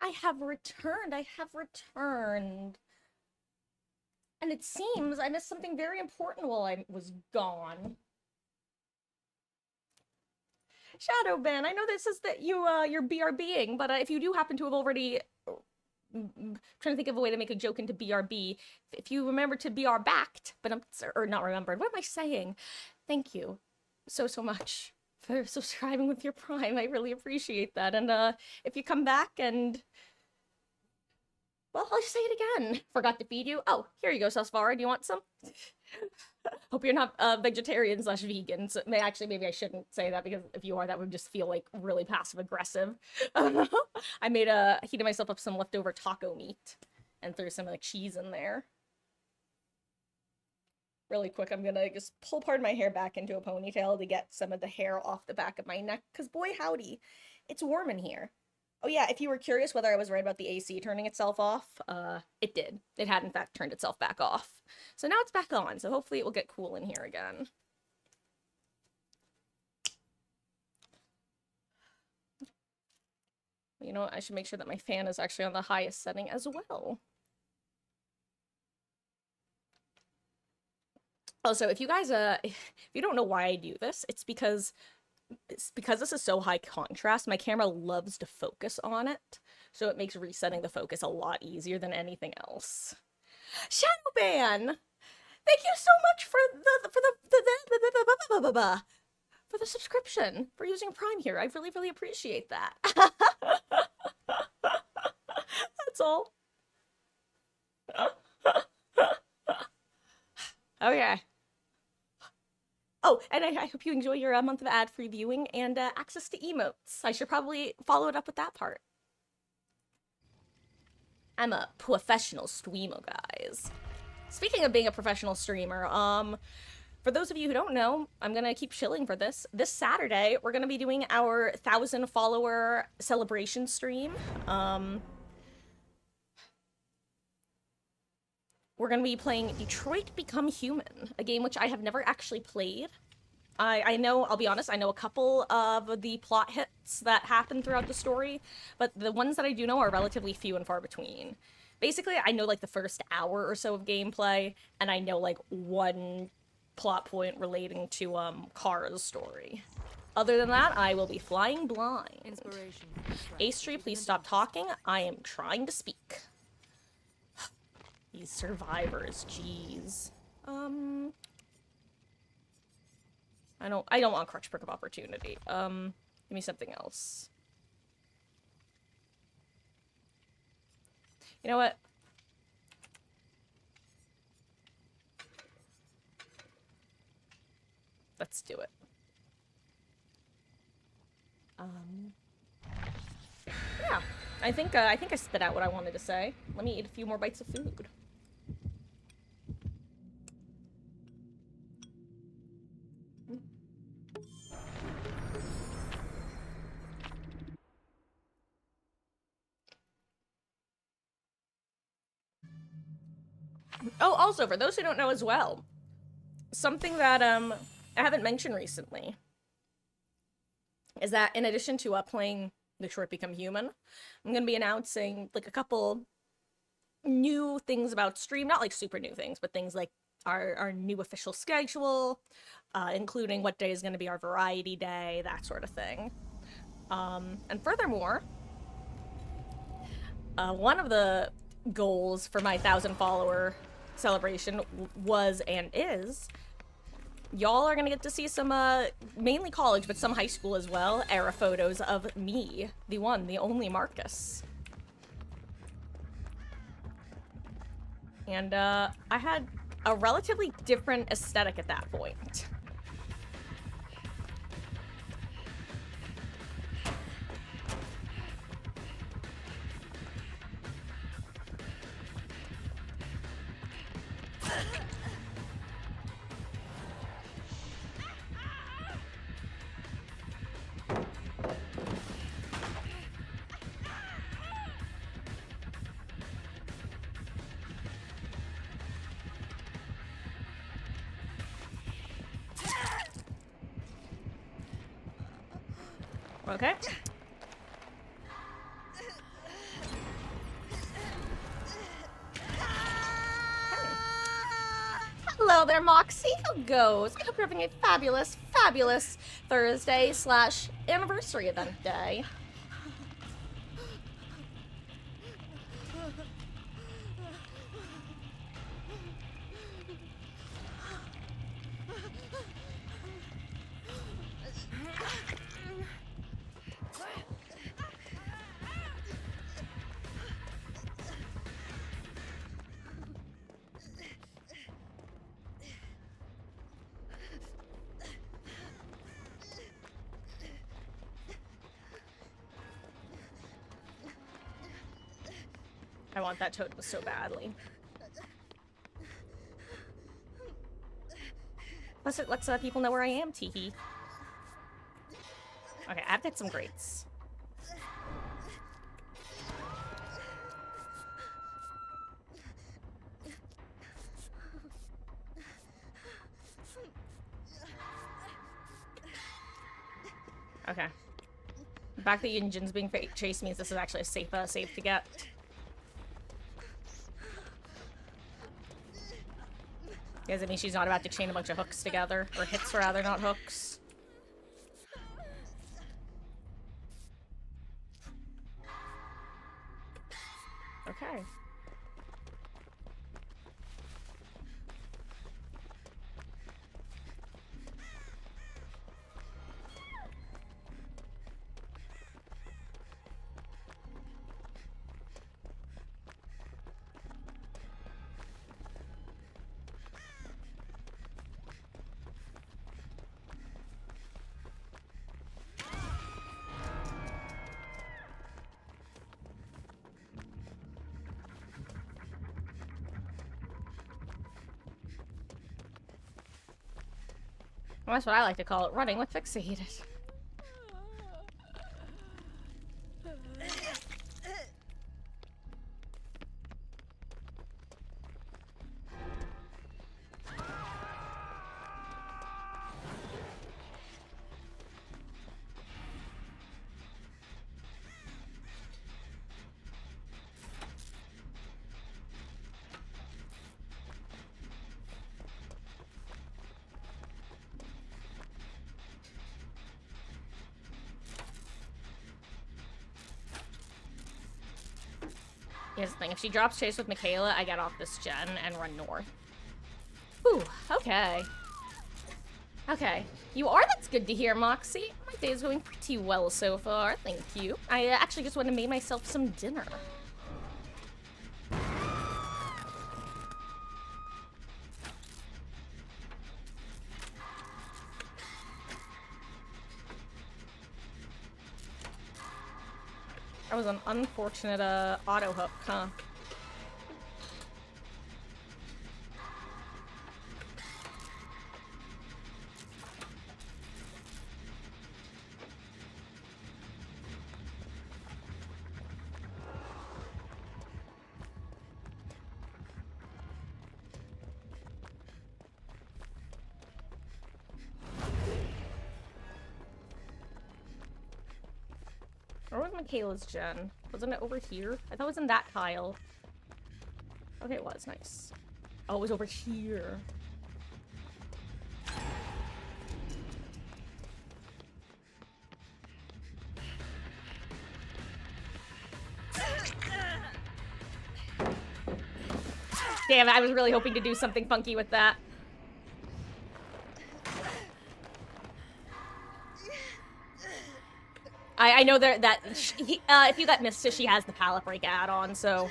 S1: I have returned. I have returned. And it seems I missed something very important while I was gone. Shadowban, I know this is that you're BRBing, but if you do happen to have already trying to think of a way to make a joke into BRB, if you remember to BR backed, but or not remembered. What am I saying? Thank you so much for subscribing with your Prime. I really appreciate that. And if you come back and well, I'll just say it again. Forgot to feed you. Oh, here you go, Susvara. Do you want some? Hope you're not vegetarian slash vegan. So maybe I shouldn't say that because if you are, that would just feel like really passive aggressive. I heated myself up some leftover taco meat and threw some like cheese in there. Really quick, I'm gonna just pull part of my hair back into a ponytail to get some of the hair off the back of my neck. Cause boy howdy, it's warm in here. Oh yeah, if you were curious whether I was right about the AC turning itself off, it did. It had in fact turned itself back off. So now it's back on, so hopefully it will get cool in here again. You know what, I should make sure that my fan is actually on the highest setting as well. Also, if you guys, if you don't know why I do this, it's because this is so high contrast, my camera loves to focus on it, so it makes resetting the focus a lot easier than anything else. Shadowban! Thank you so much for the subscription, for using Prime here. I really appreciate that. That's all. Okay. Oh, and I hope you enjoy your month of ad-free viewing and access to emotes. I should probably follow it up with that part. I'm a professional streamer, guys. Speaking of being a professional streamer, for those of you who don't know, I'm gonna keep shilling for this. This Saturday, we're gonna be doing our 1,000 follower celebration stream. We're going to be playing Detroit Become Human, a game which I have never actually played. I know, I'll be honest, I know a couple of the plot hits that happen throughout the story, but the ones that I do know are relatively few and far between. Basically, I know, like, the first hour or so of gameplay, and I know, like, one plot point relating to, Kara's story. Other than that, I will be flying blind.
S6: Inspiration.
S1: Astree, please stop talking. I am trying to speak. These survivors, jeez. I don't want Crutch Prick of Opportunity. Give me something else. You know what? Let's do it. Yeah. I think I spit out what I wanted to say. Let me eat a few more bites of food. Oh, also, for those who don't know as well, something that, I haven't mentioned recently is that in addition to, playing Detroit Become Human, I'm gonna be announcing, like, a couple new things about stream, not, like, super new things, but things like our new official schedule, including what day is gonna be our variety day, that sort of thing. And furthermore, one of the goals for my 1,000 follower celebration was and is y'all are gonna get to see some mainly college but some high school as well era photos of me, the one, the only Marcus. And I had a relatively different aesthetic at that point. Okay. Hello there, Moxie. How goes? I hope you're having a fabulous, fabulous Thursday slash anniversary event day. I want that totem so badly. Plus it lets people know where I am, teehee. Okay, I have to hit some grates. Okay. The fact that Yunjin's being chased means this is actually a safe to get. Does it mean she's not about to chain a bunch of hooks together? Or hits, rather, not hooks? Okay. Well, that's what I like to call it, running with fixated. Here's the thing, if she drops chase with Michaela, I get off this gen and run north. Ooh, okay. Okay. You are? That's good to hear, Moxie. My day is going pretty well so far, thank you. I actually just went and made myself some dinner. That was an unfortunate auto hook, huh? Where was Michaela's gen? Wasn't it over here? I thought it was in that tile. Okay, it was. Nice. Oh, it was over here. Damn, I was really hoping to do something funky with that. I know that if you got Mista, she has the pallet break add-on, so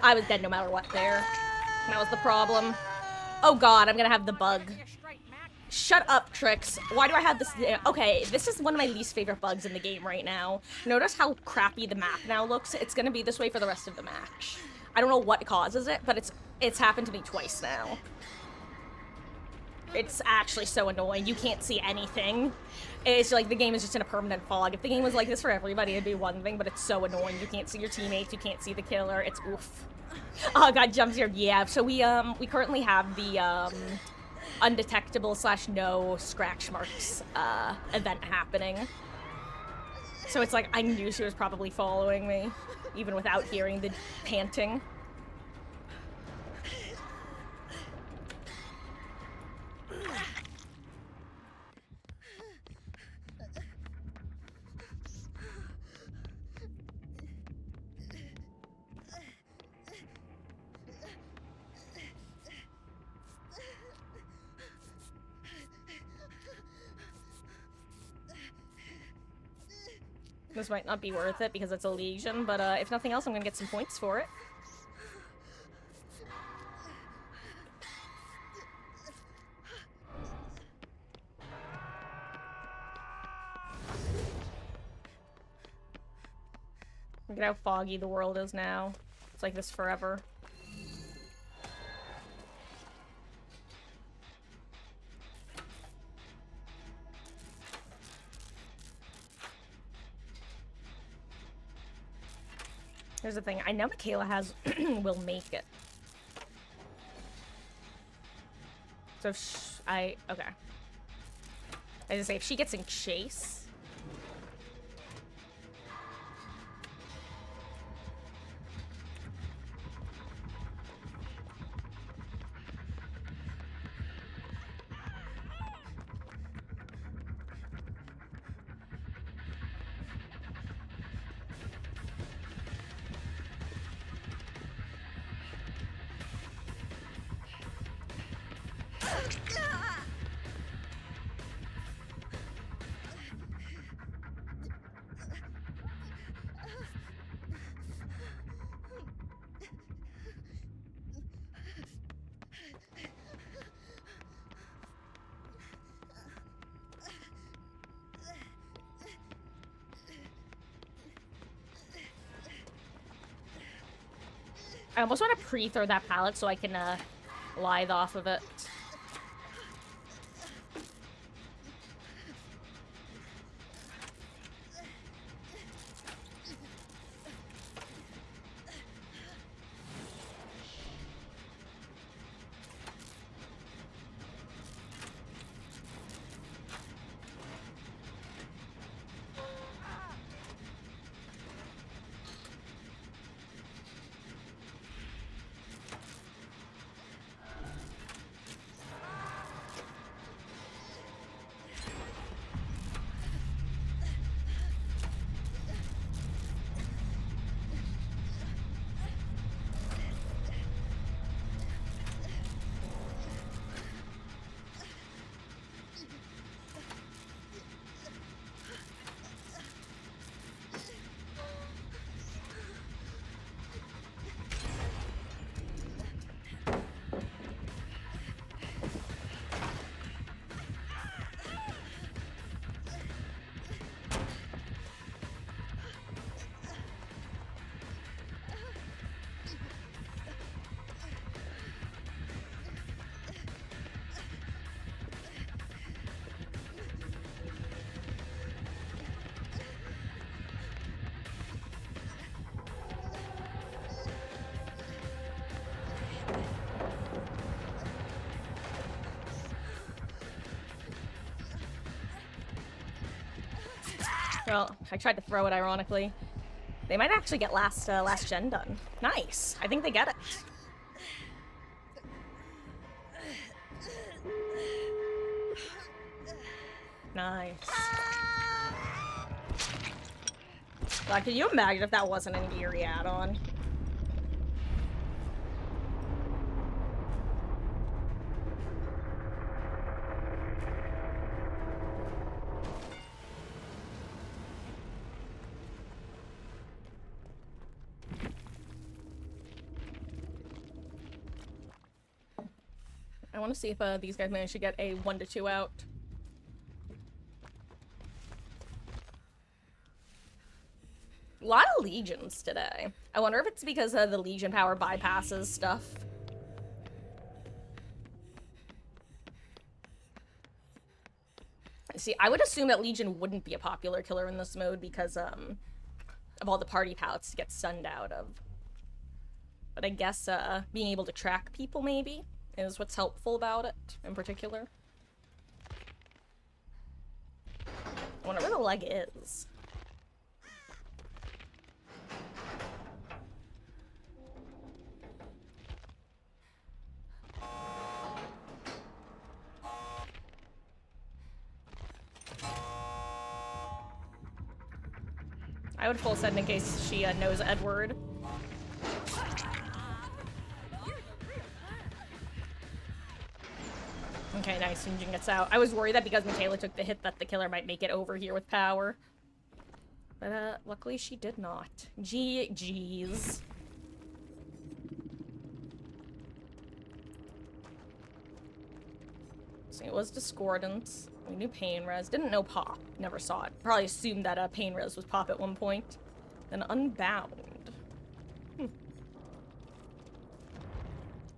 S1: I was dead no matter what there. That was the problem. Oh god, I'm gonna have the bug. Shut up, Trix. Why do I have this? Okay, this is one of my least favorite bugs in the game right now. Notice how crappy the map now looks? It's gonna be this way for the rest of the match. I don't know what causes it, but it's happened to me twice now. It's actually so annoying. You can't see anything. It's like the game is just in a permanent fog. If the game was like this for everybody, it'd be one thing, but it's so annoying. You can't see your teammates, you can't see the killer. It's oof. Oh god, jump here. Yeah, so we currently have the undetectable / no scratch marks event happening. So it's like I knew she was probably following me, even without hearing the panting. This might not be worth it because it's a legion, but if nothing else, I'm gonna get some points for it. Look at how foggy the world is now. It's like this forever. Here's the thing. I know Michaela has will make it. So if okay. I was gonna say, if she gets in chase... I almost want to pre-throw that pallet so I can, lithe off of it. Well, I tried to throw it, ironically. They might actually get last gen done. Nice. I think they get it. Nice. God, can you imagine if that wasn't an Eerie add-on? I want to see if these guys manage to get a 1 to 2 out. A lot of legions today. I wonder if it's because the legion power bypasses stuff. See, I would assume that legion wouldn't be a popular killer in this mode because of all the party pallets to get stunned out of. But I guess being able to track people maybe is what's helpful about it in particular. I wonder where the leg is. I would full send in case she knows Edward. Okay, nice. Sinjin gets out. I was worried that because Michaela took the hit that the killer might make it over here with power. But, luckily she did not. Jeez. So it was Discordant. We knew Pain Res. Didn't know Pop. Never saw it. Probably assumed that, Pain Res was Pop at one point. Then Unbound.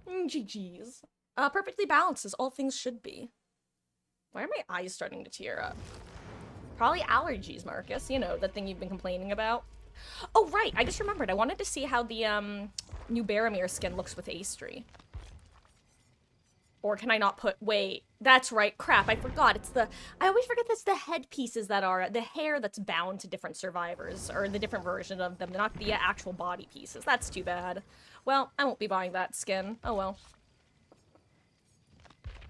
S1: GG's. Perfectly balanced as all things should be. Why are my eyes starting to tear up? Probably allergies, Marcus. You know, the thing you've been complaining about. Oh, right. I just remembered. I wanted to see how the, new Baromir skin looks with Astri. Or can I not put... Wait. That's right. Crap. I forgot. It's the... I always forget that's the headpieces that are... The hair that's bound to different survivors. Or the different version of them. Not the actual body pieces. That's too bad. Well, I won't be buying that skin. Oh, well.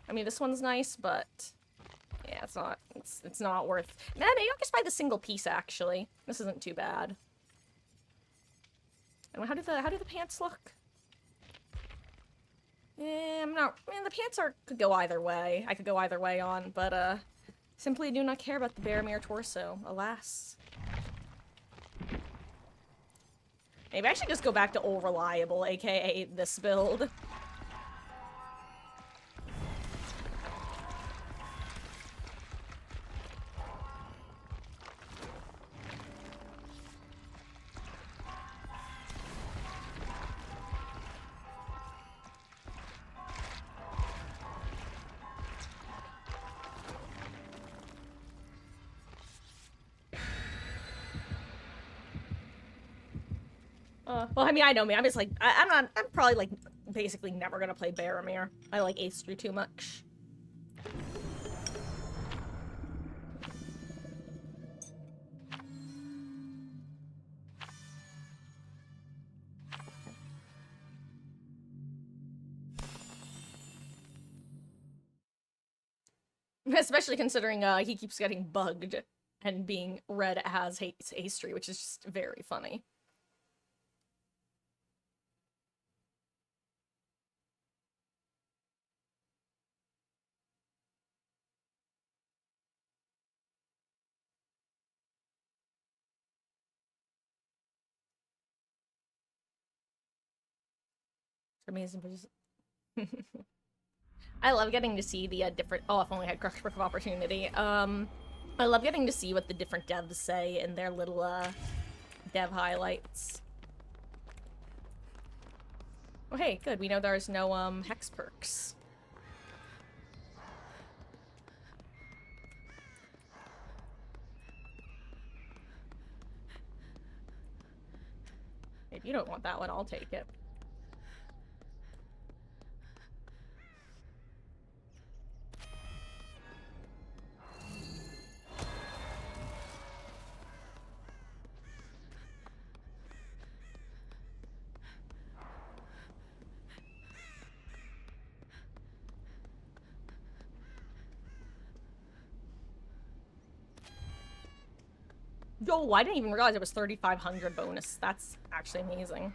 S1: I mean, this one's nice, but... Yeah, it's not worth... Man, maybe I'll just buy the single piece, actually. This isn't too bad. And how do the pants look? I'm not... I mean, the pants could go either way. I could go either way on, but, simply do not care about the Baromir torso, alas. Maybe I should just go back to Old Reliable, aka this build. Well, I mean, I know me. I'm just like, I'm probably, like, basically never gonna play Baromir. I like Astri too much. Especially considering, he keeps getting bugged and being read as Astri, which is just very funny. Amazing. I love getting to see the different. Oh, if only I had Crush Brick of Opportunity. I love getting to see what the different devs say in their little dev highlights. Oh, hey, good. We know there's no hex perks. If you don't want that one, I'll take it. Yo, I didn't even realize it was 3,500 bonus. That's actually amazing.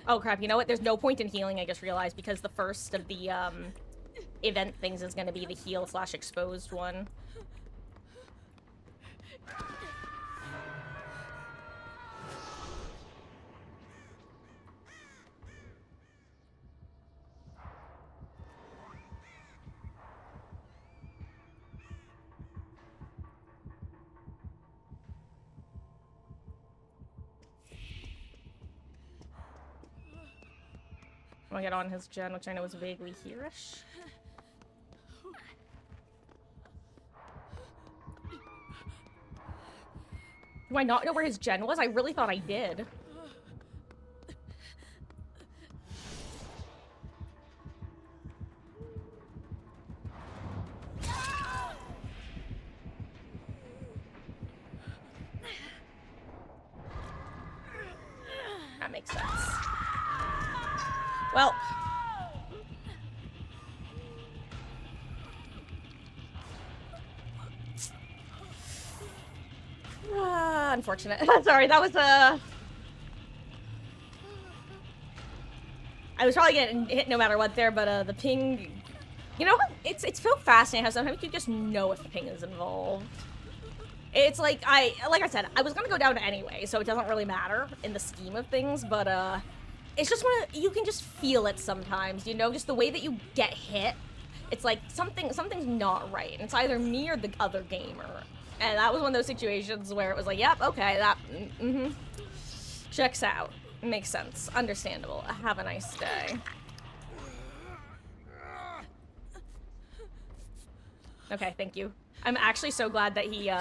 S1: Oh crap, you know what? There's no point in healing, I just realized, because the first of the, event things is gonna be the heal/exposed one. I'll get on his gen, which I know is vaguely here-ish. Do I not know where his gen was? I really thought I did. That makes sense. Well. unfortunate. Sorry, that was I was probably getting hit no matter what there, but the ping. You know what? It's so fascinating how sometimes you just know if the ping is involved. It's like I said, I was gonna go down anyway, so it doesn't really matter in the scheme of things. But it's just you can just feel it sometimes. You know, just the way that you get hit. It's like something's not right, and it's either me or the other gamer. And that was one of those situations where it was like, yep, okay, that checks out. Makes sense. Understandable. Have a nice day. Okay, thank you. I'm actually so glad that he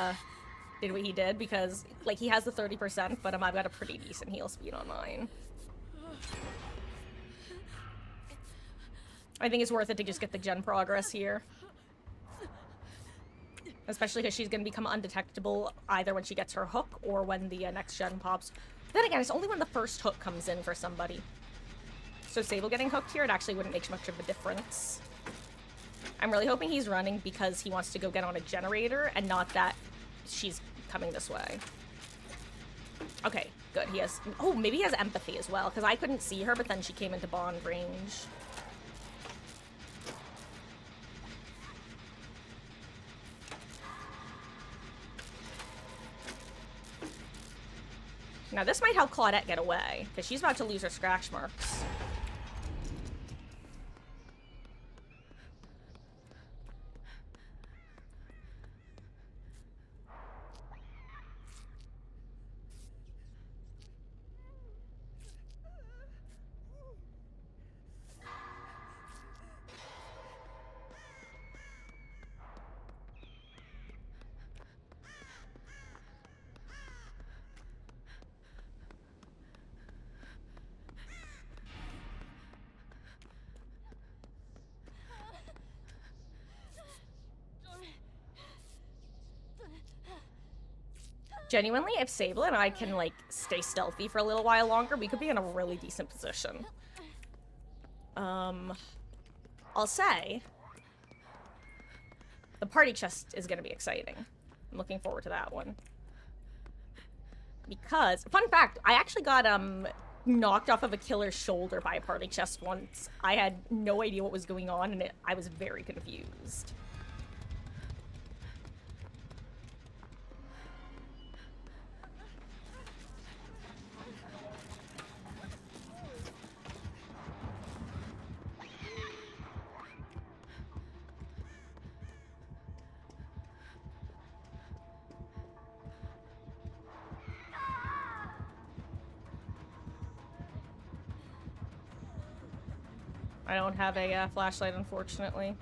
S1: did what he did, because like he has the 30%, but I've got a pretty decent heal speed on mine. I think it's worth it to just get the gen progress here. Especially because she's going to become undetectable either when she gets her hook or when the next gen pops. Then again, it's only when the first hook comes in for somebody. So Sable getting hooked here, it actually wouldn't make much of a difference. I'm really hoping he's running because he wants to go get on a generator and not that she's coming this way. Okay, good. He has... Oh, maybe he has empathy as well, because I couldn't see her, but then she came into bond range. Now, this might help Claudette get away, because she's about to lose her scratch marks. Genuinely, if Sable and I can, like, stay stealthy for a little while longer, we could be in a really decent position. I'll say... the party chest is gonna be exciting. I'm looking forward to that one. Because, fun fact, I actually got, knocked off of a killer's shoulder by a party chest once. I had no idea what was going on, and I was very confused. I don't have a flashlight, unfortunately.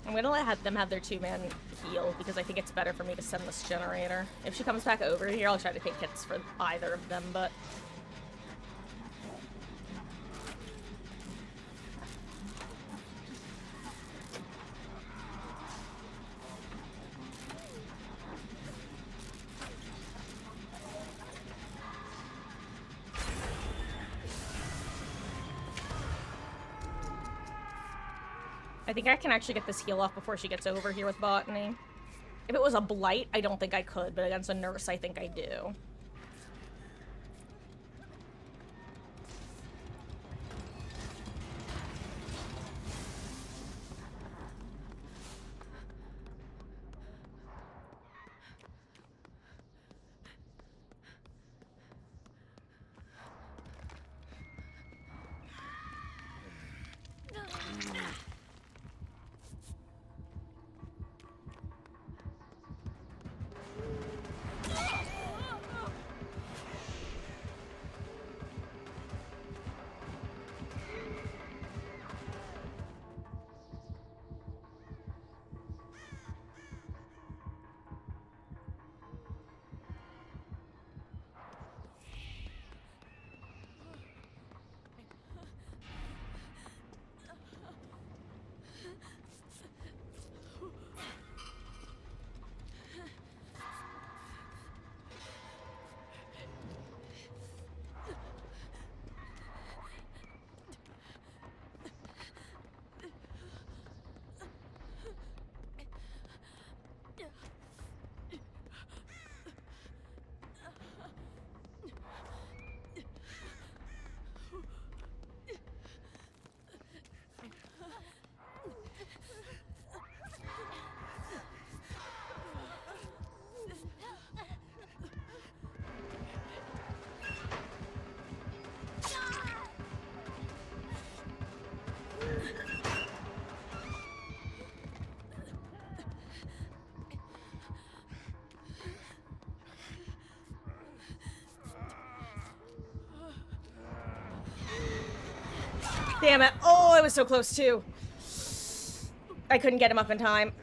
S1: I'm gonna let them have their 2-man heal, because I think it's better for me to send this generator. If she comes back over here, I'll try to take hits for either of them, but... I think I can actually get this heal off before she gets over here with Botany. If it was a Blight, I don't think I could, but against a Nurse, I think I do. Damn it. Oh, I was so close too. I couldn't get him up in time.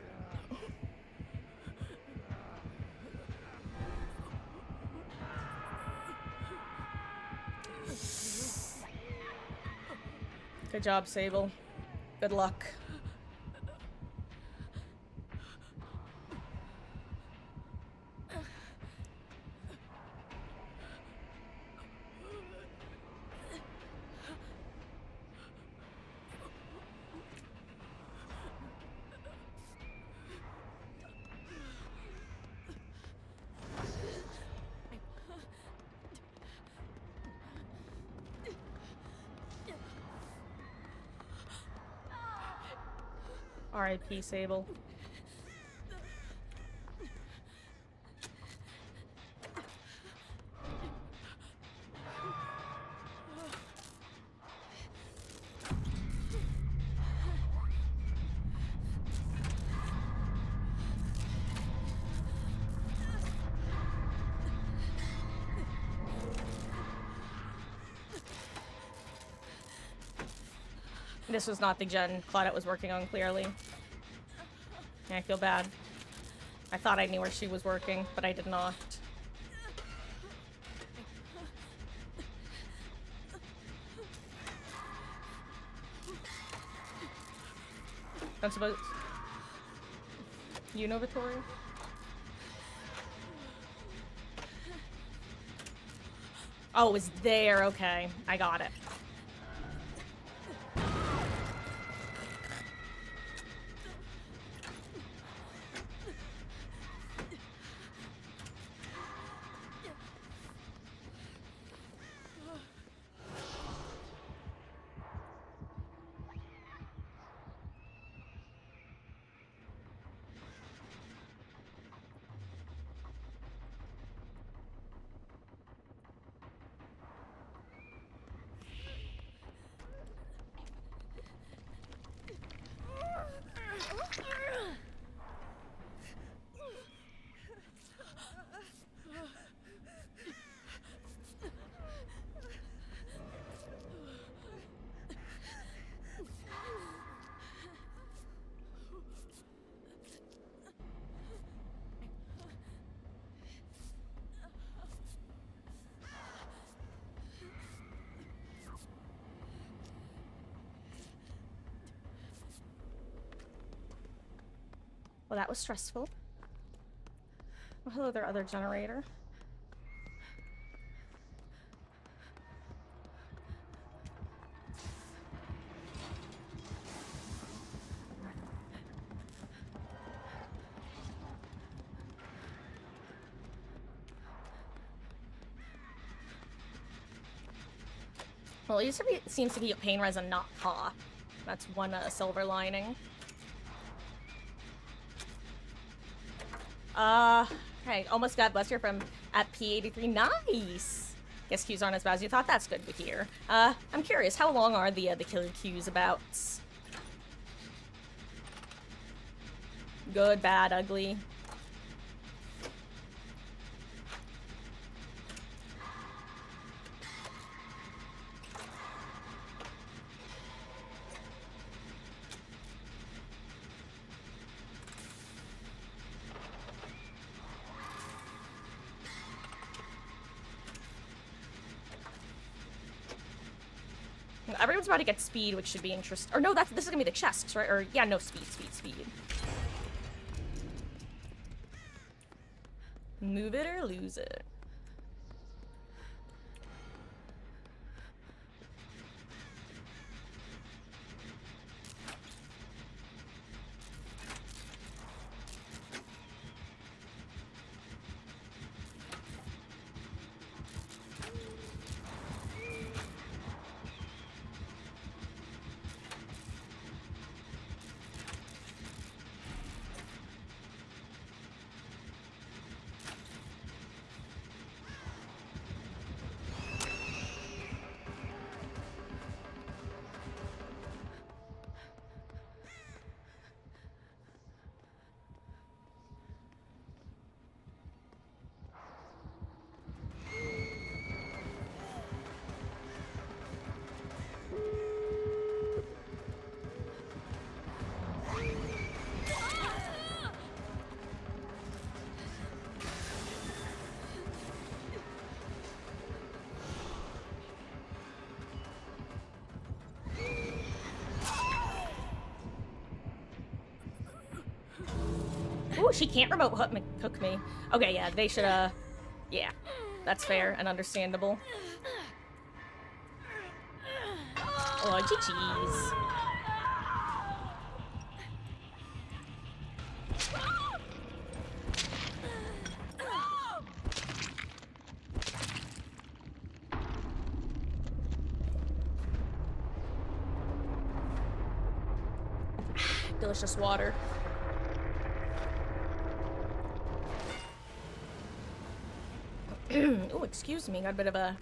S1: Good job, Sable. Good luck. R.I.P. Sable. This was not the gen Claudette was working on, clearly. I feel bad. I thought I knew where she was working, but I did not. Don't suppose... You know Vittoria? Oh, it was there. Okay. I got it. Well, that was stressful. Oh, hello there, other generator. Well, at least it seems to be a pain res and not pop. That's one silver lining. Okay, almost got Buster from at P83. Nice! Guess queues aren't as bad as you thought. That's good to hear. I'm curious, how long are the killer queues about? Good, bad, ugly? Everyone's about to get speed, which should be interesting. Or no, this is gonna be the chests, right? Or yeah, no, speed. Move it or lose it. Ooh, she can't remote cook me. Okay, yeah, they should, yeah. That's fair and understandable. Oh, GG's. Delicious water. Oh, excuse me, got a bit of a...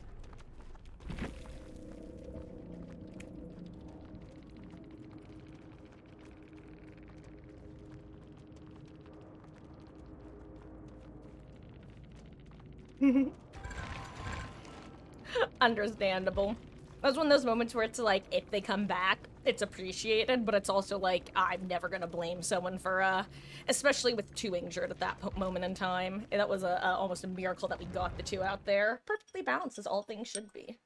S1: Understandable. That's one of those moments where it's like, if they come back, it's appreciated, but it's also like, I'm never gonna blame someone for, especially with 2 injured at that moment in time. That was almost a miracle that we got the 2 out there. Perfectly balanced, as all things should be.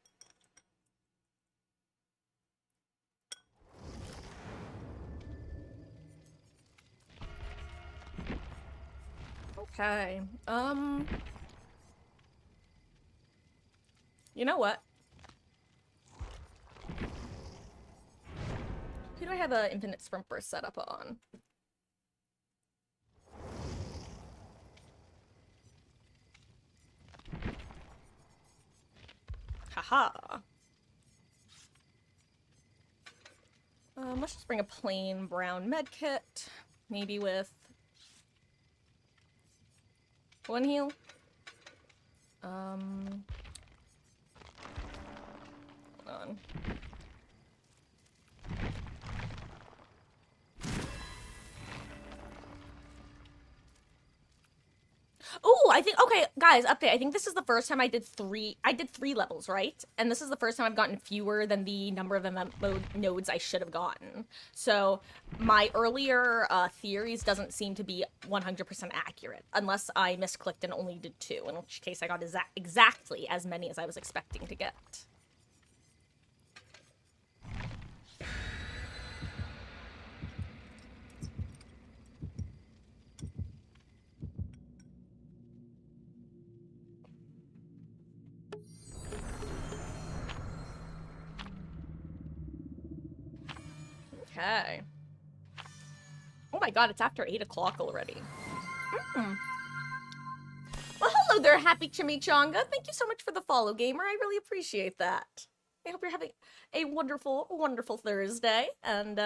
S1: Okay, you know what? Who do I have a infinite sprint burst set up on? Haha. Let's just bring a plain brown med kit, maybe with 1 heal. Hold on. Oh, I think, okay, guys, update. I think this is the first time I did 3 levels, right? And this is the first time I've gotten fewer than the number of event mode nodes I should have gotten. So my earlier theories doesn't seem to be 100% accurate, unless I misclicked and only did 2, in which case I got exactly as many as I was expecting to get. Okay. Oh my god, it's after 8 o'clock already. Well, hello there, Happy Chimichanga. Thank you so much for the follow, gamer. I really appreciate that. I hope you're having a wonderful, wonderful Thursday, and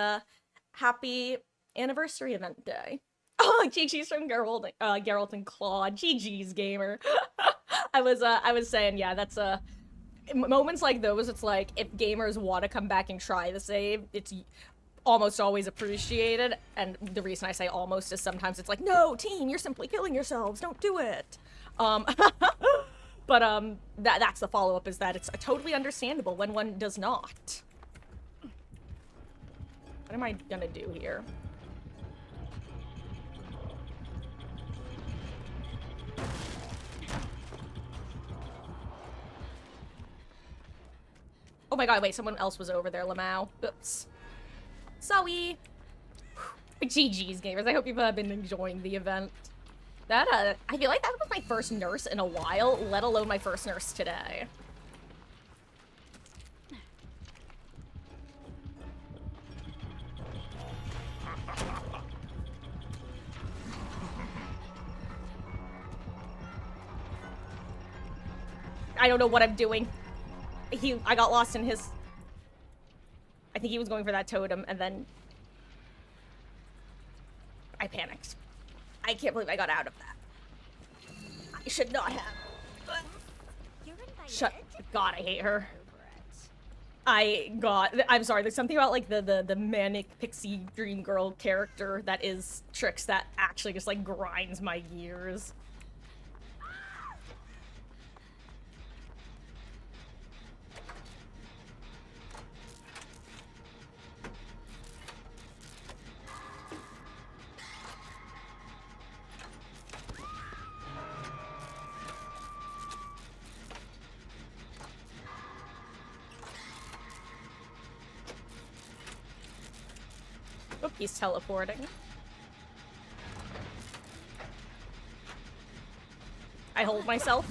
S1: happy anniversary event day. Oh, GG's from Geralt and Claude. GG's, gamer. I was saying, yeah, that's moments like those, it's like, if gamers want to come back and try the save, it's almost always appreciated, and the reason I say almost is sometimes it's like, no, team, you're simply killing yourselves, don't do it. But that's the follow-up, is that it's totally understandable when one does not. What am I gonna do here? Oh my god, wait, someone else was over there, Lamau. Oops. Sorry. GG's, gamers. I hope you've been enjoying the event. That, I feel like that was my first nurse in a while, let alone my first nurse today. I don't know what I'm doing. I got lost in his... I think he was going for that totem, and then... I panicked. I can't believe I got out of that. I should not have. Shut... God, I hate her. I'm sorry, there's something about, like, the manic pixie dream girl character that is Trix that actually just, like, grinds my gears. Oh, he's teleporting. I hold myself.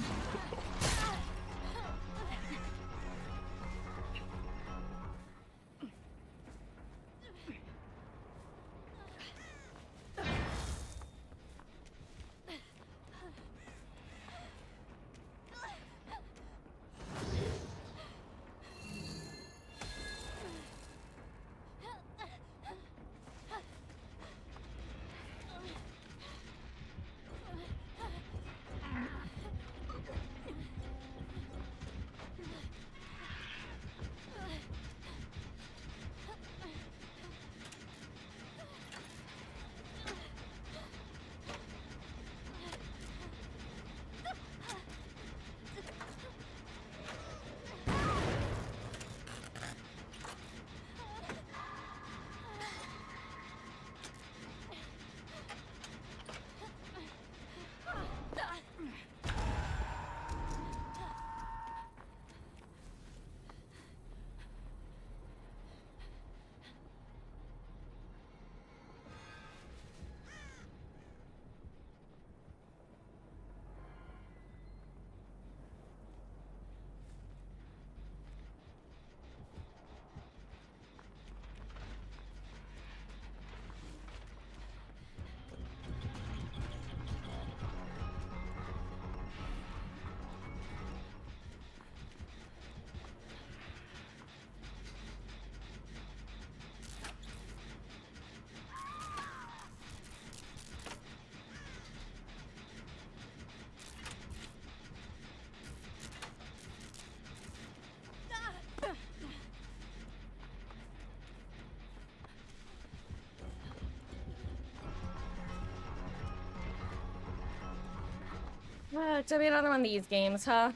S1: It's gonna be another one of these games, huh?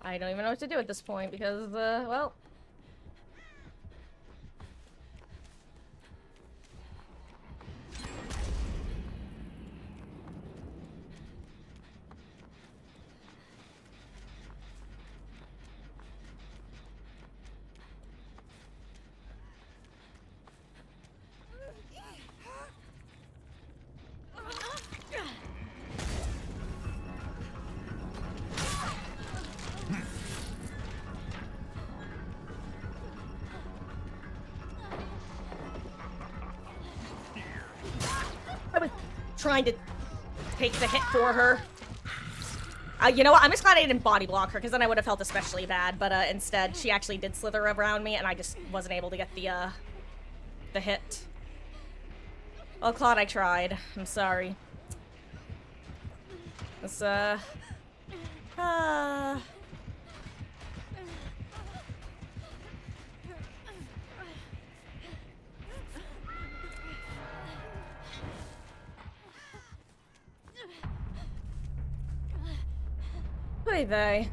S1: I don't even know what to do at this point because, well... I was trying to take the hit for her. You know what? I'm just glad I didn't body block her, because then I would have felt especially bad. But instead, she actually did slither around me, and I just wasn't able to get the hit. Well, Claude, I tried. I'm sorry. This, Oy vey.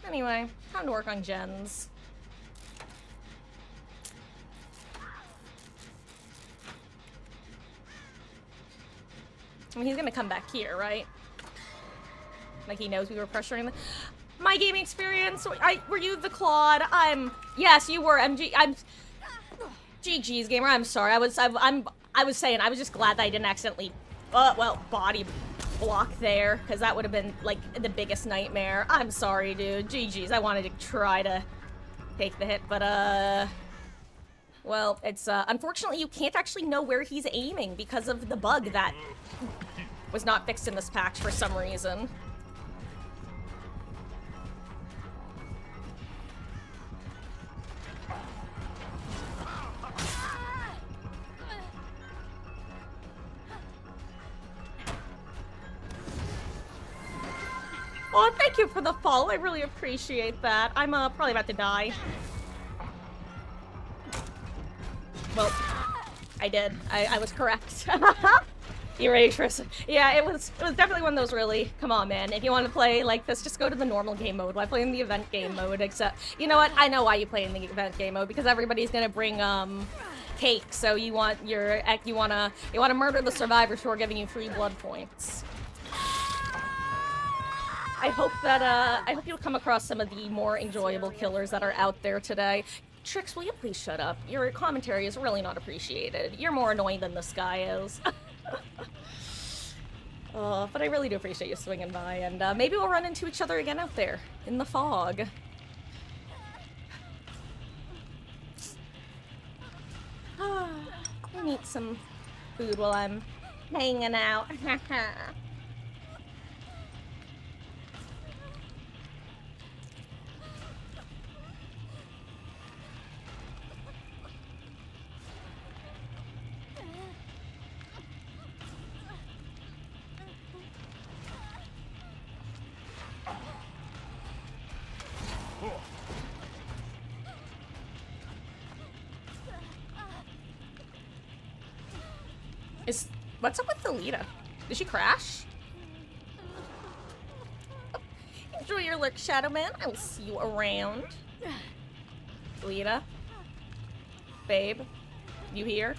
S1: Anyway, time to work on gens. I mean, he's gonna come back here, right? Like he knows we were pressuring the... My gaming experience! Were you the Claude? Yes, you were, MG... GG's gamer, I'm sorry. I was saying, I was just glad that I didn't accidentally... well, body block there, because that would have been, like, the biggest nightmare. I'm sorry, dude. GG's. I wanted to try to take the hit, but, well, it's, unfortunately, you can't actually know where he's aiming because of the bug that was not fixed in this patch for some reason. Oh, thank you for the follow. I really appreciate that. I'm probably about to die. Well, I did. I was correct. Erasers. Yeah, it was definitely one of those really, come on, man. If you want to play like this, just go to the normal game mode. Why play in the event game mode? Except, you know what? I know why you play in the event game mode, because everybody's gonna bring, cake, so you want you wanna murder the survivors who are giving you free blood points. I hope you'll come across some of the more enjoyable killers that are out there today. Trix, will you please shut up? Your commentary is really not appreciated. You're more annoying than this guy is. But I really do appreciate you swinging by, and maybe we'll run into each other again out there in the fog. I'll eat some food while I'm hanging out. What's up with Thalita? Did she crash? Enjoy your lurk, Shadow Man. I will see you around. Thalita? Babe? You here?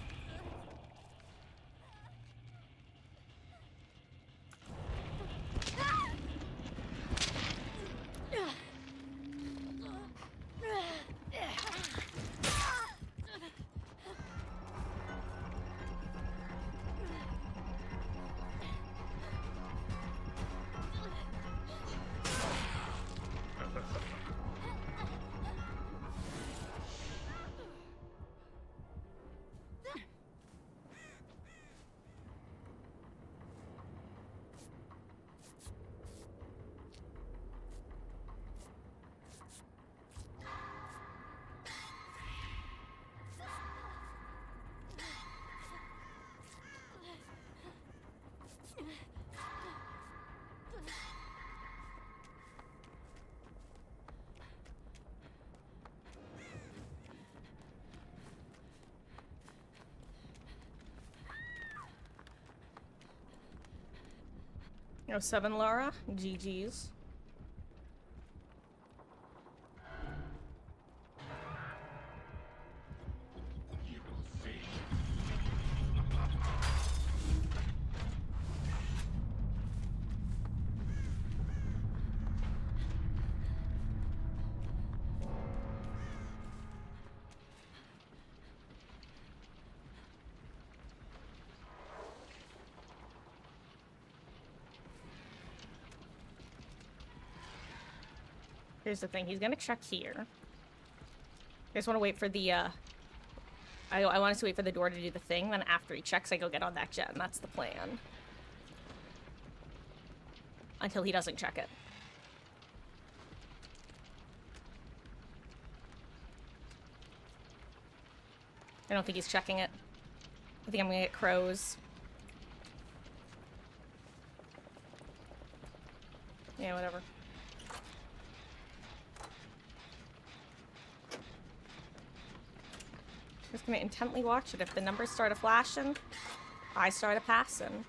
S1: Oh, 7 Laura? GG's. Here's the thing, he's gonna check here. I just want to wait for the, I want us to wait for the door to do the thing, then after he checks, I go get on that jet, and that's the plan. Until he doesn't check it. I don't think he's checking it. I think I'm gonna get crows. Yeah, whatever. Just gonna intently watch it. If the numbers start a-flashing, I start a-passing.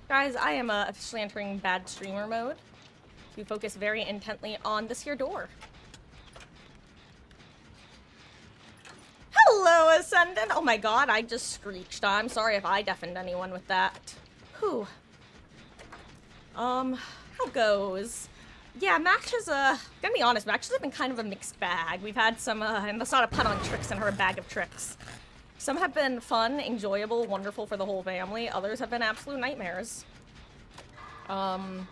S1: Guys, I am officially entering bad streamer mode to focus very intently on this here door. Hello, Ascendant? Oh my god, I just screeched. I'm sorry if I deafened anyone with that. Whew. How goes? Yeah, matches, gonna be honest, matches have been kind of a mixed bag. We've had some, and that's not a pun on tricks in her bag of tricks. Some have been fun, enjoyable, wonderful for the whole family. Others have been absolute nightmares. Oh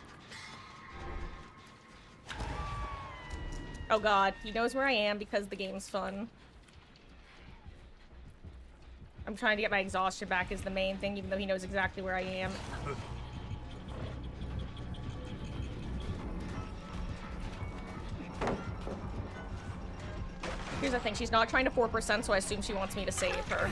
S1: god, he knows where I am because the game's fun. I'm trying to get my exhaustion back is the main thing, even though he knows exactly where I am. Here's the thing, she's not trying to 4%, so I assume she wants me to save her.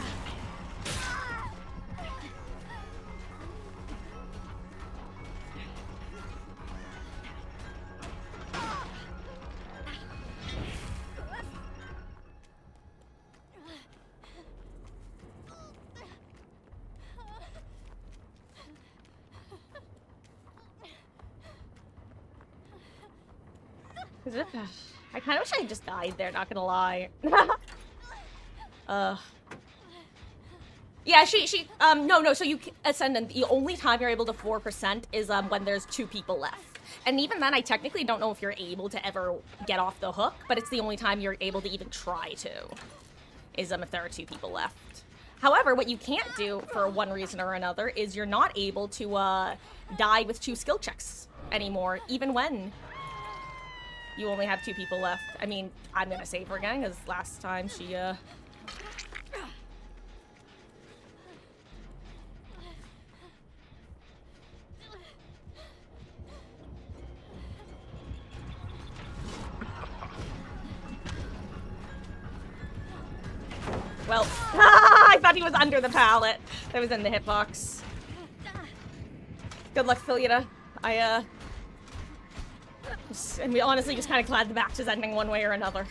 S1: I kind of wish I just died there, not gonna lie. Yeah, no, so you, Ascendant, the only time you're able to 4% is, when there's 2 people left. And even then, I technically don't know if you're able to ever get off the hook, but it's the only time you're able to even try to, is, if there are 2 people left. However, what you can't do, for one reason or another, is you're not able to, die with 2 skill checks anymore, even when you only have 2 people left. I mean, I'm gonna save her again, because last time she, well, I thought he was under the pallet. That was in the hitbox. Good luck, Philida. And we honestly just kind of glad the match is ending one way or another.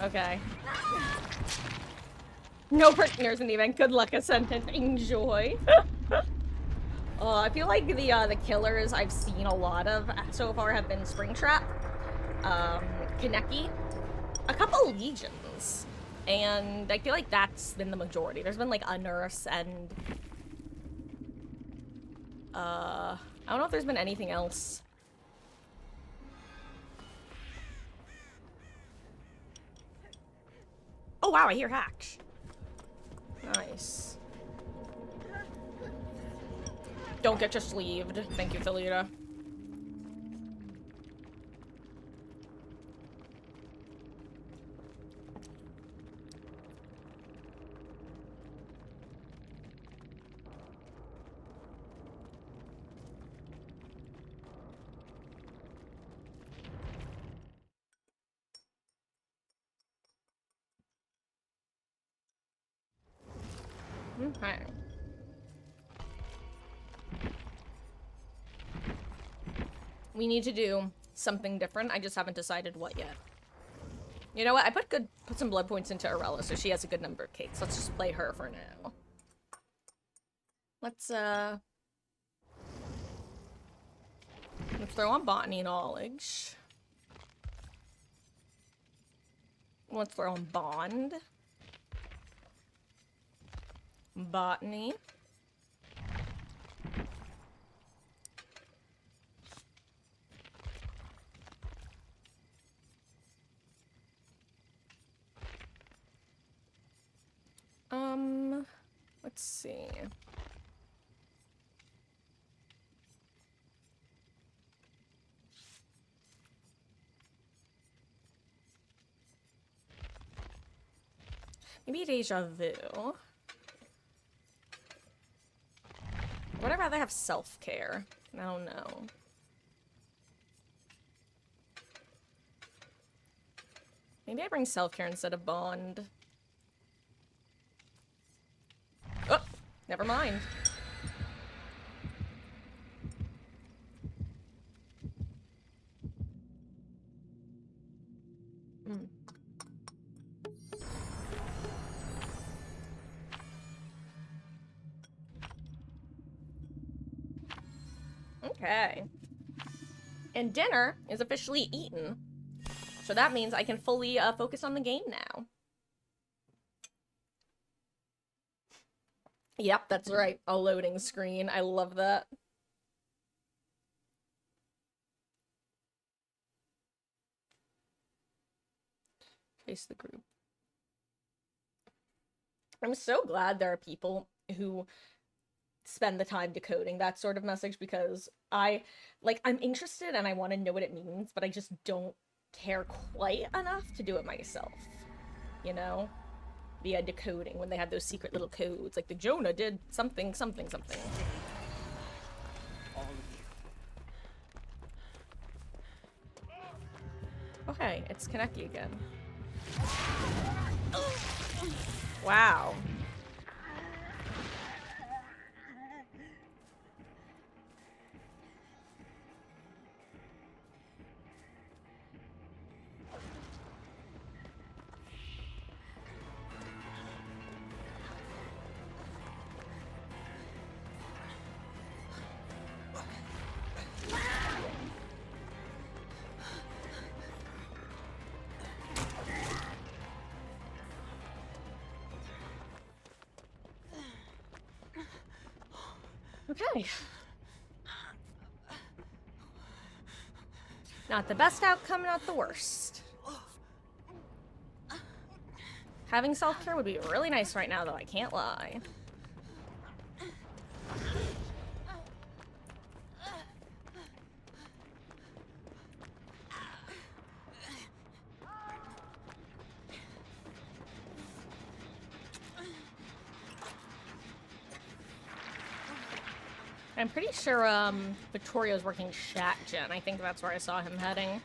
S1: Okay. No partners in the event. Good luck, Ascendant. Enjoy. I feel like the killers I've seen a lot of so far have been Springtrap, Kaneki, a couple Legions, and I feel like that's been the majority. There's been like a nurse and I don't know if there's been anything else. Oh wow, I hear hacks. Nice. Don't get your sleeved. Thank you, Philida. Okay. We need to do something different. I just haven't decided what yet. You know what? I put some blood points into Arella, so she has a good number of cakes. Let's just play her for now. Let's throw on botany knowledge. Let's throw on bond. Botany. Let's see. Maybe deja vu. Would I rather have self-care? I don't know. Maybe I bring self-care instead of bond. Oh, never mind. Okay. And dinner is officially eaten. So that means I can fully focus on the game now. Yep, that's right. A loading screen. I love that. Face the group. I'm so glad there are people who spend the time decoding that sort of message because I'm interested and I want to know what it means, but I just don't care quite enough to do it myself. You know? Via decoding when they had those secret little codes, like the Jonah did something, something, something.
S4: All of you.
S1: Oh hey, it's Kaneki again. Wow. Okay. Not the best outcome, not the worst. Having self-care would be really nice right now, though, I can't lie. I'm pretty sure, Vittorio's working Shat Gen. I think that's where I saw him heading.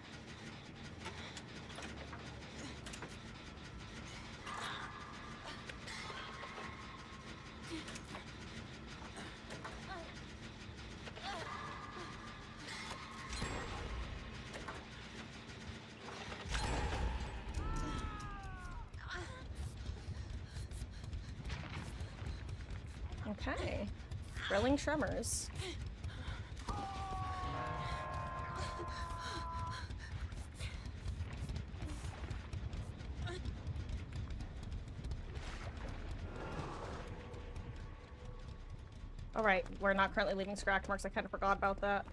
S1: Okay. Grilling tremors. Alright, we're not currently leaving scratch marks. I kind of forgot about that.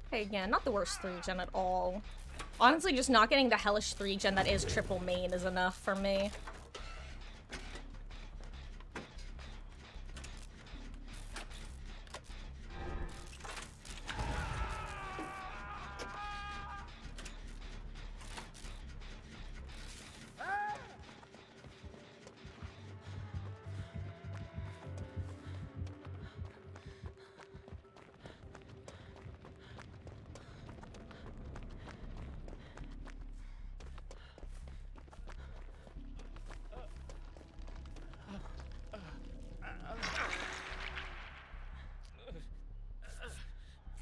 S1: Okay, again, not the worst 3-gen at all. Honestly, just not getting the hellish 3-gen that is triple main is enough for me.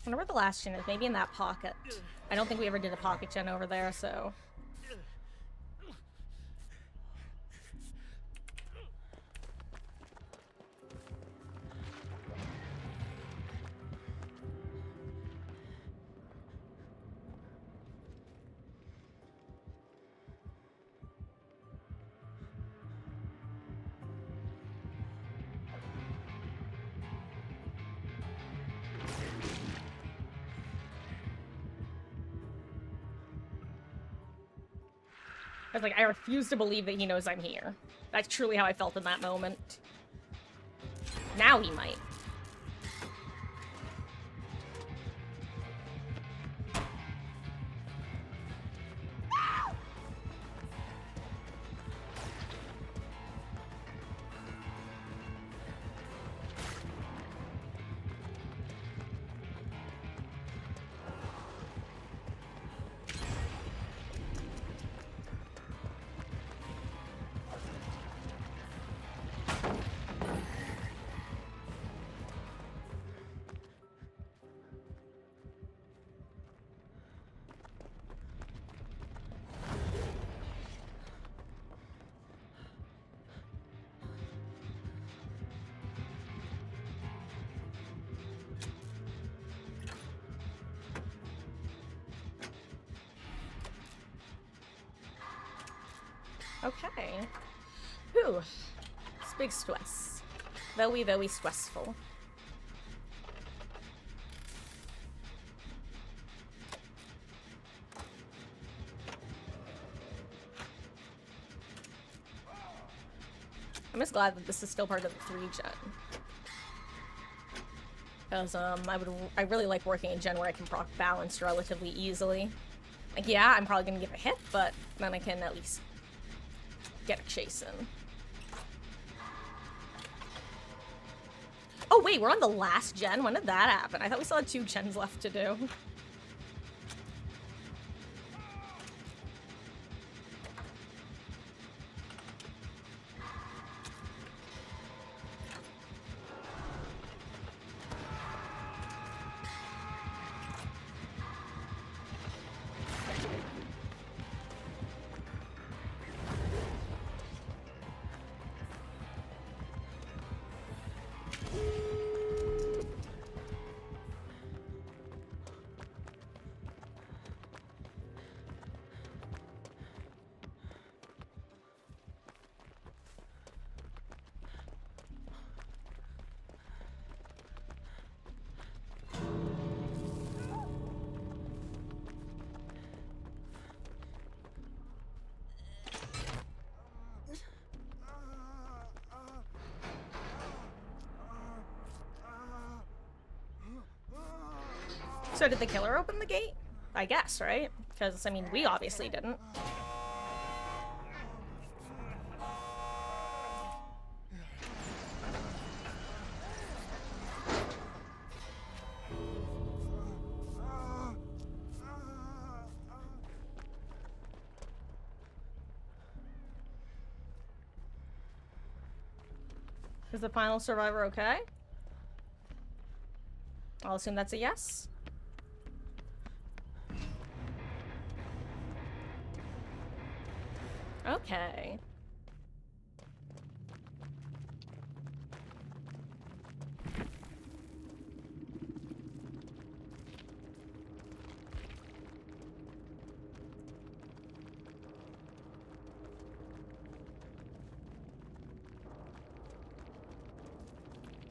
S1: I wonder where the last gen is. Maybe in that pocket. I don't think we ever did a pocket gen over there, so... I was like, I refuse to believe that he knows I'm here. That's truly how I felt in that moment. Now he might. Okay. Whew. It's big stress. Very, very stressful. I'm just glad that this is still part of the 3-gen. Because, I really like working in gen where I can proc balance relatively easily. Like, yeah, I'm probably gonna get a hit, but then I can at least get a chase in. Oh wait, we're on the last gen? When did that happen? I thought we still had 2 gens left to do. So did the killer open the gate? I guess, right? Because, I mean, we obviously didn't. Is the final survivor okay? I'll assume that's a yes. Okay.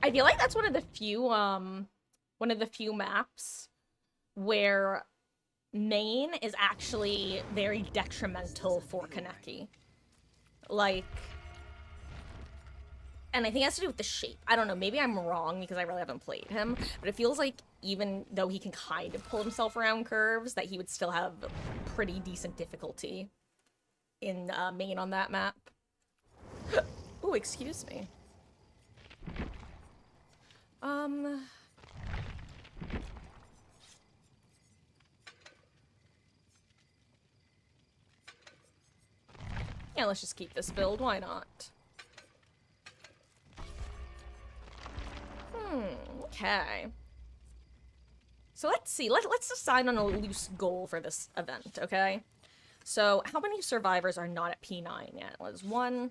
S1: I feel like that's one of the few maps where main is actually very detrimental for Kaneki. Like, and I think it has to do with the shape. I don't know, maybe I'm wrong because I really haven't played him, but it feels like even though he can kind of pull himself around curves, that he would still have pretty decent difficulty in main on that map. Oh, excuse me. Yeah, let's just keep this build. Why not? Okay. So let's see. Let's decide on a loose goal for this event, okay? So how many survivors are not at P9 yet? It was 1,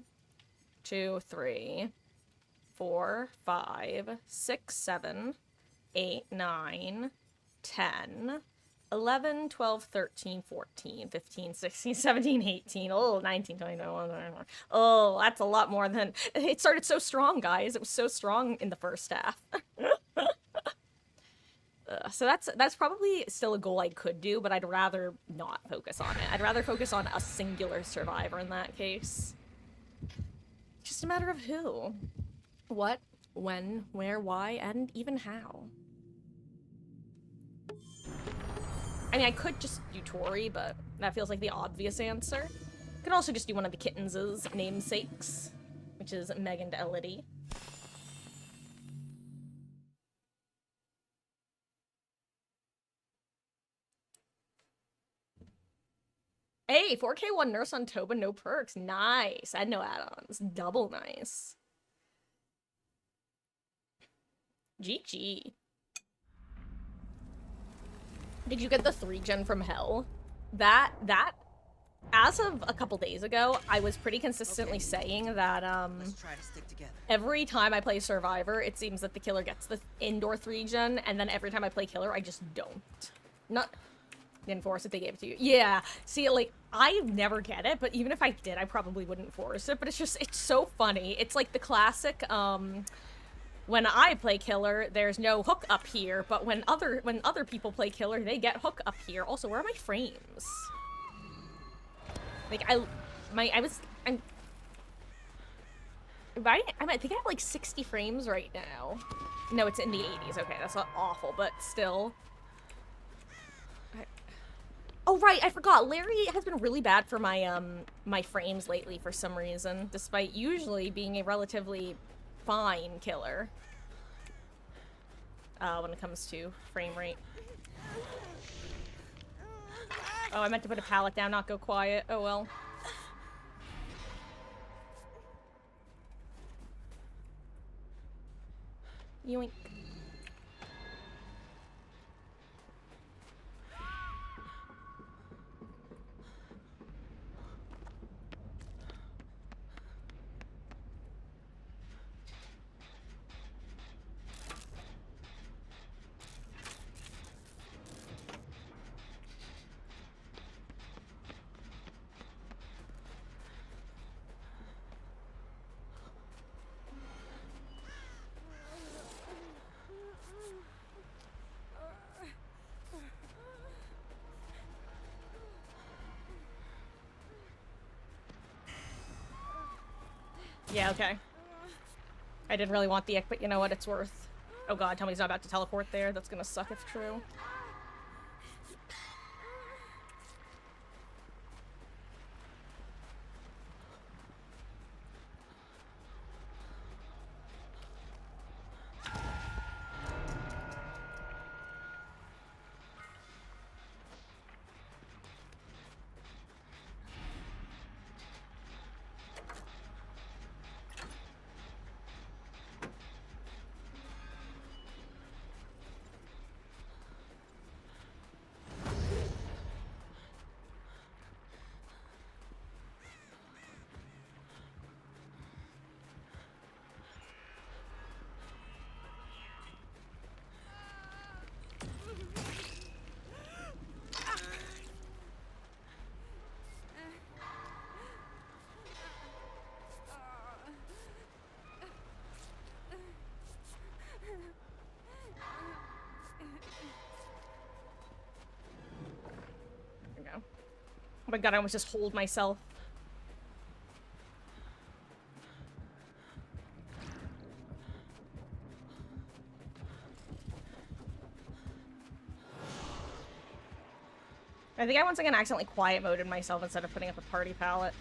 S1: 2, 3, 4, 5, 6, 7, 8, 9, 10, 11, 12, 13, 14, 15, 16, 17, 18, oh, 19, 20, 21, 22. Oh, that's a lot more than... It started so strong, guys. It was so strong in the first half. So that's probably still a goal I could do, but I'd rather not focus on it. I'd rather focus on a singular survivor in that case. Just a matter of who, what, when, where, why, and even how. I mean, I could just do Tori, but that feels like the obvious answer. Could also just do one of the kittens' namesakes, which is Meg and Elodie. Hey, 4K1 Nurse on Toba, no perks. Nice. I had no add-ons. Double nice. GG. Did you get the 3-gen from hell? That, as of a couple days ago, I was pretty consistently saying that,
S4: Let's try to stick together.
S1: every time I play Survivor, it seems that the killer gets the indoor 3-gen, and then every time I play killer, I just don't. Didn't force it, they gave it to you. Yeah, see, like, I never get it, but even if I did, I probably wouldn't force it, but it's just, it's so funny. It's like the classic, when I play killer, there's no hook up here, but when other people play killer, they get hook up here. Also, where are my frames? Like, I think I have like 60 frames right now. No, it's in the 80s. Okay, that's not awful, but still. Oh, right, I forgot. Larry has been really bad for my, my frames lately for some reason, despite usually being a relatively fine killer. When it comes to frame rate. Oh, I meant to put a pallet down, not go quiet. Oh, well. Yoink. Yeah, okay. I didn't really want the ick, but you know what? It's worth. Oh god, tell me he's not about to teleport there. That's gonna suck if true. Oh my god, I almost just hold myself. I think I once again accidentally quiet moded myself instead of putting up a party palette.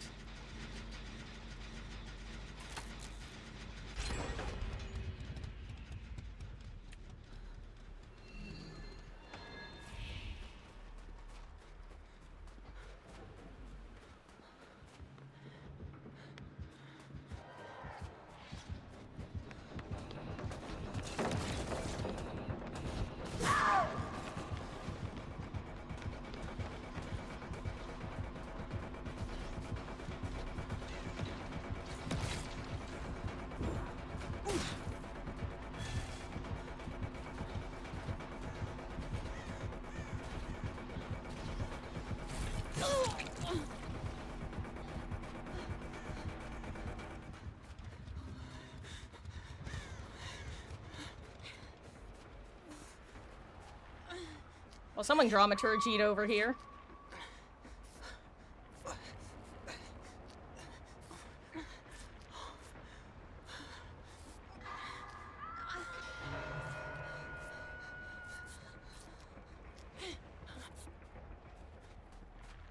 S1: Well, someone dramaturgied over here.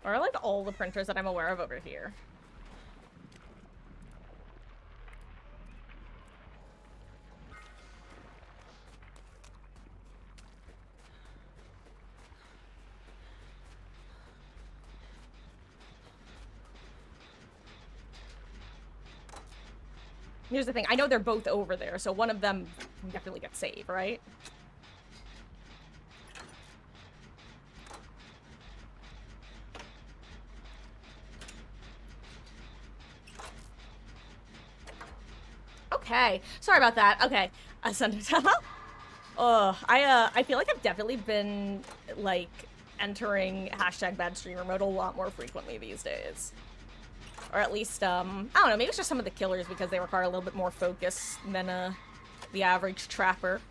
S1: Or I like all the printers that I'm aware of over here. Here's the thing, I know they're both over there, so one of them definitely gets saved, right? Okay, sorry about that. Okay, I sent it. I feel like I've definitely been, like, entering hashtag bad streamer mode a lot more frequently these days. Or at least, I don't know, maybe it's just some of the killers because they require a little bit more focus than, the average trapper.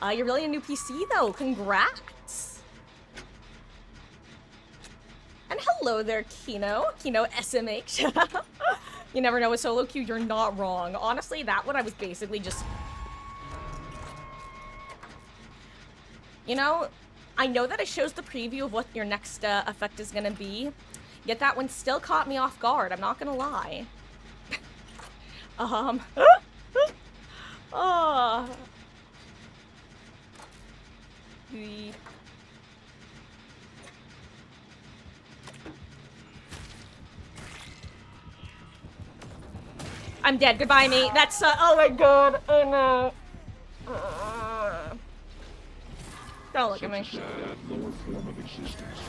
S1: You're really a new PC, though. Congrats! And hello there, Kino. Kino SMH. You never know with solo queue, you're not wrong. Honestly, that one I was basically just... You know, I know that it shows the preview of what your next effect is gonna be, yet that one still caught me off guard, I'm not gonna lie. Oh. The... I'm dead. Goodbye, mate. That's, oh my god. Oh no. Don't look at me.
S2: Sad lower form of existence.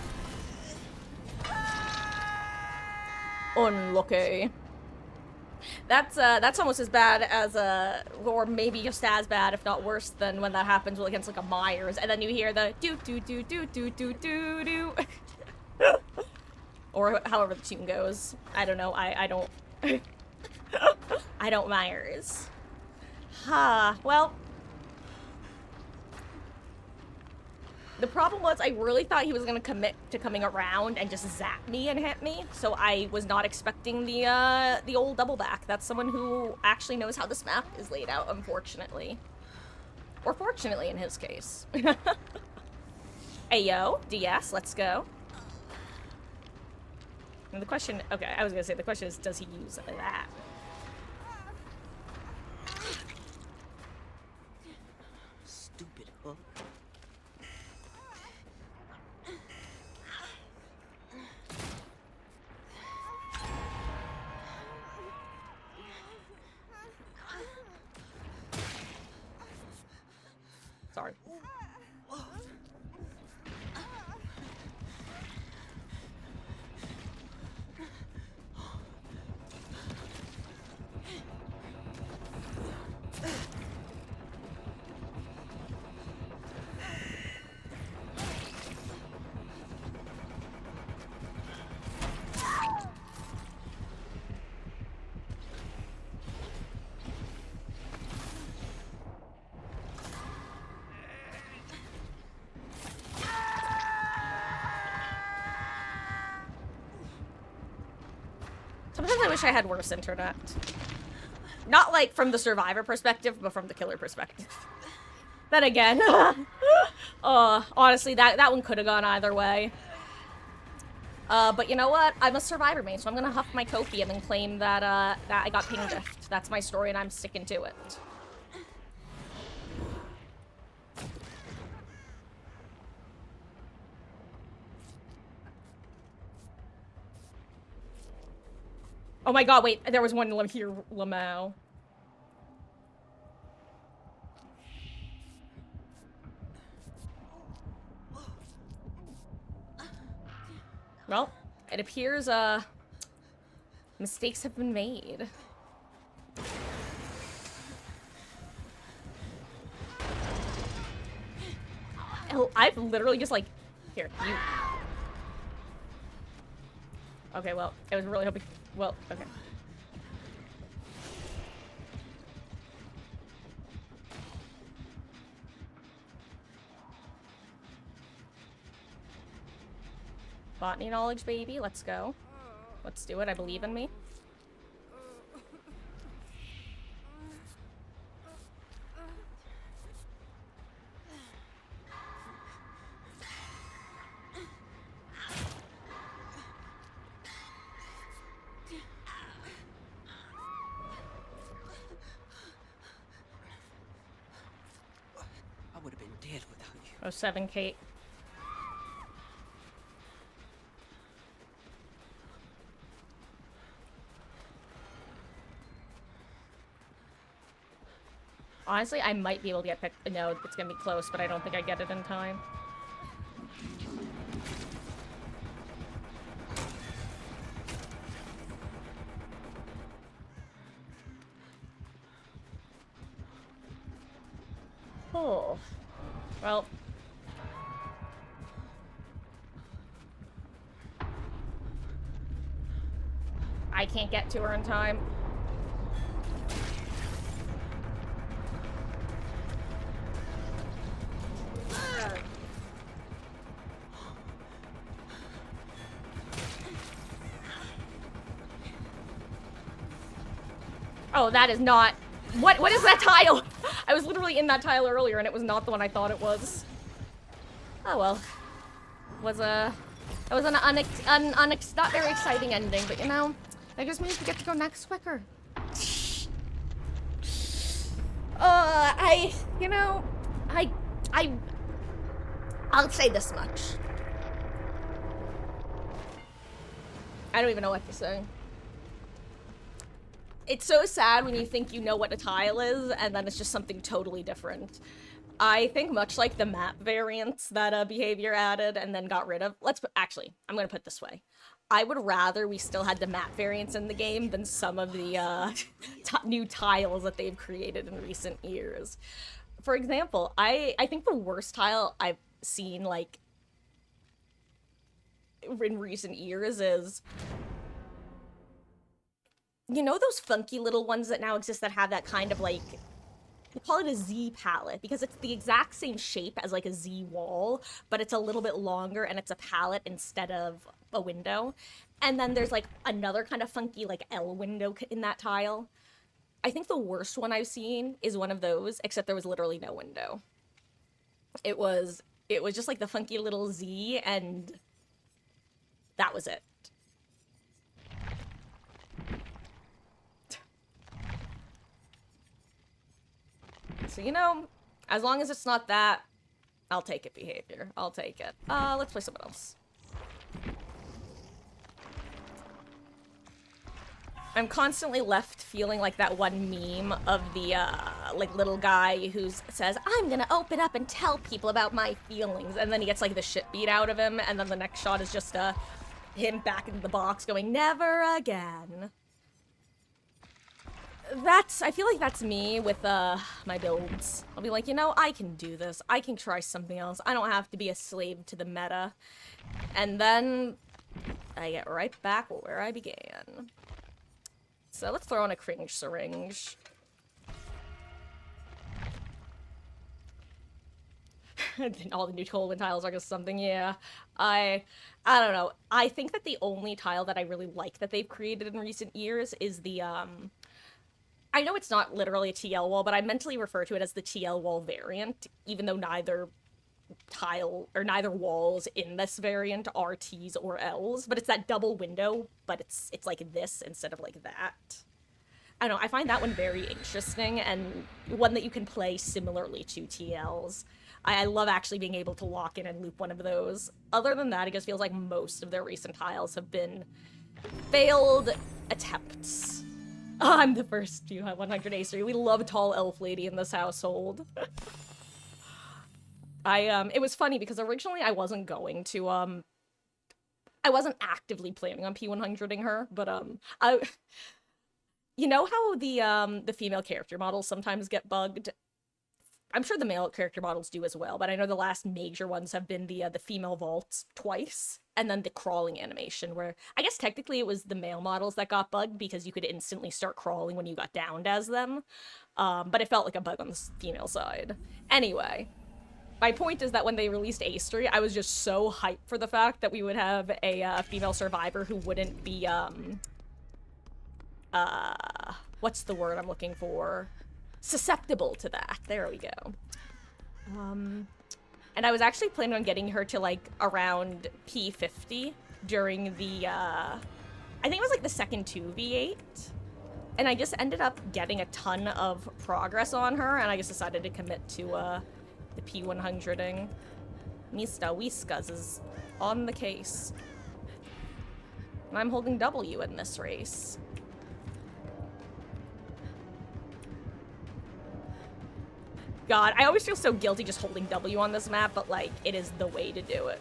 S1: Unlucky. That's almost as bad as, or maybe just as bad, if not worse, than when that happens against, like, a Myers, and then you hear the do-do-do-do-do-do-do-do. Or however the tune goes. I don't know. I don't... I don't Myers. Well... The problem was I really thought he was gonna commit to coming around and just zap me and hit me, so I was not expecting the old double back. That's someone who actually knows how this map is laid out, unfortunately. Or fortunately in his case. Ayo, DS, let's go. And the question, okay, I was gonna say the question is, does he use that?
S4: Stupid hook.
S1: Sorry. Sometimes I wish I had worse internet. Not like from the survivor perspective, but from the killer perspective. Then again, honestly, that one could have gone either way. But you know what? I'm a survivor main, so I'm gonna huff my copium and claim that that I got ping gift. That's my story, and I'm sticking to it. Oh my god, wait, there was one here, Lamau. Well, it appears, mistakes have been made. Oh, I've literally just, like, here, you... Okay, well, I was really hoping... Well, okay. Botany knowledge, baby. Let's go. Let's do it. I believe in me.
S4: I would have been dead without you.
S1: Oh, 7, Kate. Honestly, I might be able to get picked. No, it's gonna be close, but I don't think I get it in time. Oh. Well. can't get to her in time. Oh, that is not... What is that tile? I was literally in that tile earlier and it was not the one I thought it was. Oh well. It was an not very exciting ending, but you know, that just means we get to go next quicker. I'll say this much. I don't even know what to say. It's so sad when you think you know what a tile is, and then it's just something totally different. I think much like the map variants that Behavior added and then got rid of. Actually, I'm gonna put it this way. I would rather we still had the map variants in the game than some of the new tiles that they've created in recent years. For example, I think the worst tile I've seen, like, in recent years is... You know those funky little ones that now exist that have that kind of, like... They call it a Z palette, because it's the exact same shape as, like, a Z wall, but it's a little bit longer, and it's a palette instead of a window. And then there's, like, another kind of funky, like, L window in that tile. I think the worst one I've seen is one of those, except there was literally no window. It was just, like, the funky little Z, and that was it. So, you know, as long as it's not that, I'll take it, Behavior. I'll take it. Let's play someone else. I'm constantly left feeling like that one meme of the, like, little guy who says, I'm gonna open up and tell people about my feelings, and then he gets, like, the shit beat out of him, and then the next shot is just, him back into the box going, never again. I feel like that's me with, my builds. I'll be like, you know, I can do this. I can try something else. I don't have to be a slave to the meta. And then I get right back where I began. So let's throw on a cringe syringe. All the new Colwyn tiles are just something, yeah. I don't know. I think that the only tile that I really like that they've created in recent years is the, I know it's not literally a TL wall, but I mentally refer to it as the TL wall variant, even though neither tile or neither walls in this variant are T's or L's, but it's that double window, but it's like this instead of like that. I don't know, I find that one very interesting and one that you can play similarly to TLs. I love actually being able to lock in and loop one of those. Other than that, it just feels like most of their recent tiles have been failed attempts. Oh, I'm the first to have 100 A3. We love tall elf lady in this household. It was funny because originally I wasn't going to, I wasn't actively planning on P100ing her, but, you know how the female character models sometimes get bugged? I'm sure the male character models do as well, but I know the last major ones have been the female vaults twice, and then the crawling animation, where I guess technically it was the male models that got bugged because you could instantly start crawling when you got downed as them, but it felt like a bug on the female side. Anyway, my point is that when they released A3, I was just so hyped for the fact that we would have a female survivor who wouldn't be, what's the word I'm looking for? Susceptible to that. There we go. And I was actually planning on getting her to, like, around P50 during the, I think it was, like, the second 2v8. And I just ended up getting a ton of progress on her, and I just decided to commit to, the P100ing. Mr. Whiskas is on the case. And I'm holding W in this race. God, I always feel so guilty just holding W on this map, but, like, it is the way to do it.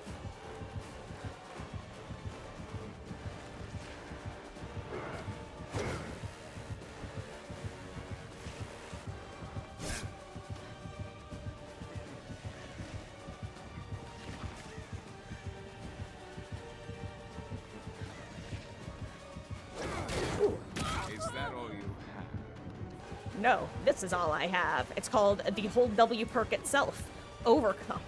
S1: No, this is all I have. It's called the whole W perk itself. Overcome.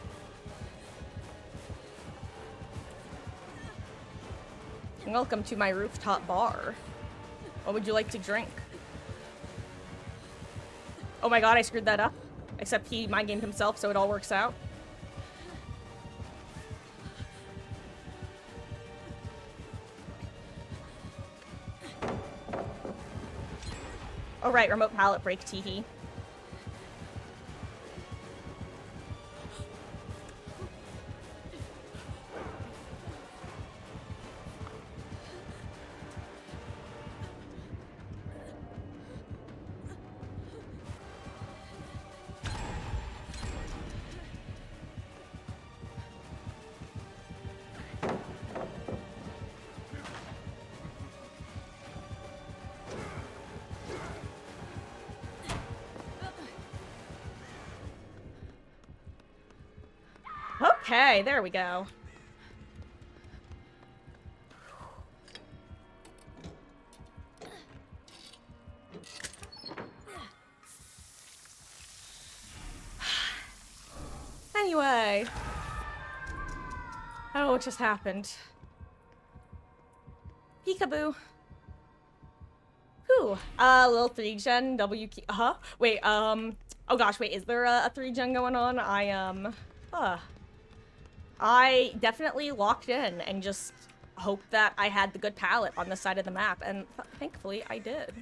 S1: Welcome to my rooftop bar. What would you like to drink? Oh my god, I screwed that up. Except he mind gamed himself, so it all works out. Oh right, remote pallet break, teehee. Okay, there we go. Anyway. I don't know what just happened. Peekaboo. Whew. Little 3-gen W key. Wait, oh gosh, wait, is there a 3-gen going on? I definitely locked in and just hoped that I had the good palette on this side of the map, and thankfully I did.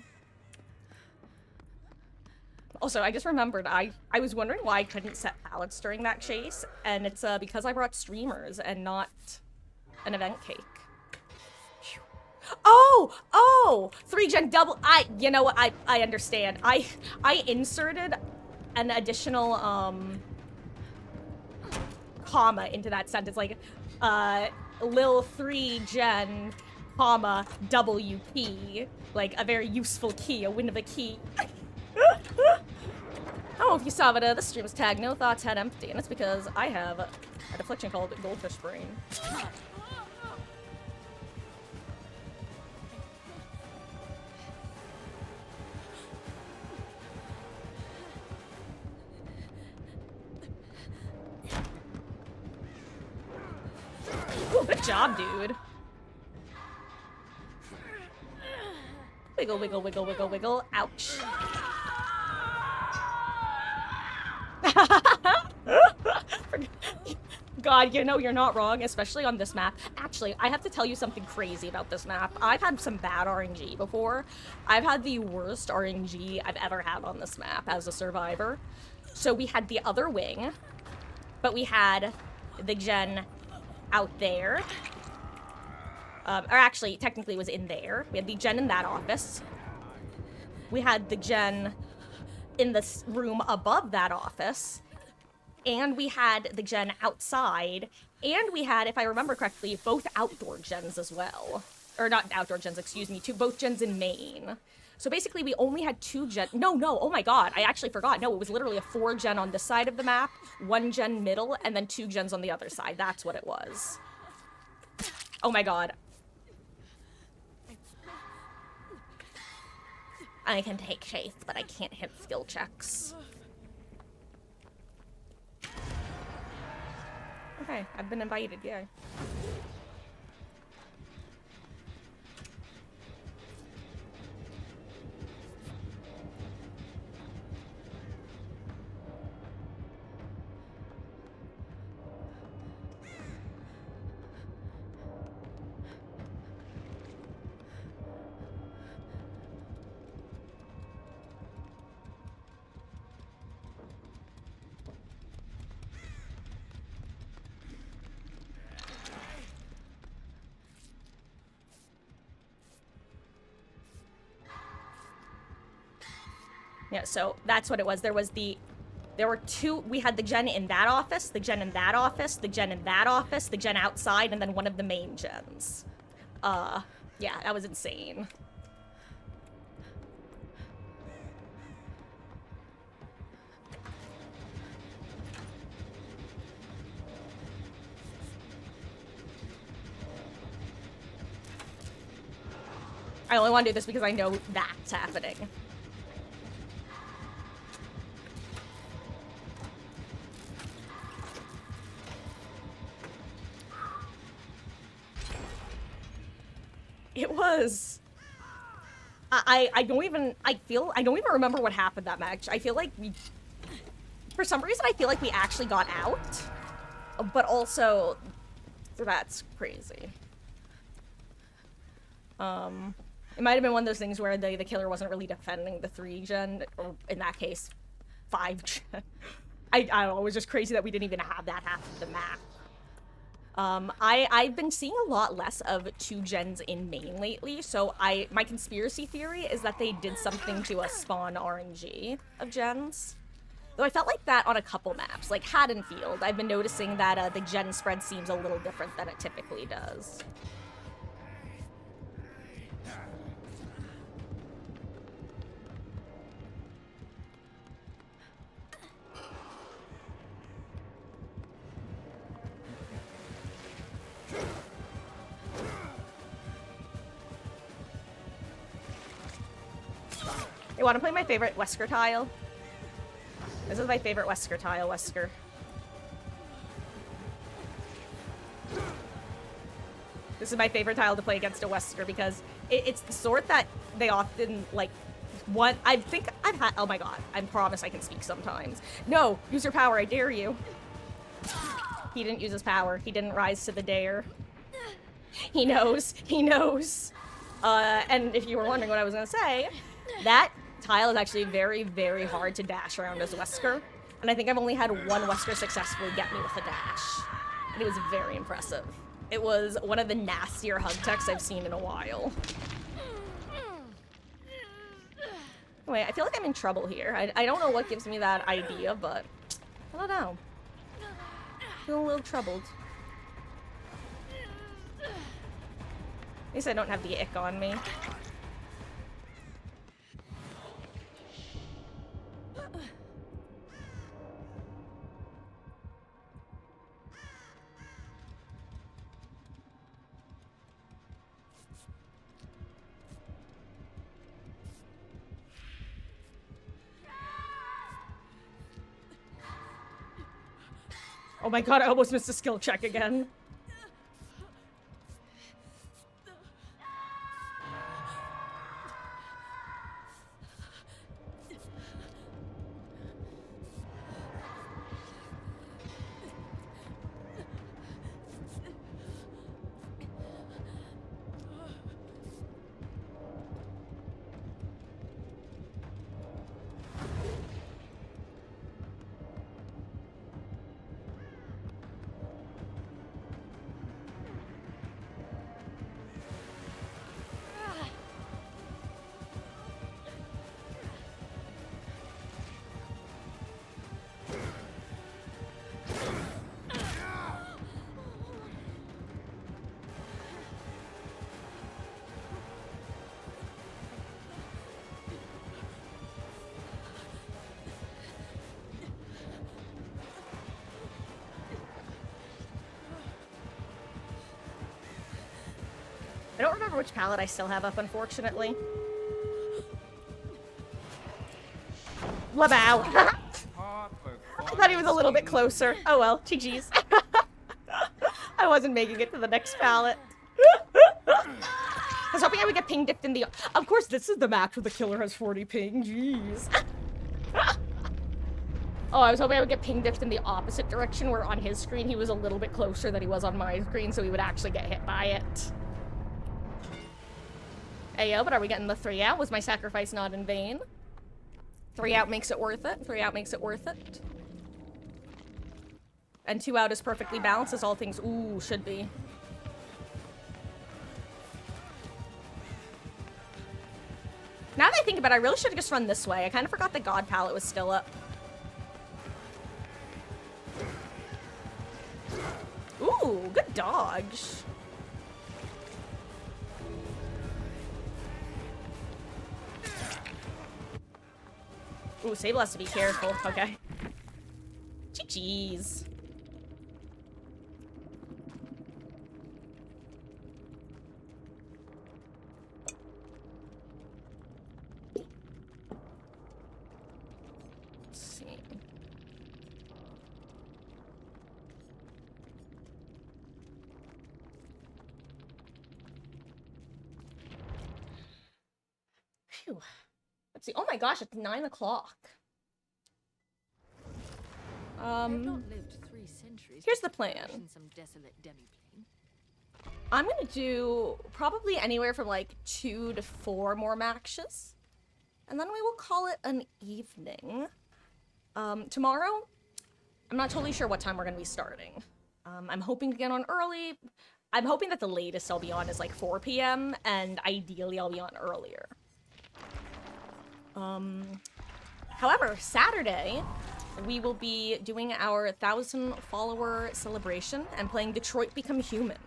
S1: Also, I just remembered, I was wondering why I couldn't set palettes during that chase, and it's because I brought streamers and not an event cake. Oh! 3-gen double, you know what, I understand. I inserted an additional, comma into that sentence, like, lil 3-gen, comma, W key. Like, a very useful key, a win of a key. I don't know if you saw, but this stream was tagged No Thoughts Head Empty, and it's because I have a deflection called Goldfish Brain. Ooh, good job, dude. Wiggle, wiggle, wiggle, wiggle, wiggle. Ouch. God, you know you're not wrong, especially on this map. Actually, I have to tell you something crazy about this map. I've had some bad RNG before. I've had the worst RNG I've ever had on this map as a survivor. So we had the other wing, but we had the gen out there. Or actually, technically it was in there. We had the gen in that office. We had the gen in this room above that office. And we had the gen outside. And we had, if I remember correctly, both outdoor gens as well. Or not outdoor gens, excuse me, both gens in main. So basically we only had 2 gen. No, oh my god, I actually forgot. No, it was literally a 4 gen on this side of the map, 1 gen middle, and then 2 gens on the other side. That's what it was. Oh my god. I can take chase, but I can't hit skill checks. Okay, I've been invited, yay. Yeah, so that's what it was. There were 2, we had the gen in that office, the gen in that office, the gen in that office, the gen outside, and then one of the main gens. Yeah, that was insane. I only want to do this because I know that's happening. It was. I don't even remember what happened that match. I feel like for some reason I feel like we actually got out, but also that's crazy. It might have been one of those things where the killer wasn't really defending the 3-gen, or in that case, 5-gen. I don't know, it was just crazy that we didn't even have that half of the map. I've been seeing a lot less of 2-gens in main lately, so my conspiracy theory is that they did something to spawn RNG of gens. Though I felt like that on a couple maps, like Haddonfield. I've been noticing that the gen spread seems a little different than it typically does. You want to play my favorite Wesker tile? This is my favorite Wesker tile, Wesker. This is my favorite tile to play against a Wesker because it's the sort that they often, like, I think I've had, oh my god, I promise I can speak sometimes. No, use your power, I dare you. He didn't use his power. He didn't rise to the dare. He knows. He knows. And if you were wondering what I was gonna say, that tile is actually very, very hard to dash around as a Wesker. And I think I've only had one Wesker successfully get me with a dash. And it was very impressive. It was one of the nastier hug techs I've seen in a while. Anyway, I feel like I'm in trouble here. I don't know what gives me that idea, but I don't know. I feel a little troubled. At least I don't have the ick on me. Oh my god, I almost missed a skill check again. I don't remember which palette I still have up, unfortunately. Labow! I thought he was a little bit closer. Oh well, GG's. I wasn't making it to the next palette. I was hoping I would get ping dipped in the... Of course, this is the match where the killer has 40 ping, jeez. Oh, I was hoping I would get ping dipped in the opposite direction, where on his screen he was a little bit closer than he was on my screen, so he would actually get hit by it. Ayo, but are we getting the 3 out? Was my sacrifice not in vain? 3 out makes it worth it. 3 out makes it worth it. And 2 out is perfectly balanced, as all things, ooh, should be. Now that I think about it, I really should have just run this way. I kind of forgot the God palette was still up. Ooh, good dodge. Ooh, Sable has to be careful. Okay. GG's. Let's see. Ooh. Let's see. Oh my gosh, it's 9 o'clock.
S7: I've not lived 3 centuries.
S1: Here's
S7: to
S1: the plan.
S7: crash in some desolate demi-plane.
S1: I'm gonna do probably anywhere from like 2 to 4 more matches. And then we will call it an evening. Tomorrow, I'm not totally sure what time we're gonna be starting. I'm hoping to get on early. I'm hoping that the latest I'll be on is like 4 p.m. and ideally I'll be on earlier. However, Saturday, we will be doing our 1,000 follower celebration and playing Detroit Become Human,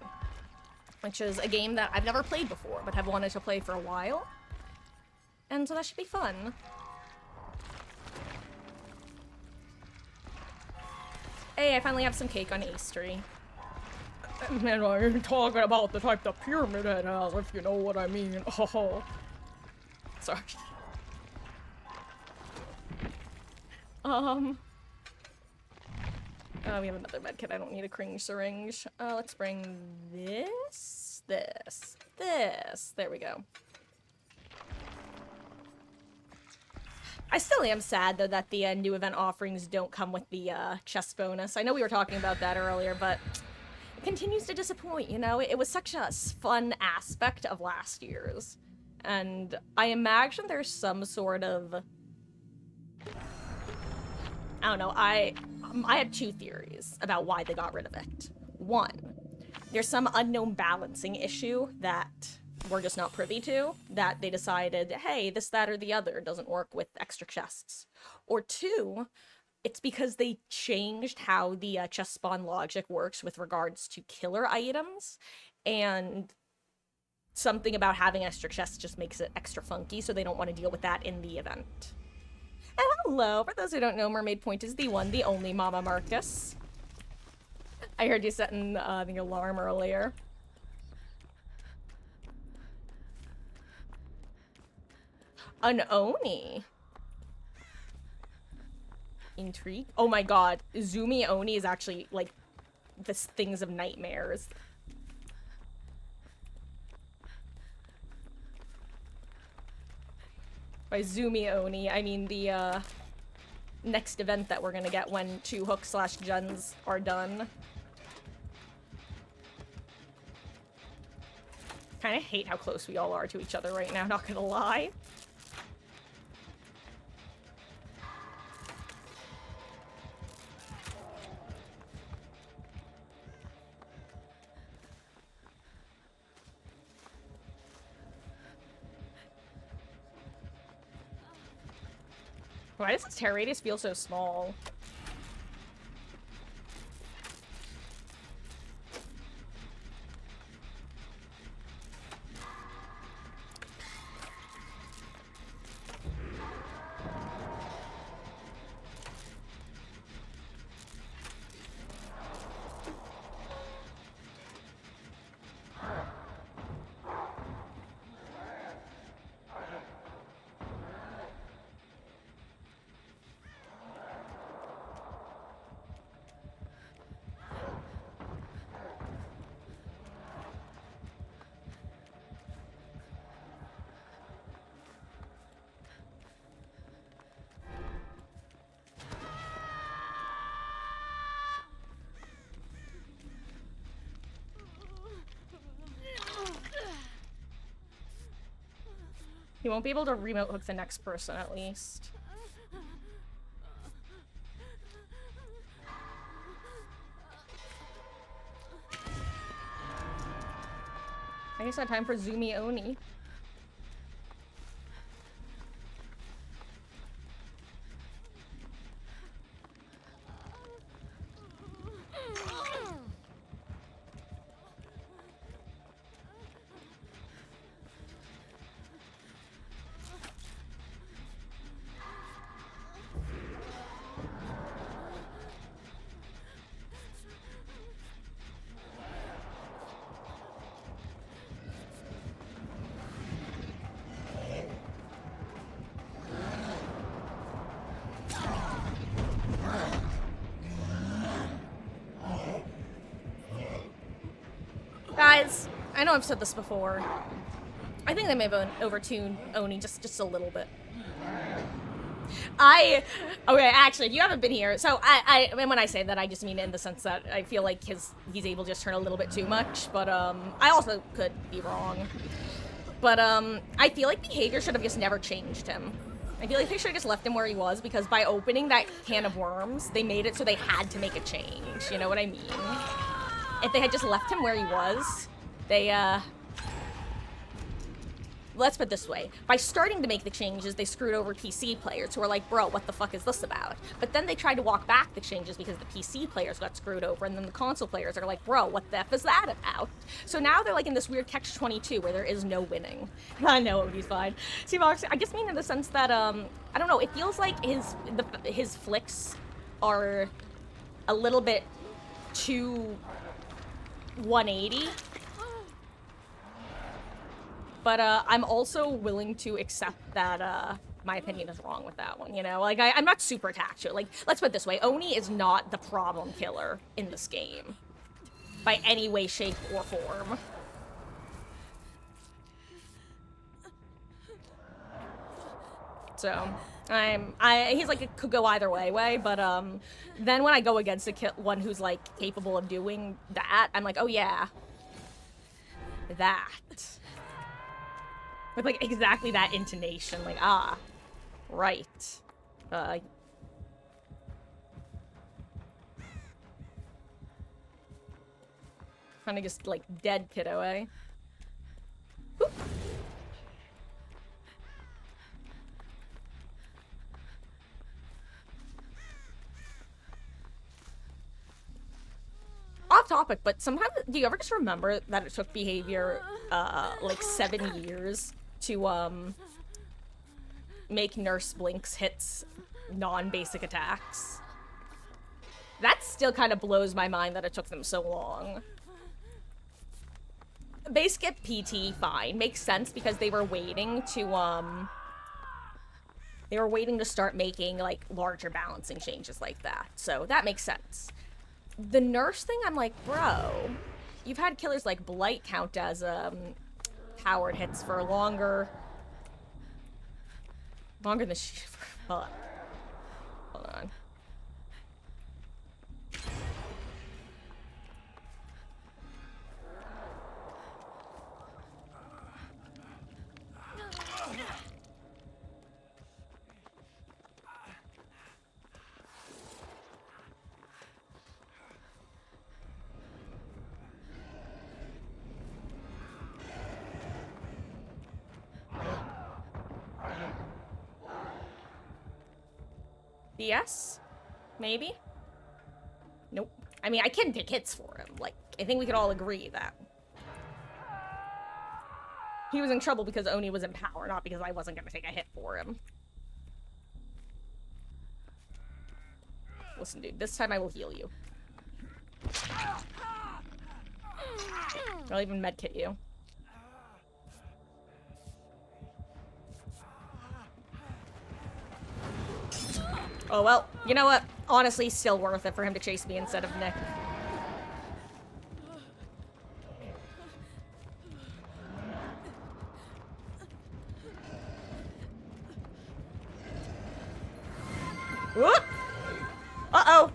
S1: which is a game that I've never played before, but have wanted to play for a while. And so that should be fun. Hey, I finally have some cake on Eastery. And I'm talking about the type the pyramid head has, if you know what I mean. Oh. Sorry. We have another medkit. I don't need a cringe syringe. Let's bring this. There we go. I still am sad, though, that the new event offerings don't come with the chest bonus. I know we were talking about that earlier, but it continues to disappoint, you know? It was such a fun aspect of last year's. And I imagine there's some sort of... I don't know, I have 2 theories about why they got rid of it. One, there's some unknown balancing issue that we're just not privy to, that they decided, hey, this, that, or the other doesn't work with extra chests. Or 2, it's because they changed how the chest spawn logic works with regards to killer items, and something about having extra chests just makes it extra funky, so they don't want to deal with that in the event. And hello, for those who don't know, Mermaid Point is the one, the only Mama Marcus. I heard you setting the alarm earlier. An Oni. Intrigue. Oh my god, Zumi Oni is actually, like, the things of nightmares. By Zumi Oni, I mean the, next event that we're gonna get when 2 hook/gens are done. Kinda hate how close we all are to each other right now, not gonna lie. Why does this tear radius feel so small? He won't be able to remote hook the next person, at least. I guess I had time for Zumi Oni. Guys, I know I've said this before. I think they may have overtuned Oni just a little bit. Okay, actually, if you haven't been here, so and when I say that, I just mean in the sense that I feel like he's able to just turn a little bit too much, but, I also could be wrong. But, I feel like behavior should have just never changed him. I feel like they should have just left him where he was, because by opening that can of worms, they made it so they had to make a change, you know what I mean? If they had just left him where he was, they, let's put it this way. By starting to make the changes, they screwed over PC players who were like, bro, what the fuck is this about? But then they tried to walk back the changes because the PC players got screwed over, and then the console players are like, bro, what the F is that about? So now they're like in this weird catch-22 where there is no winning. I know, he's fine. See, Mox, I just mean in the sense that, I don't know, it feels like his flicks are a little bit too 180. But, I'm also willing to accept that, my opinion is wrong with that one, you know? Like, I'm not super attached to it. Like, let's put it this way. Oni is not the problem killer in this game. By any way, shape, or form. So, he's like, it could go either way, but, then when I go against one who's, like, capable of doing that, I'm like, oh yeah. That. With, like, exactly that intonation. Like, ah. Right. Kinda just, like, dead kiddo, eh? Oop. Off topic, but sometimes, do you ever just remember that it took behavior, like 7 years to, make Nurse Blink's hits non-basic attacks? That still kind of blows my mind that it took them so long. Base skip PT, fine. Makes sense because they were waiting to, start making, like, larger balancing changes like that. So, that makes sense. The nurse thing, I'm like, bro, you've had killers like Blight count as, powered hits for longer than hold on. Yes? Maybe? Nope. I mean, I can take hits for him. Like, I think we could all agree that. He was in trouble because Oni was in power, not because I wasn't gonna take a hit for him. Listen, dude, this time I will heal you. I'll even medkit you. Oh, well, you know what? Honestly, still worth it for him to chase me instead of Nick. Whoop! Uh-oh!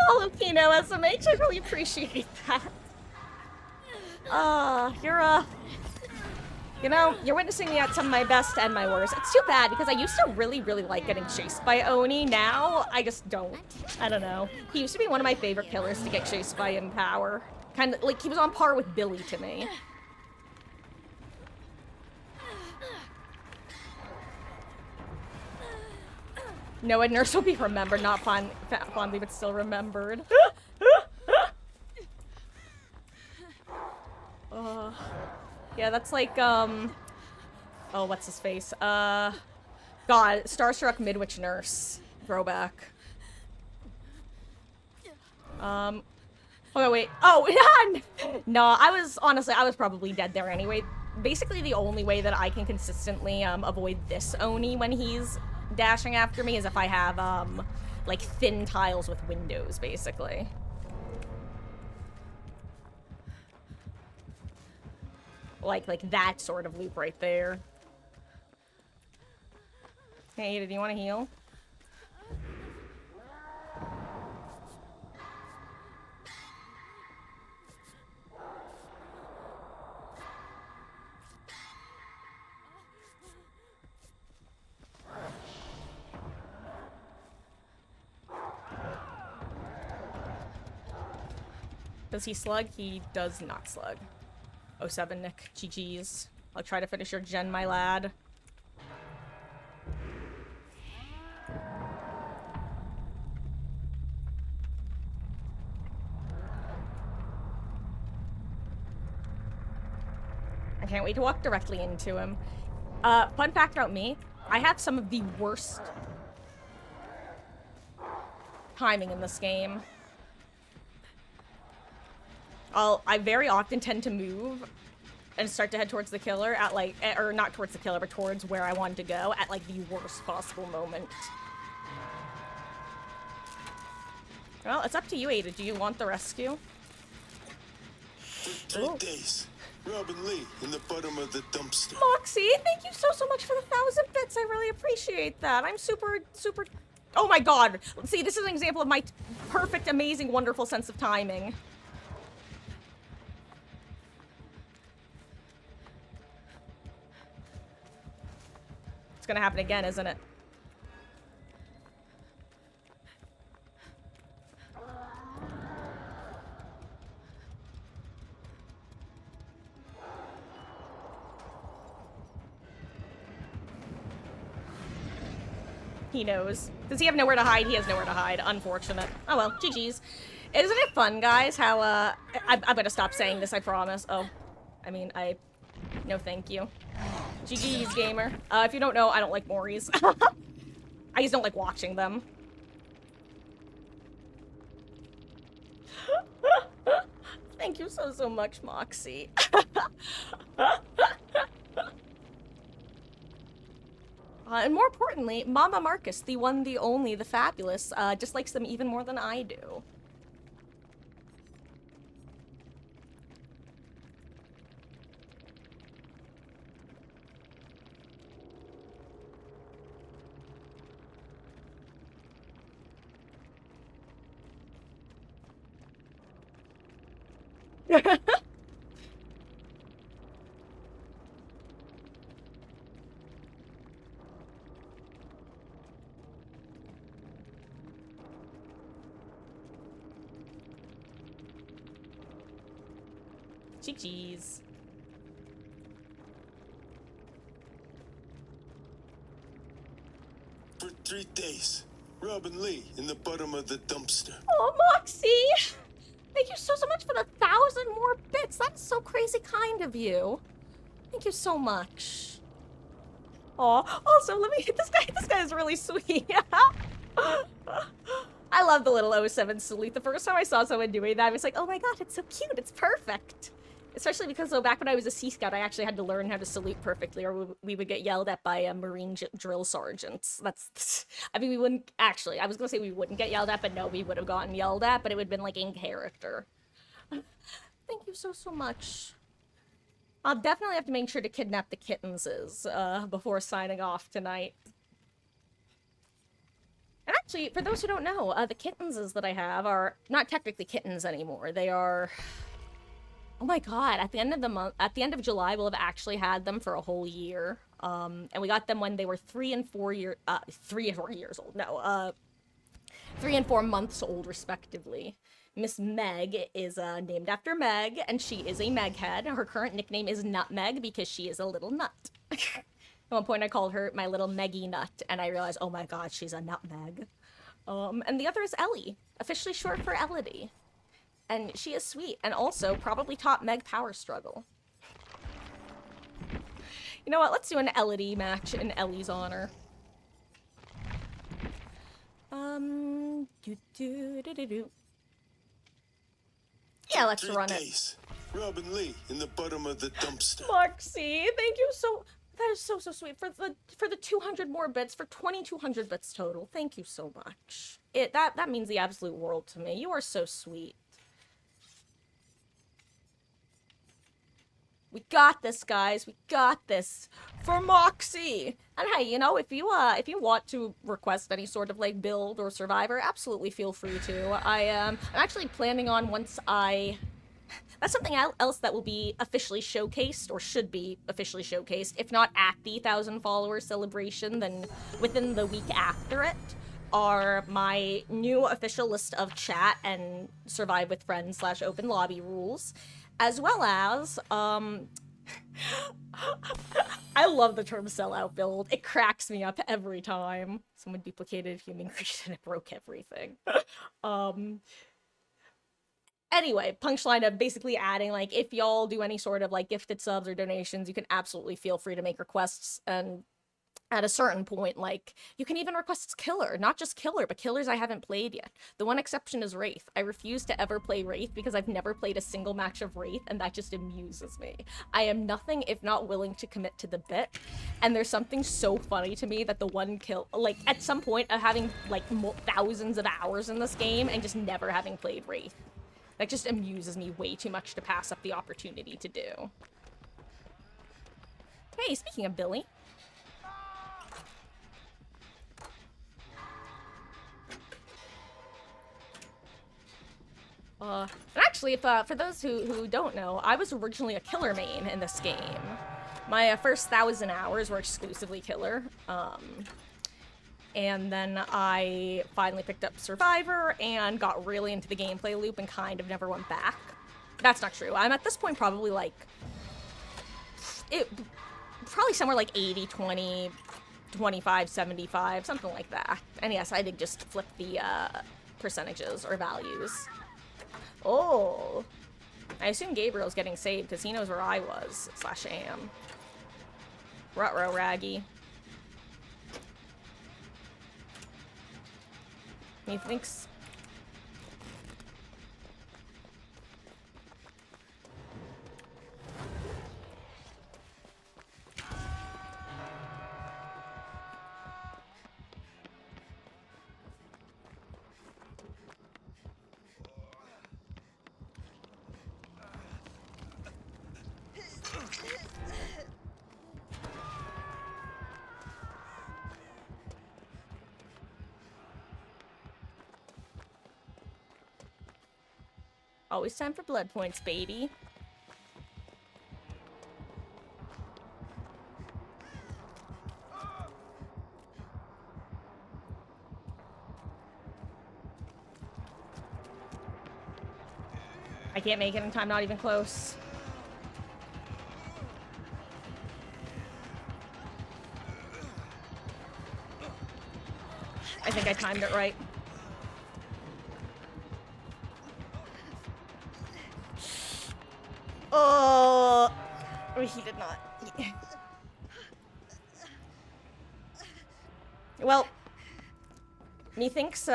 S1: Follow Kino SMH, I really appreciate that. You know, you're witnessing me at some of my best and my worst. It's too bad, because I used to really, really like getting chased by Oni. Now, I just don't. I don't know. He used to be one of my favorite killers to get chased by in power. Kind of, like, he was on par with Billy to me. No, a nurse will be remembered, not fondly, but still remembered. Yeah, that's like, oh, what's his face? God, Starstruck Midwich Nurse. Throwback. Okay, wait. Oh, no, I was probably dead there anyway. Basically, the only way that I can consistently, avoid this Oni when he's dashing after me is if I have, like, thin tiles with windows, basically. Like that sort of loop right there. Hey, Ada, do you want to heal? Does he slug? He does not slug. 07 Nick. GG's. I'll try to finish your gen, my lad. I can't wait to walk directly into him. Fun fact about me, I have some of the worst timing in this game. I very often tend to move and start to head towards the killer at like, or not towards the killer, but towards where I wanted to go at like the worst possible moment. Well, it's up to you, Ada. Do you want the rescue?
S5: For 3 days. Robin Lee in the bottom of the dumpster.
S1: Moxie, thank you so much for the 1,000 bits. I really appreciate that. I'm super. Oh my god. See, this is an example of my perfect, amazing, wonderful sense of timing. It's gonna happen again, isn't it? He knows. Does he have nowhere to hide? He has nowhere to hide. Unfortunate. Oh well, GG's. Isn't it fun, guys, how, I'm gonna stop saying this, I promise. Oh. I mean, no thank you. GG's, gamer. If you don't know, I don't like Moris. I just don't like watching them. Thank you so much, Moxie. And more importantly, Mama Marcus, the one, the only, the fabulous, dislikes them even more than I do. GG's.
S5: For 3 days. Robin Lee in the bottom of the dumpster.
S1: Oh, Moxie! Thank you so much for the 1,000 more bits. That's so crazy kind of you. Thank you so much. Aw, also, let me hit this guy. This guy is really sweet. I love the little 07 salute. The first time I saw someone doing that, I was like, oh my god, it's so cute. It's perfect. Especially because, back when I was a Sea Scout, I actually had to learn how to salute perfectly, or we would get yelled at by Marine drill sergeants. That's, I mean, we wouldn't, actually, I was gonna say we wouldn't get yelled at, but no, we would have gotten yelled at, but it would have been, like, in character. Thank you so much. I'll definitely have to make sure to kidnap the kittenses, before signing off tonight. And actually, for those who don't know, the kittenses that I have are not technically kittens anymore. They are... Oh my god, at the end of the month, at the end of July, we'll have actually had them for a whole year. And we got them when they were 3 and 4 years old. No, 3 and 4 months old, respectively. Miss Meg is named after Meg, and she is a Meghead. Her current nickname is Nutmeg because she is a little nut. At one point, I called her my little Meggy Nut, and I realized, oh my god, she's a nutmeg. And the other is Ellie, officially short for Elodie. And she is sweet, and also probably taught Meg Power Struggle. You know what? Let's do an Elodie match in Ellie's honor. Yeah, let's run it.
S5: Robin Lee in the bottom of the dumpster.
S1: Moxie, thank you so... That is so sweet. For the 200 more bits, for 2,200 bits total. Thank you so much. That means the absolute world to me. You are so sweet. We got this, guys. We got this. For Moxie! And hey, you know, if you want to request any sort of, like, build or survivor, absolutely feel free to. I'm actually planning on once I... That's something else that will be officially showcased, or should be officially showcased, if not at the 1,000 follower celebration, then within the week after it, are my new official list of chat and survive with friends / open lobby rules, as well as, I love the term sellout build. It cracks me up every time. Someone duplicated human creature and it broke everything. Anyway, punchline of basically adding, like, if y'all do any sort of, like, gifted subs or donations, you can absolutely feel free to make requests, and at a certain point, like, you can even request Killer. Not just Killer, but Killers I haven't played yet. The one exception is Wraith. I refuse to ever play Wraith because I've never played a single match of Wraith, and that just amuses me. I am nothing if not willing to commit to the bit, and there's something so funny to me that the one kill, like, at some point of having, like, thousands of hours in this game and just never having played Wraith. That just amuses me way too much to pass up the opportunity to do. Hey, speaking of Billy. And actually, if, for those who don't know, I was originally a Killer main in this game. My first 1,000 hours were exclusively Killer. And then I finally picked up Survivor and got really into the gameplay loop and kind of never went back. That's not true. I'm at this point probably like... probably somewhere like 80, 20, 25, 75, something like that. And yes, I did just flip the percentages or values. Oh! I assume Gabriel's getting saved because he knows where I was, / am. Ruh-roh, Raggy. Methinks... Always time for blood points, baby. I can't make it in time, not even close. I think I timed it right. Oh, he did not. Well, methinks,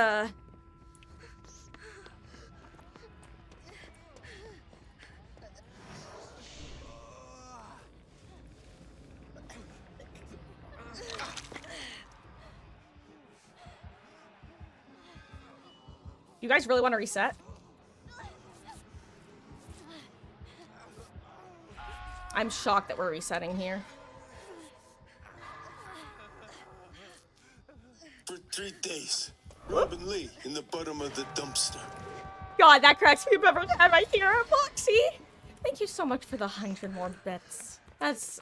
S1: you guys really want to reset? I'm shocked that we're resetting here.
S5: For 3 days, Robin Lee in the bottom of the dumpster.
S1: God, that cracks me up every time I hear it, Foxy! Thank you so much for the 100 more bits. That is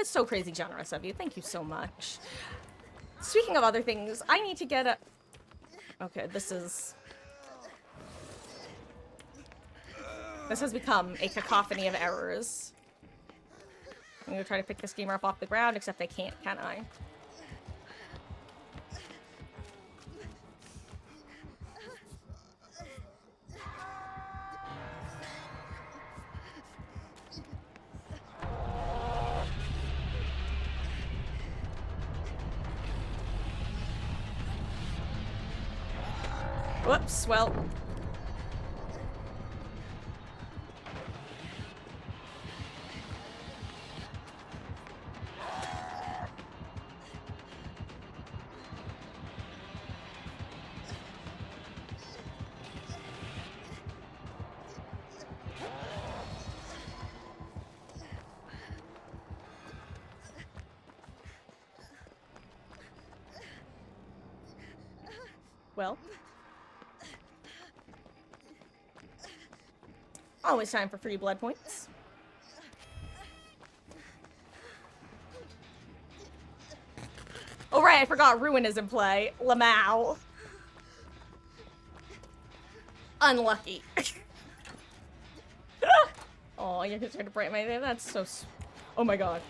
S1: so crazy generous of you. Thank you so much. Speaking of other things, I need to get a... Okay, this has become a cacophony of errors. I'm gonna try to pick this gamer up off the ground, except I can't, can I? Whoops, well... well. Always time for free blood points. Oh right, I forgot Ruin is in play. Lamau. Unlucky. Oh, you're trying to break my... That's so... Oh my god.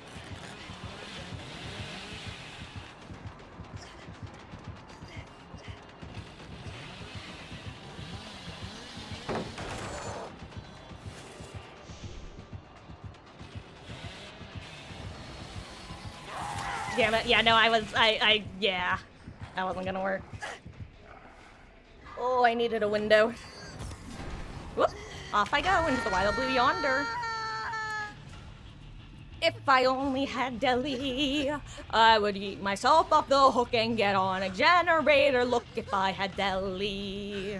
S1: Damn it. Yeah, no, yeah. That wasn't gonna work. Oh, I needed a window. Whoop. Off I go into the wild blue yonder. If I only had deli, I would eat myself off the hook and get on a generator. Look, if I had deli.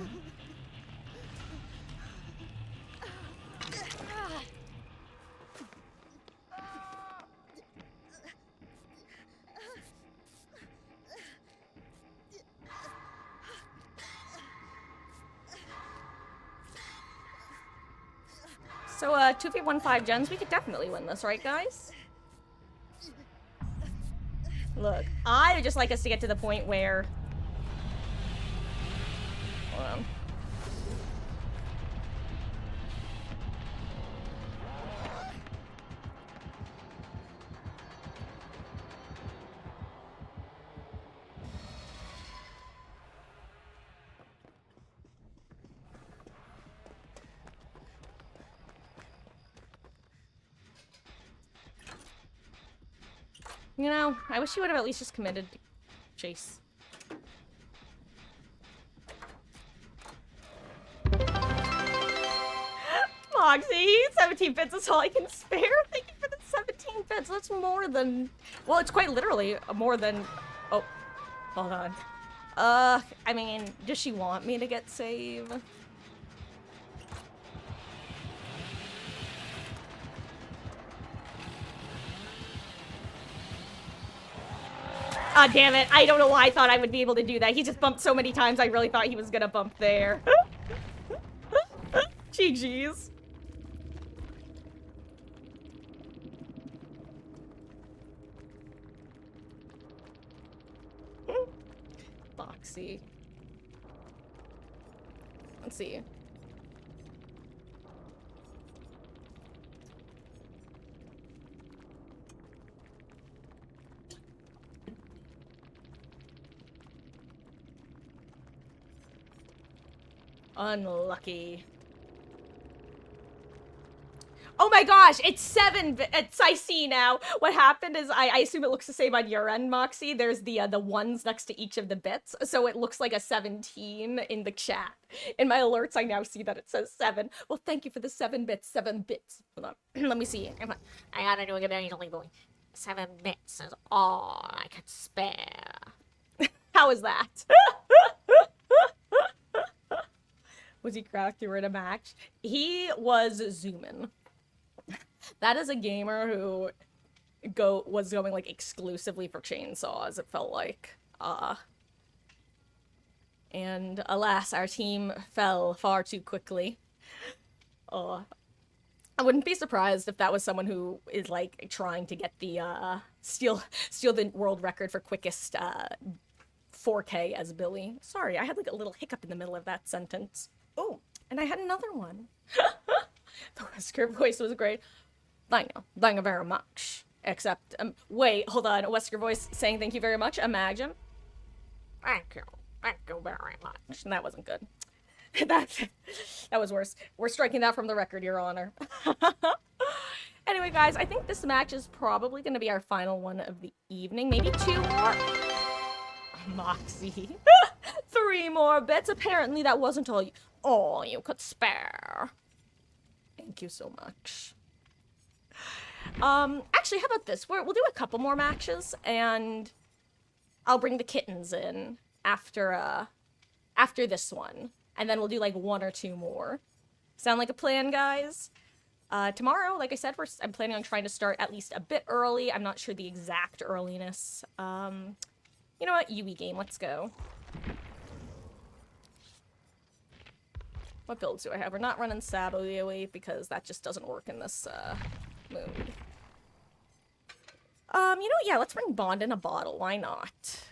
S1: So, 2v15 gens, we could definitely win this, right, guys? Look, I would just like us to get to the point where... Hold on. You know, I wish he would have at least just committed to Chase. Moxie, 17 bits is all I can spare. Thank you for the 17 bits. That's more than... Well, it's quite literally more than... Oh, hold on. I mean, does she want me to get save? Ah, damn it. I don't know why I thought I would be able to do that. He just bumped so many times, I really thought he was gonna bump there. GG's. Boxy. Let's see. Unlucky. Oh my gosh, it's 7 bits. I see now. What happened is, I assume it looks the same on your end, Moxie. There's the ones next to each of the bits, so it looks like a 17 in the chat. In my alerts, I now see that it says 7. Well, thank you for the 7 bits. 7 bits. Hold on. Let me see. I gotta do it easily, boy. 7 bits is all I could spare. How is that? Was he cracked through in a match? He was zooming. That is a gamer who was going like exclusively for chainsaws, it felt like. And alas, our team fell far too quickly. I wouldn't be surprised if that was someone who is like trying to get the steal the world record for quickest 4K as Billy. Sorry, I had like a little hiccup in the middle of that sentence. Oh, and I had another one. The Wesker voice was great. Thank you very much. Except, wait, hold on. Wesker voice saying thank you very much. Imagine. Thank you very much. And that wasn't good. that was worse. We're striking that from the record, Your Honor. Anyway, guys, I think this match is probably going to be our final one of the evening. Maybe 2 more. Moxie. 3 more bits. Apparently that wasn't all you could spare. Thank you so much. Actually, how about this? We'll do a couple more matches, and I'll bring the kittens in after this one. And then we'll do, like, 1 or 2 more. Sound like a plan, guys? Tomorrow, like I said, I'm planning on trying to start at least a bit early. I'm not sure the exact earliness. You know what? UE game, let's go. What builds do I have? We're not running Sabo AoE because that just doesn't work in this mood. You know, yeah, let's bring Bond in a bottle. Why not?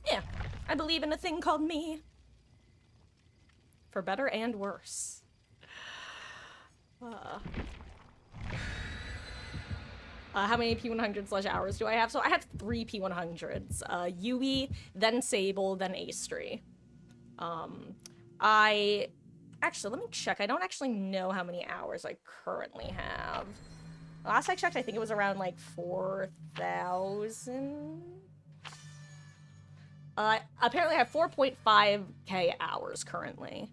S1: Yeah, I believe in a thing called me. For better and worse. How many P100/hours do I have? So I have 3 P100s. Yui, then Sable, then Astri. Actually, let me check. I don't actually know how many hours I currently have. Last I checked, I think it was around, like, 4,000? Apparently I have 4.5k hours currently.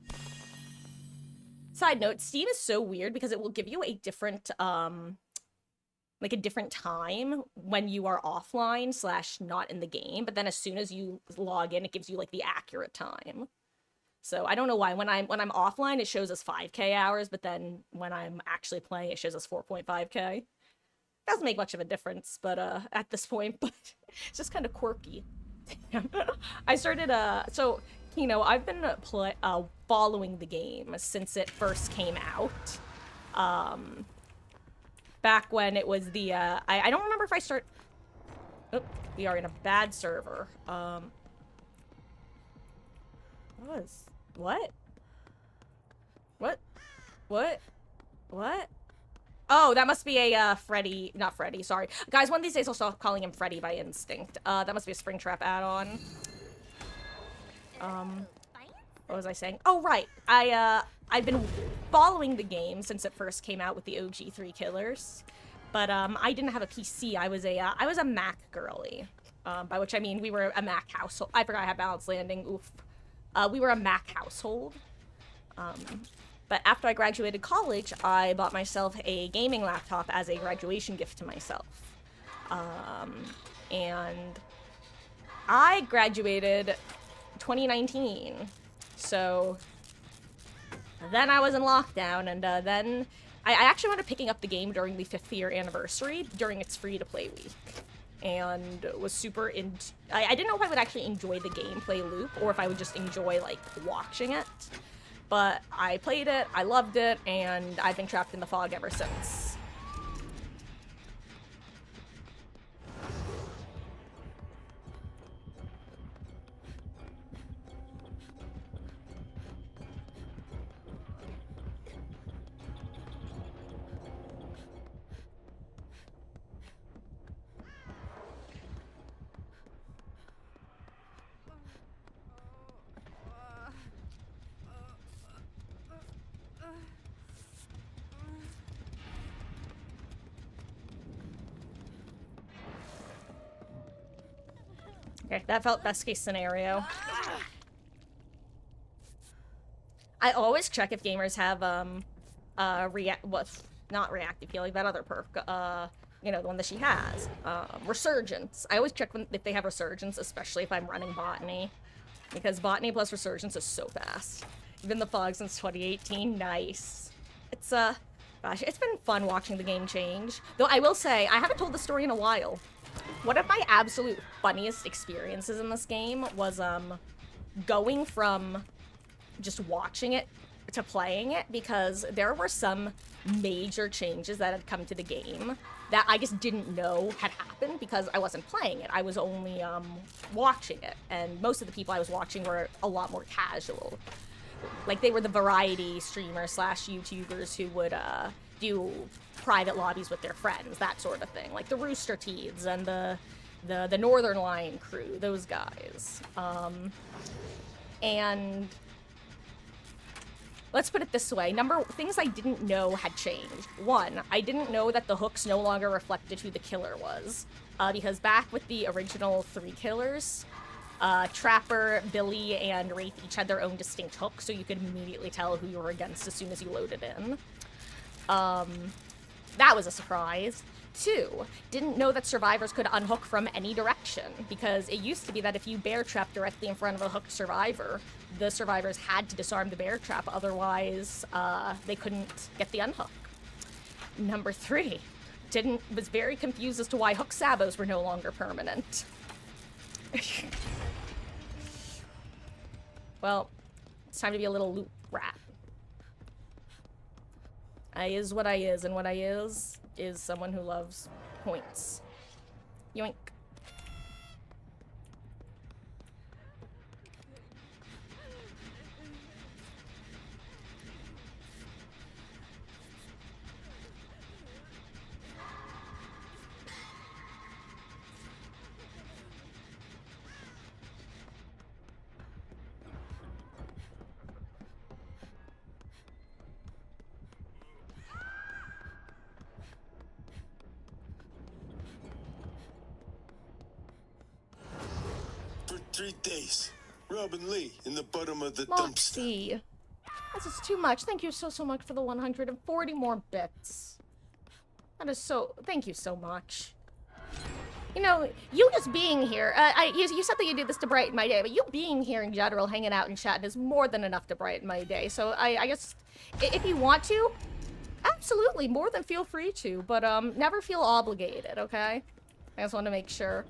S1: Side note, Steam is so weird because it will give you a different, like a different time when you are offline / not in the game, but then as soon as you log in, it gives you, like, the accurate time. So I don't know why. When I'm offline, it shows us 5k hours, but then when I'm actually playing, it shows us 4.5k. Doesn't make much of a difference, but at this point, but it's just kind of quirky. I started so you know, I've been following the game since it first came out. Back when it was the I don't remember if I start. Oh, we are in a bad server. What? Oh, that must be a Freddy, not Freddy, sorry. Guys, one of these days I'll stop calling him Freddy by instinct. That must be a Springtrap add-on. What was I saying? Oh, right. I've been following the game since it first came out with the OG 3 killers. But, I didn't have a PC. I was a Mac girly. By which I mean we were a Mac household. I forgot I had Balanced Landing. Oof. We were a Mac household. But after I graduated college, I bought myself a gaming laptop as a graduation gift to myself. And I graduated 2019. So then I was in lockdown, and then I actually wound up picking up the game during the 5th year anniversary during its free-to-play week. And was super I didn't know if I would actually enjoy the gameplay loop or if I would just enjoy, like, watching it. But I played it, I loved it, and I've been trapped in the fog ever since. Okay, that felt best case scenario. I always check if gamers have, not reactive healing, that other perk, you know, the one that she has. Resurgence. I always check if they have Resurgence, especially if I'm running Botany. Because Botany plus Resurgence is so fast. Been the fog since 2018, nice. It's, gosh, it's been fun watching the game change. Though I will say, I haven't told the story in a while. One of my absolute funniest experiences in this game was, going from just watching it to playing it, because there were some major changes that had come to the game that I just didn't know had happened because I wasn't playing it. I was only, watching it, and most of the people I was watching were a lot more casual. Like, they were the variety streamers / YouTubers who would, do private lobbies with their friends, that sort of thing. Like the Rooster Teeths and the Northern Lion crew, those guys. And let's put it this way. Things I didn't know had changed. 1, I didn't know that the hooks no longer reflected who the killer was. Because back with the original 3 killers, Trapper, Billy, and Wraith each had their own distinct hooks, so you could immediately tell who you were against as soon as you loaded in. That was a surprise. 2, didn't know that survivors could unhook from any direction, because it used to be that if you bear trapped directly in front of a hooked survivor, the survivors had to disarm the bear trap, otherwise they couldn't get the unhook. Number 3, was very confused as to why hook sabos were no longer permanent. Well, it's time to be a little loot rat. I is what I is, and what I is someone who loves points. Yoink.
S5: For 3 days. Robin Lee in the bottom of the dumpster.
S1: Moxie. This is too much. Thank you so much for the 140 more bits. That is so... Thank you so much. You know, you just being here, you said that you did this to brighten my day, but you being here in general, hanging out and chatting is more than enough to brighten my day. So I guess, if you want to, absolutely, more than feel free to, but never feel obligated, okay? I just want to make sure.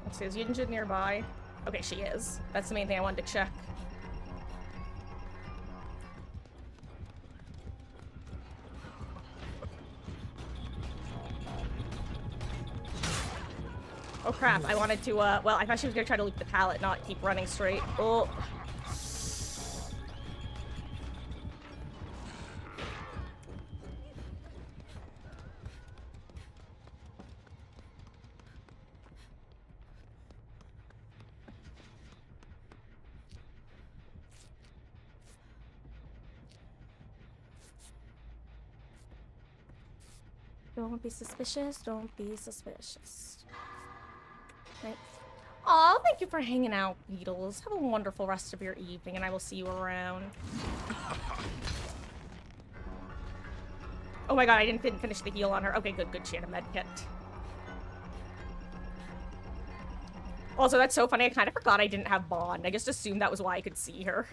S1: Let's see, is Yinjin nearby? Okay, she is. That's the main thing I wanted to check. Oh crap, I wanted to, well, I thought she was gonna try to loop the pallet, not keep running straight. Oh. Don't be suspicious, don't be suspicious. Right. Aw, thank you for hanging out, Beetles. Have a wonderful rest of your evening, and I will see you around. Oh my god, I didn't finish the heal on her. Okay, good, she had a med kit. Also, that's so funny, I kind of forgot I didn't have Bond. I just assumed that was why I could see her.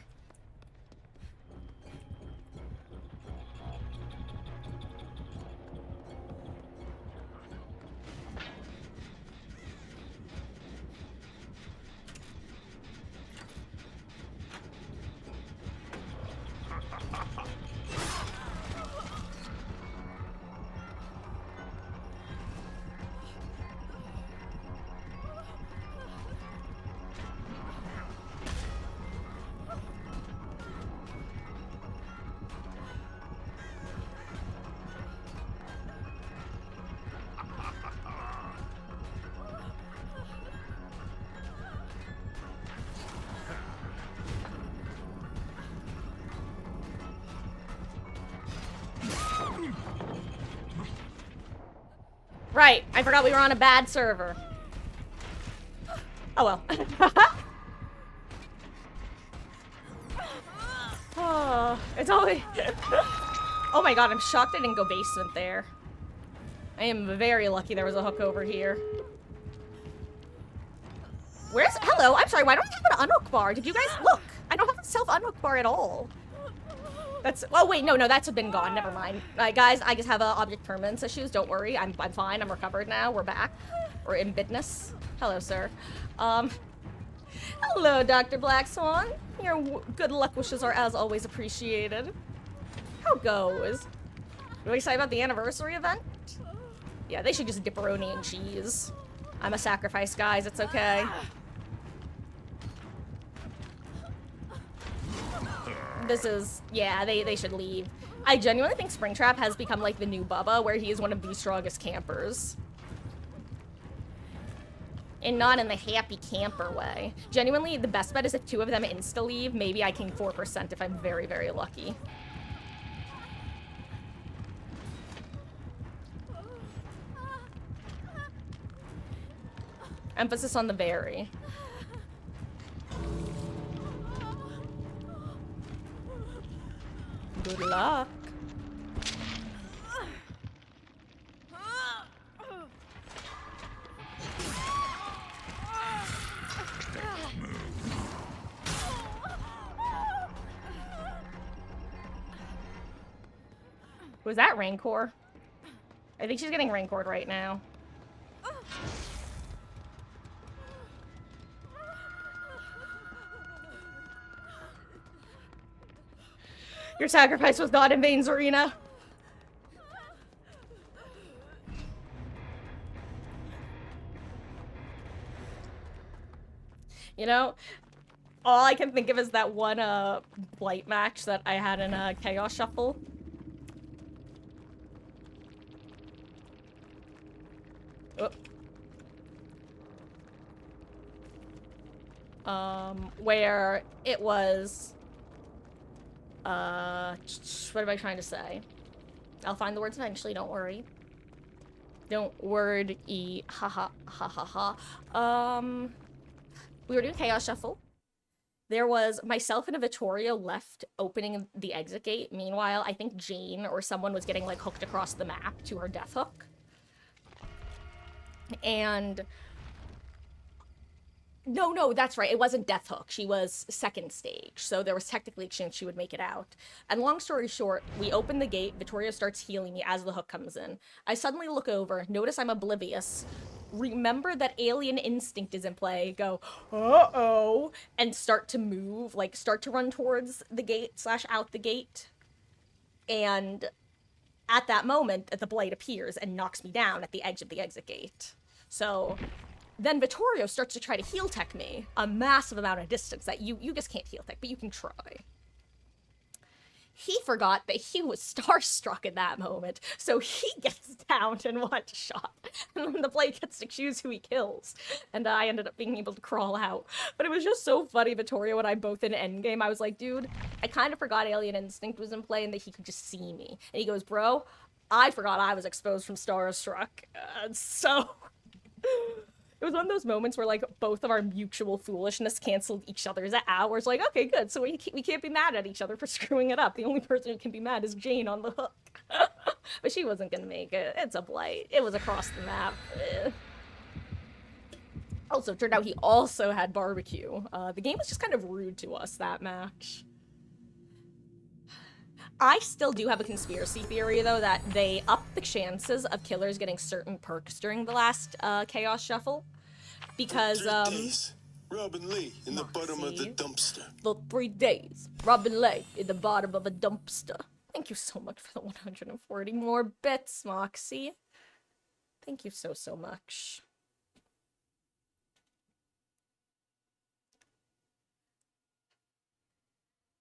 S1: Right, I forgot we were on a bad server. Oh well. Oh, it's always... Oh my god, I'm shocked I didn't go basement there. I am very lucky there was a hook over here. Where's... Hello, I'm sorry, why don't I have an unhook bar? Did you guys... Look, I don't have a self-unhook bar at all. That's... Oh, wait, no, that's been gone. Never mind. Guys, I just have object permanence issues. Don't worry. I'm fine. I'm recovered now. We're back. We're in business. Hello, sir. Hello, Dr. Black Swan. Your good luck wishes are, as always, appreciated. How goes? What are we say about the anniversary event? Yeah, they should just dipperoni and cheese. I'm a sacrifice, guys. It's okay. This is... Yeah, they should leave. I genuinely think Springtrap has become like the new Bubba, where he is one of the strongest campers. And not in the happy camper way. Genuinely, the best bet is if two of them insta-leave, maybe I can 4% if I'm very, very lucky. Emphasis on the very. Good luck. Was that Rancor? I think she's getting Rancored right now. Your sacrifice was not in vain, Zarina. You know, all I can think of is that one blight match that I had in a Chaos Shuffle. Where it was, what am I trying to say? I'll find the words eventually, don't worry. Don't word-y, ha. We were doing Chaos Shuffle. There was myself and a Vittorio left opening the exit gate. Meanwhile, I think Jane or someone was getting, like, hooked across the map to her death hook. And... No, that's right. It wasn't Death Hook. She was second stage. So there was technically a chance she would make it out. And long story short, we open the gate. Vittorio starts healing me as the hook comes in. I suddenly look over, notice I'm oblivious, remember that alien instinct is in play, go, uh-oh, and start to move, like, start to run towards the gate / out the gate. And at that moment, the blight appears and knocks me down at the edge of the exit gate. So... then Vittorio starts to try to heal tech me a massive amount of distance that you just can't heal tech, but you can try. He forgot that he was starstruck in that moment, so he gets downed in one shot, and then the blade gets to choose who he kills, and I ended up being able to crawl out. But it was just so funny, Vittorio and I both in endgame, I was like, dude, I kind of forgot Alien Instinct was in play and that he could just see me. And he goes, bro, I forgot I was exposed from starstruck, so... It was one of those moments where, like, both of our mutual foolishness canceled each other's out. Where it's like, okay, good, so we can't be mad at each other for screwing it up. The only person who can be mad is Jane on the hook. But she wasn't gonna make it. It's a blight. It was across the map. Also, it turned out he also had barbecue. The game was just kind of rude to us, that match. I still do have a conspiracy theory, though, that they upped the chances of killers getting certain perks during the last Chaos Shuffle. Because,
S5: 3 days. Robin Lee in the bottom of the dumpster.
S1: For 3 days. Robin Lee in the bottom of a dumpster. Thank you so much for the 140 more bits, Moxie. Thank you so much.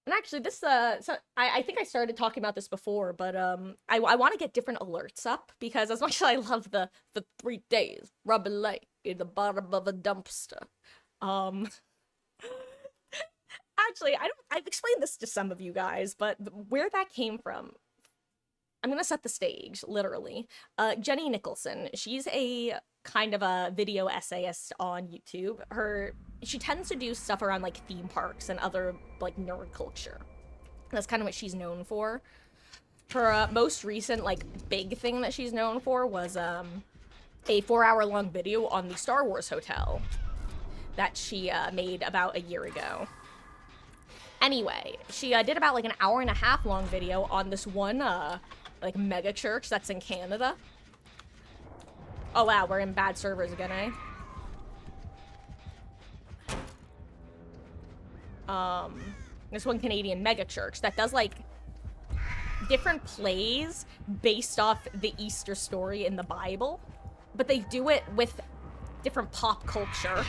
S1: And actually, this, so I think I started talking about this before, but, I want to get different alerts up, because as much as I love the 3 days, Robin Lee in the bottom of a dumpster, actually, I've explained this to some of you guys, but where that came from, I'm gonna set the stage, literally. Jenny Nicholson, she's a kind of a video essayist on YouTube. She tends to do stuff around, like, theme parks and other, like, nerd culture. That's kind of what she's known for. Her most recent, like, big thing that she's known for was, a 4-hour-long video on the Star Wars Hotel that she, made about a year ago. Anyway, she, did about, like, an 1.5 hour long video on this one, like, mega church that's in Canada. Oh, wow, we're in bad servers again, eh? This one Canadian mega church that does, like, different plays based off the Easter story in the Bible, but they do it with different culture.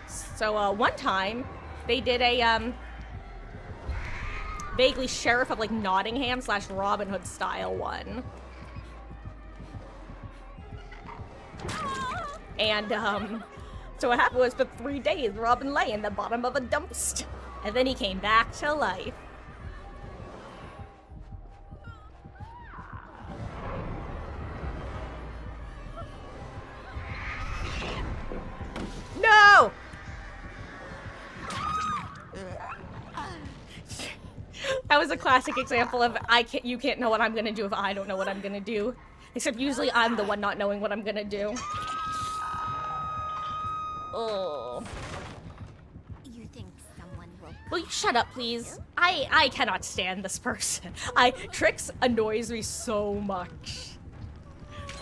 S1: So, one time, they did a, vaguely Sheriff of, like, Nottingham / Robin Hood style one. And, so what happened was for 3 days, Robin lay in the bottom of a dumpster. And then he came back to life. a classic example of you can't know what I'm gonna do if I don't know what I'm gonna do. Except usually I'm the one not knowing what I'm gonna do. Oh.
S3: You think someone will
S1: Will you shut up, please? I cannot stand this person. Trix annoys me so much.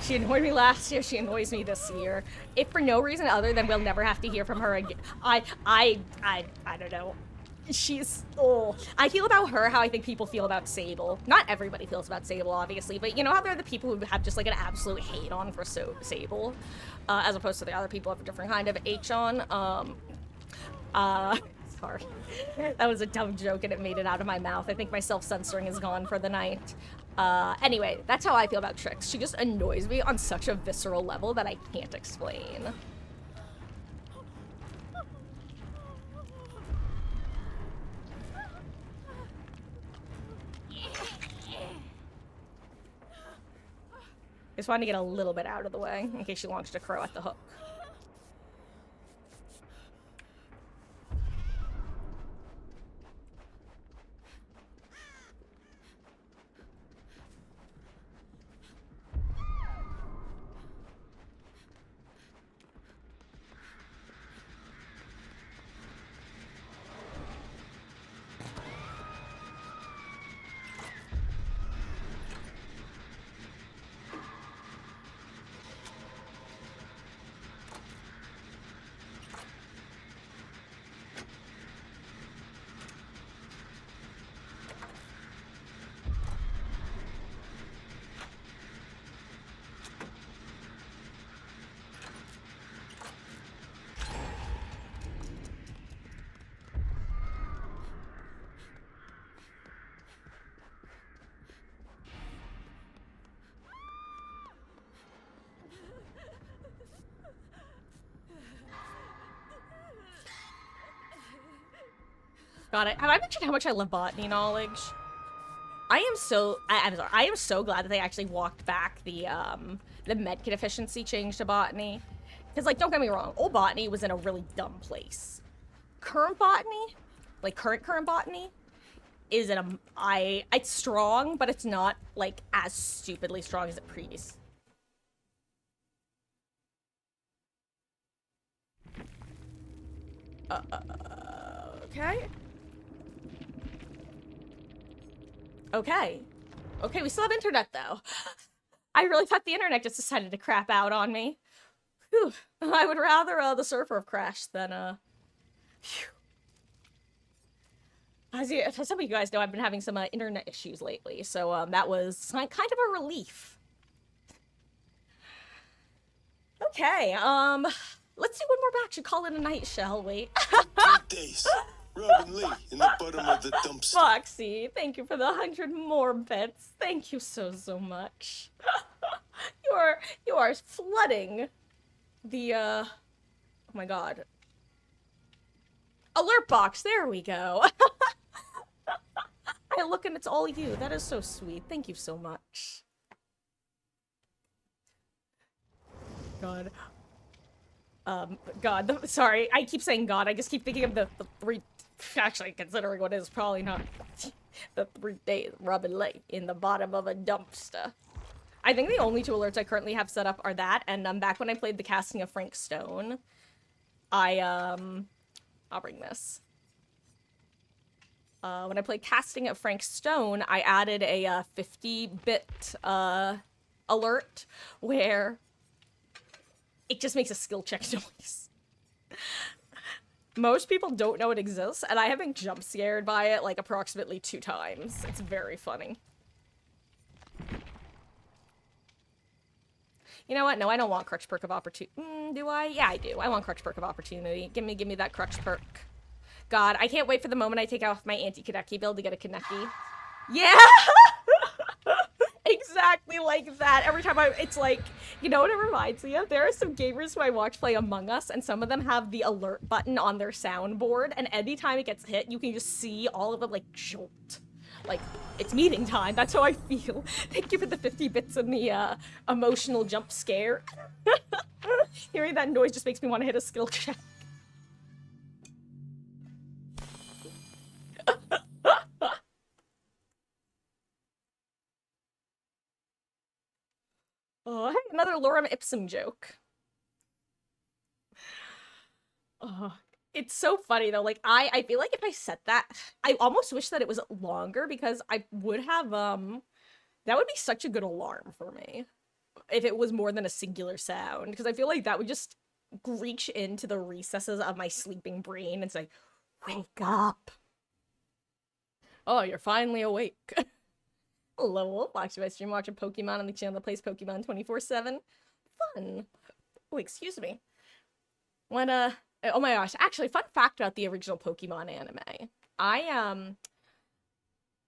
S1: She annoyed me last year, she annoys me this year. If for no reason other than we'll never have to hear from her again. I don't know. She's, oh. I feel about her how I think people feel about Sable. Not everybody feels about Sable, obviously, but you know how there are the people who have just like an absolute hate on for Sable, as opposed to the other people have a different kind of H on. Sorry. That was a dumb joke and it made it out of my mouth. I think my self-censoring is gone for the night. Anyway, that's how I feel about Trix. She just annoys me on such a visceral level that I can't explain. Just wanted to get a little bit out of the way in case she launched a crow at the hook. Got it. Have I mentioned how much I love botany knowledge? I'm sorry. I am so glad that they actually walked back the medkit efficiency change to botany. Because, like, don't get me wrong, old botany was in a really dumb place. Current botany, like current botany, is it's strong, but it's not like as stupidly strong as it previously. Okay. Okay, we still have internet, though. I really thought the internet just decided to crap out on me. Whew. I would rather, the server have crashed than, phew. As some of you guys know, I've been having some, internet issues lately, so, that was kind of a relief. Okay, let's do one more batch and call it a night, shall we?
S5: 3 days. Robin Lee in the bottom of the dumpster.
S1: Foxy, thank you for the 100 more bits. Thank you so much. you are flooding the oh my god. Alert box, there we go. I look and it's all you. That is so sweet. Thank you so much. God. God, sorry, I keep saying God. I just keep thinking of the 3, actually, considering what is probably not the 3 days Robin Lee in the bottom of a dumpster. I think the only 2 alerts I currently have set up are that, and back when I played the casting of Frank Stone, I'll bring this. When I played casting of Frank Stone, I added a 50-bit alert where it just makes a skill check noise. Most people don't know it exists, and I have been jump scared by it like approximately 2 times. It's very funny. You know what? No, I don't want Crutch Perk of Opportunity. Do I? Yeah, I do. I want Crutch Perk of Opportunity. Give me that Crutch Perk. God, I can't wait for the moment I take off my anti-Kaneki build to get a Kaneki. Yeah! Exactly like that. Every time it's like, you know what it reminds me of? There are some gamers who I watch play Among Us, and some of them have the alert button on their soundboard, and anytime it gets hit, you can just see all of them, like, jolt. Like, it's meeting time. That's how I feel. Thank you for the 50 bits and the, emotional jump scare. Hearing that noise just makes me want to hit a skill check. another lorem ipsum joke. It's so funny though. Like I feel like if I said that, I almost wish that it was longer because I would have that would be such a good alarm for me if it was more than a singular sound, because I feel like that would just reach into the recesses of my sleeping brain and say, "Wake up." Oh, you're finally awake. Hello, Wolfbox. You guys stream watching Pokemon on the channel that plays Pokemon 24/7. Fun. Oh, excuse me. When oh my gosh, actually, fun fact about the original Pokemon anime.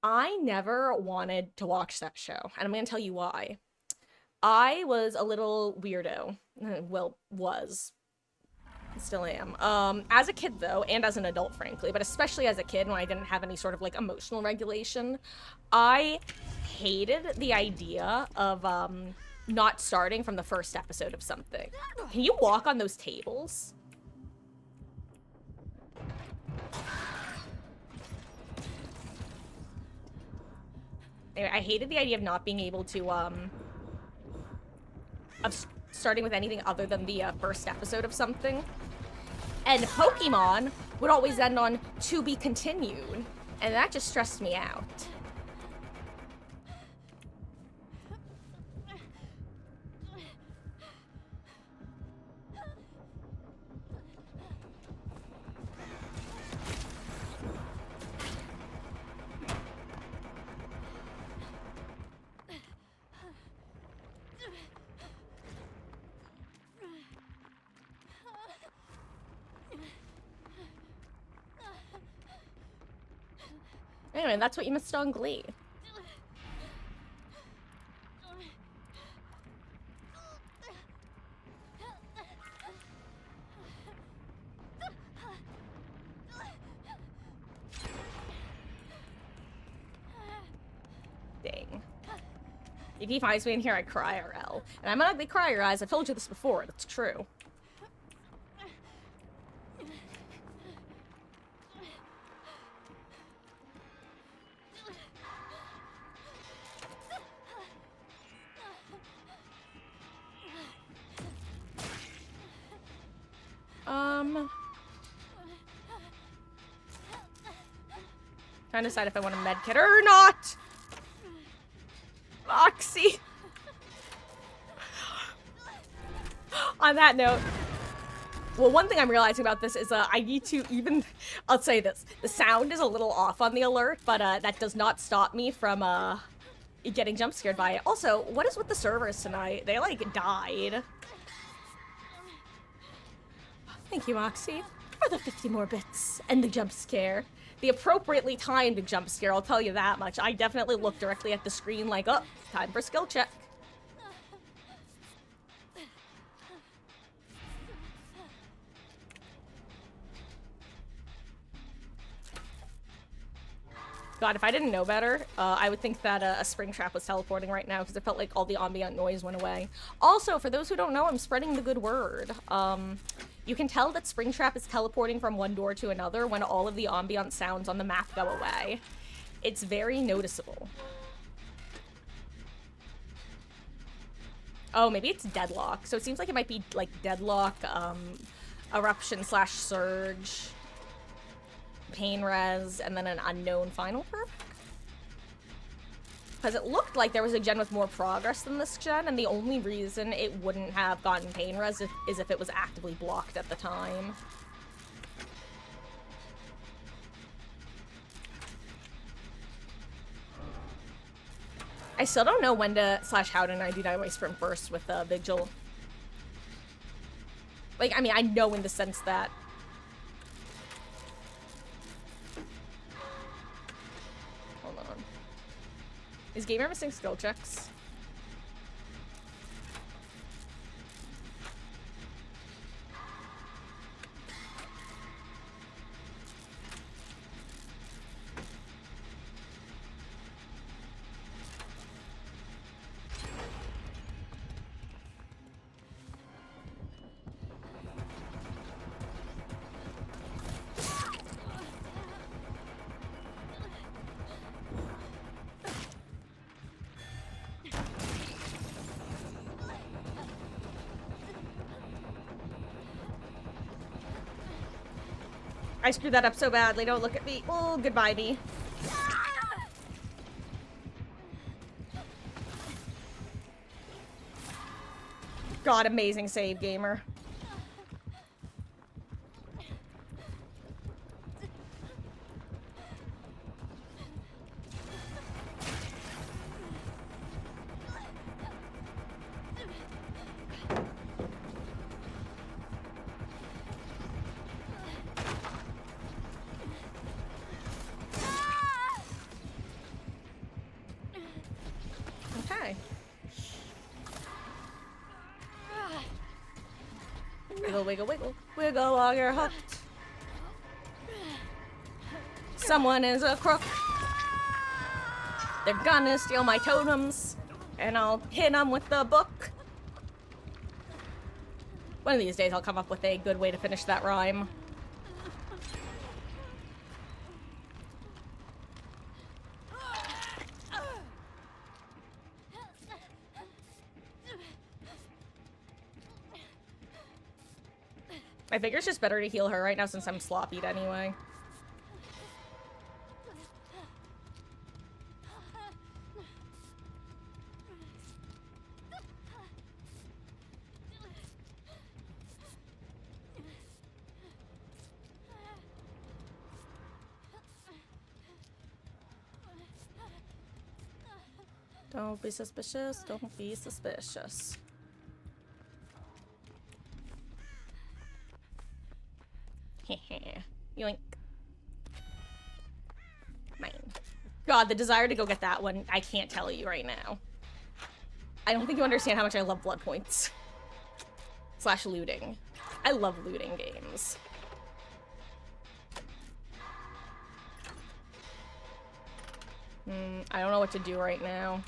S1: I never wanted to watch that show, and I'm gonna tell you why. I was a little weirdo. Well, was. Still am. As a kid though, and as an adult frankly, but especially as a kid when I didn't have any sort of like emotional regulation, I hated the idea of not starting from the first episode of something. Can you walk on those tables? Anyway, I hated the idea of not being able to of starting with anything other than the first episode of something. And Pokemon would always end on "to be continued," and that just stressed me out. Anyway, that's what you missed on Glee. Dang. If he finds me in here, I cry RL. And I'm an ugly crier, guys. I've told you this before. That's true. Trying to decide if I want a med kit or not. Moxie. On that note, well, one thing I'm realizing about this is I need to even, I'll say this, the sound is a little off on the alert, but that does not stop me from getting jump scared by it. Also, what is with the servers tonight? They like died. Thank you, Moxie, for the 50 more bits and the jump scare. The appropriately timed jump scare, I'll tell you that much. I definitely looked directly at the screen like, oh, time for skill check. God, if I didn't know better, I would think that a spring trap was teleporting right now because it felt like all the ambient noise went away. Also, for those who don't know, I'm spreading the good word. You can tell that Springtrap is teleporting from one door to another when all of the ambient sounds on the map go away. It's very noticeable. Oh, maybe it's Deadlock. So it seems like it might be like Deadlock, Eruption / Surge, Pain Res, and then an unknown final perk? Because it looked like there was a gen with more progress than this gen, and the only reason it wouldn't have gotten Pain Res is if it was actively blocked at the time. I still don't know when to / how to 99 way sprint burst with Vigil. Like, I mean, I know in the sense that is Gamer missing skill checks? I screwed that up so badly. Don't look at me. Oh, goodbye, me. God, amazing save, gamer. Okay. Wiggle, wiggle, wiggle. Wiggle while you're hooked. Someone is a crook. They're gonna steal my totems. And I'll hit them with the book. One of these days I'll come up with a good way to finish that rhyme. I figure it's just better to heal her right now since I'm sloppied anyway. Don't be suspicious, don't be suspicious. Yoink. Mine. God, the desire to go get that one, I can't tell you right now. I don't think you understand how much I love blood points. Slash looting. I love looting games. I don't know what to do right now.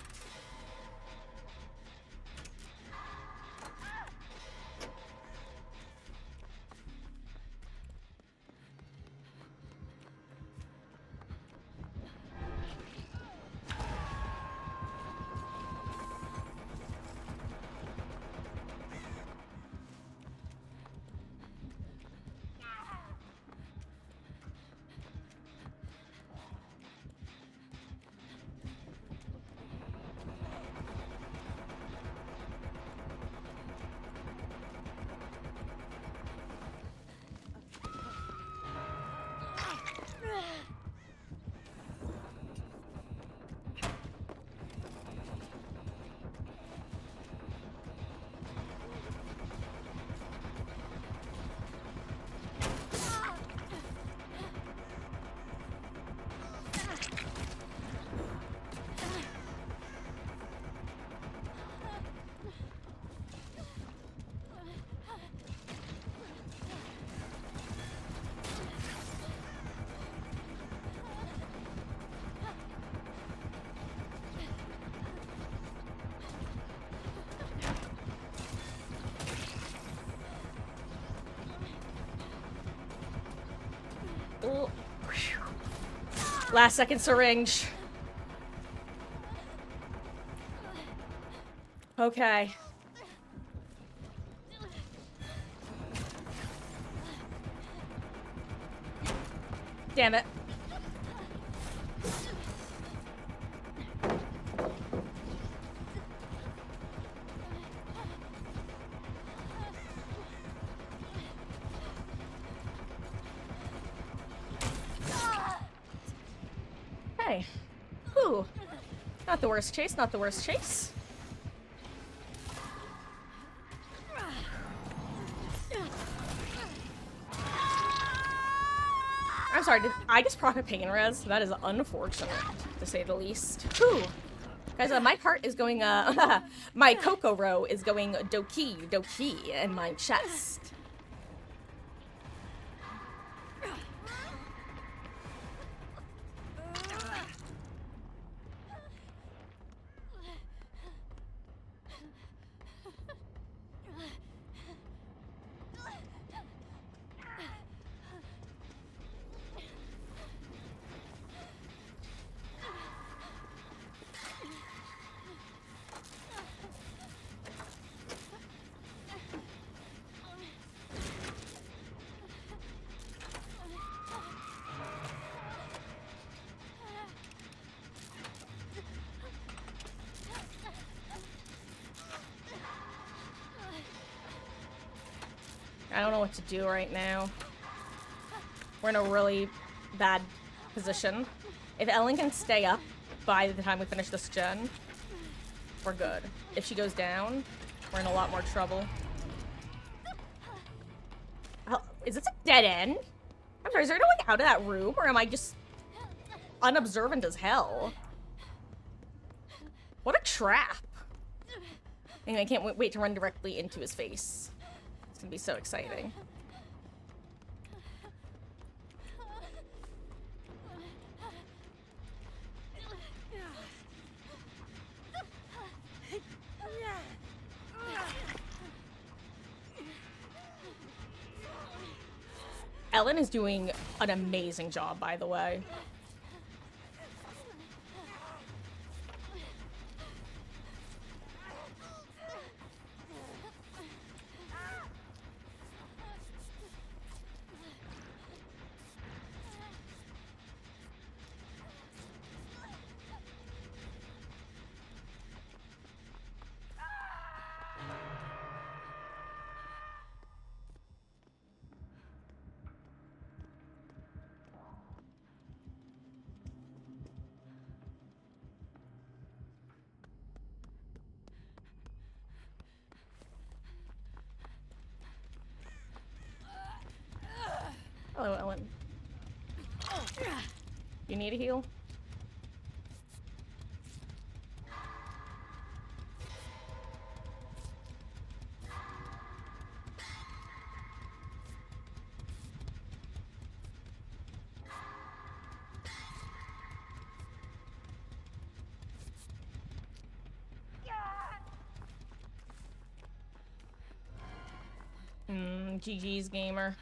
S1: Oh. Last second syringe. Okay. Damn it. Hey. Whew. Not the worst chase, not the worst chase. I'm sorry, did I just proc a pain res? That is unfortunate, to say the least. Whew. Guys, my heart is going, my Kokoro is going doki, doki in my chest. I don't know what to do right now. We're in a really bad position. If Ellen can stay up by the time we finish this gen, we're good. If she goes down, we're in a lot more trouble. Is this a dead end? I'm sorry, is there no way out of that room, or am I just unobservant as hell? What a trap. Anyway, I can't wait to run directly into his face. It's gonna be so exciting. Ellen is doing an amazing job, by the way. Hello, Ellen. You need a heal? GG's, gamer.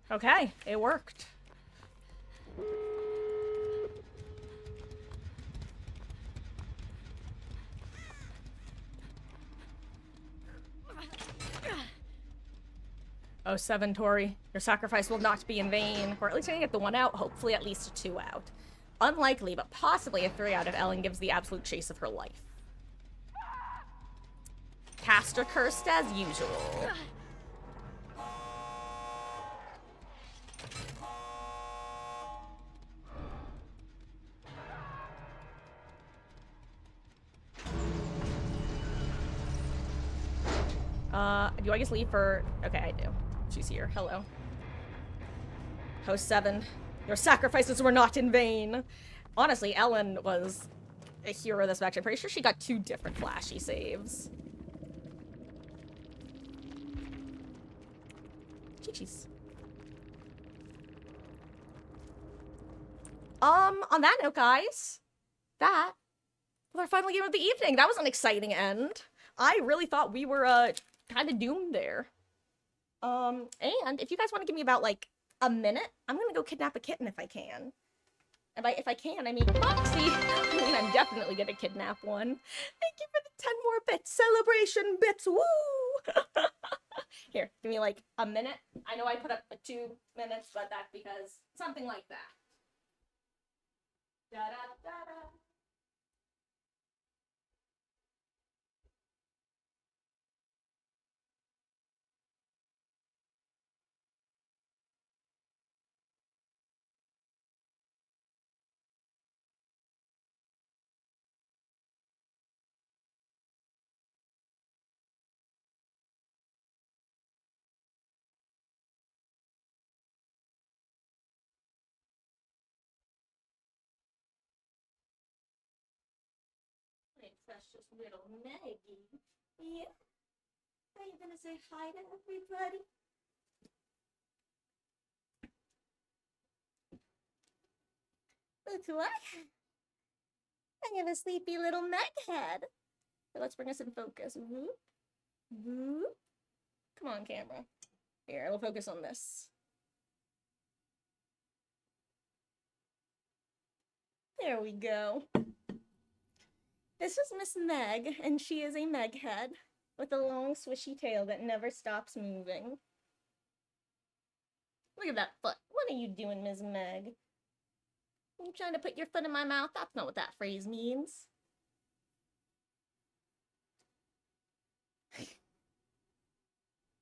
S1: Okay, it worked. Oh, 7, Tori. Your sacrifice will not be in vain. Or at least I can get the 1 out, hopefully at least a 2 out. Unlikely, but possibly a 3 out if Ellen gives the absolute chase of her life. Caster cursed as usual. Do I just leave for... Okay, I do. She's here. Hello. Host 7. Your sacrifices were not in vain. Honestly, Ellen was a hero this match. I'm pretty sure she got 2 different flashy saves. GG's. On that note, guys, that was our final game of the evening. That was an exciting end. I really thought we were, kind of doomed there. And if you guys want to give me about, like, a minute, I'm gonna go kidnap a kitten if I can. And if I can, I mean, Foxy. I mean, I'm definitely gonna kidnap one. Thank you for the 10 more bits. Celebration bits. Woo! Here, give me, like, a minute. I know I put up 2 minutes, but that's because something like that. Da-da-da-da. Precious little Maggie. Yeah. Are you gonna say hi to everybody? That's what? I have a sleepy little Meg head. So let's bring us in focus. Whoop. Whoop. Come on camera. Here, it'll focus on this. There we go. This is Miss Meg, and she is a Meghead with a long swishy tail that never stops moving. Look at that foot. What are you doing, Ms. Meg? You trying to put your foot in my mouth? That's not what that phrase means.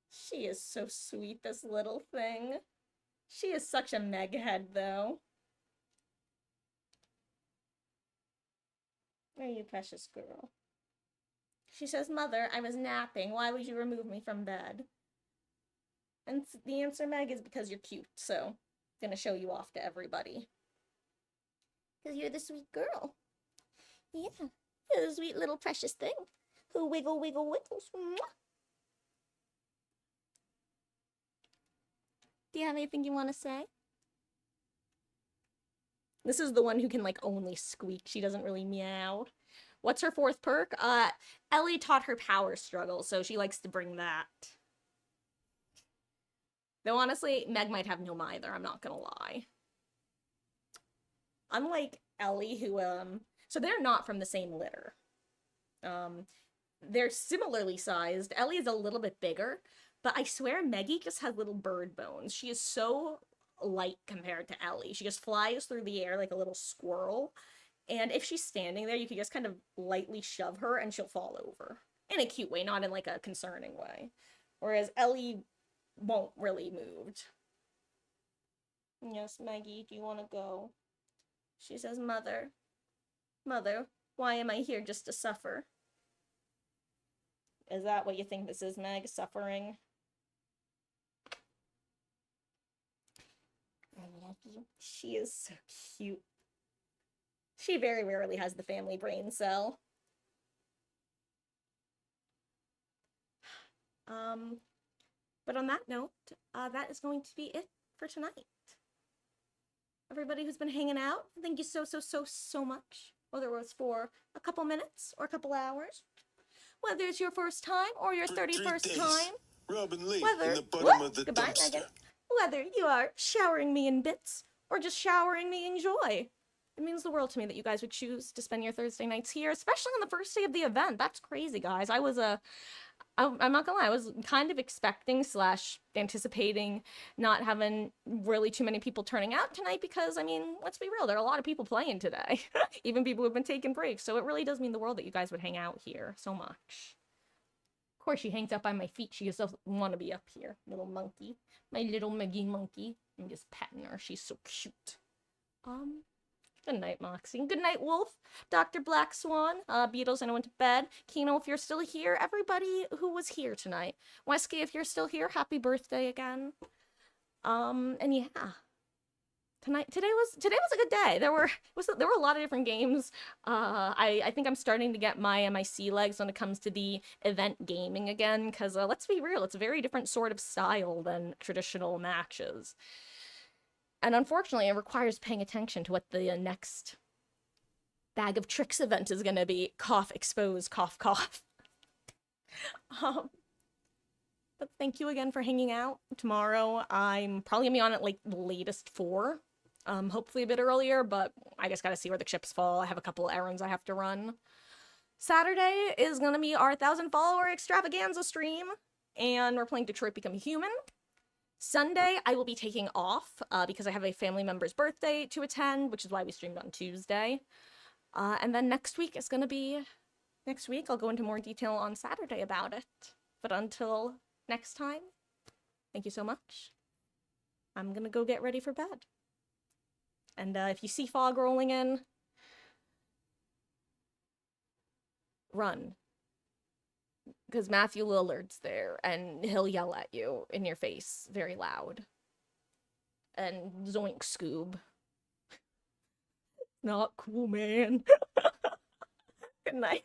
S1: She is so sweet, this little thing. She is such a Meghead, though. Where are you, precious girl? She says, Mother, I was napping. Why would you remove me from bed? And the answer, Meg, is because you're cute, so I'm gonna show you off to everybody. Because you're the sweet girl. Yeah, you're the sweet little precious thing who wiggle, wiggle, wiggles. Mwah. Do you have anything you want to say? This is the one who can, like, only squeak. She doesn't really meow. What's her fourth perk? Ellie taught her power struggle, so she likes to bring that. Though, honestly, Meg might have no either, I'm not gonna lie. Unlike Ellie, who, so they're not from the same litter. They're similarly sized. Ellie is a little bit bigger, but I swear Meggie just has little bird bones. She is so light compared to Ellie. She just flies through the air like a little squirrel. And if she's standing there, you can just kind of lightly shove her and she'll fall over. In a cute way, not in like a concerning way. Whereas Ellie won't really move. Yes, Maggie, do you want to go? She says, Mother, why am I here just to suffer? Is that what you think this is, Meg? Suffering? I love you. She is so cute. She very rarely has the family brain cell. But on that note, that is going to be it for tonight. Everybody who's been hanging out, thank you so much. Whether it was for a couple minutes or a couple hours. Whether it's your first time or your 31st time.
S5: Robin Lee
S1: Whether,
S5: in the bottom of the
S1: goodbye,
S5: dumpster.
S1: Megan. Whether you are showering me in bits or just showering me in joy. It means the world to me that you guys would choose to spend your Thursday nights here, especially on the first day of the event. That's crazy, guys. I'm not gonna lie, I was kind of expecting / anticipating not having really too many people turning out tonight because, I mean, let's be real, there are a lot of people playing today. Even people who have been taking breaks, so it really does mean the world that you guys would hang out here so much. Of course, she hangs out by my feet. She doesn't want to be up here. Little monkey. My little Meggie monkey. I'm just petting her. She's so cute. Good night, Moxie. Good night, Wolf. Dr. Black Swan. Beatles, I went to bed. Kino, if you're still here. Everybody who was here tonight. Wesky, if you're still here, happy birthday again. And yeah. Today was a good day. There were a lot of different games. I think I'm starting to get my sea legs when it comes to the event gaming again, because let's be real, it's a very different sort of style than traditional matches. And unfortunately, it requires paying attention to what the next Bag of Tricks event is going to be. Cough, expose, cough, cough. But thank you again for hanging out. Tomorrow, I'm probably going to be on at, like, the latest 4. Hopefully a bit earlier, but I just gotta see where the chips fall. I have a couple errands I have to run. Saturday is going to be our 1,000 follower extravaganza stream, and we're playing Detroit Become Human. Sunday, I will be taking off because I have a family member's birthday to attend, which is why we streamed on Tuesday. And then next week is going to be next week. I'll go into more detail on Saturday about it. But until next time, thank you so much. I'm going to go get ready for bed. And if you see fog rolling in, run. Because Matthew Lillard's there, and he'll yell at you in your face very loud. And zoink, Scoob. Not cool, man. Good night.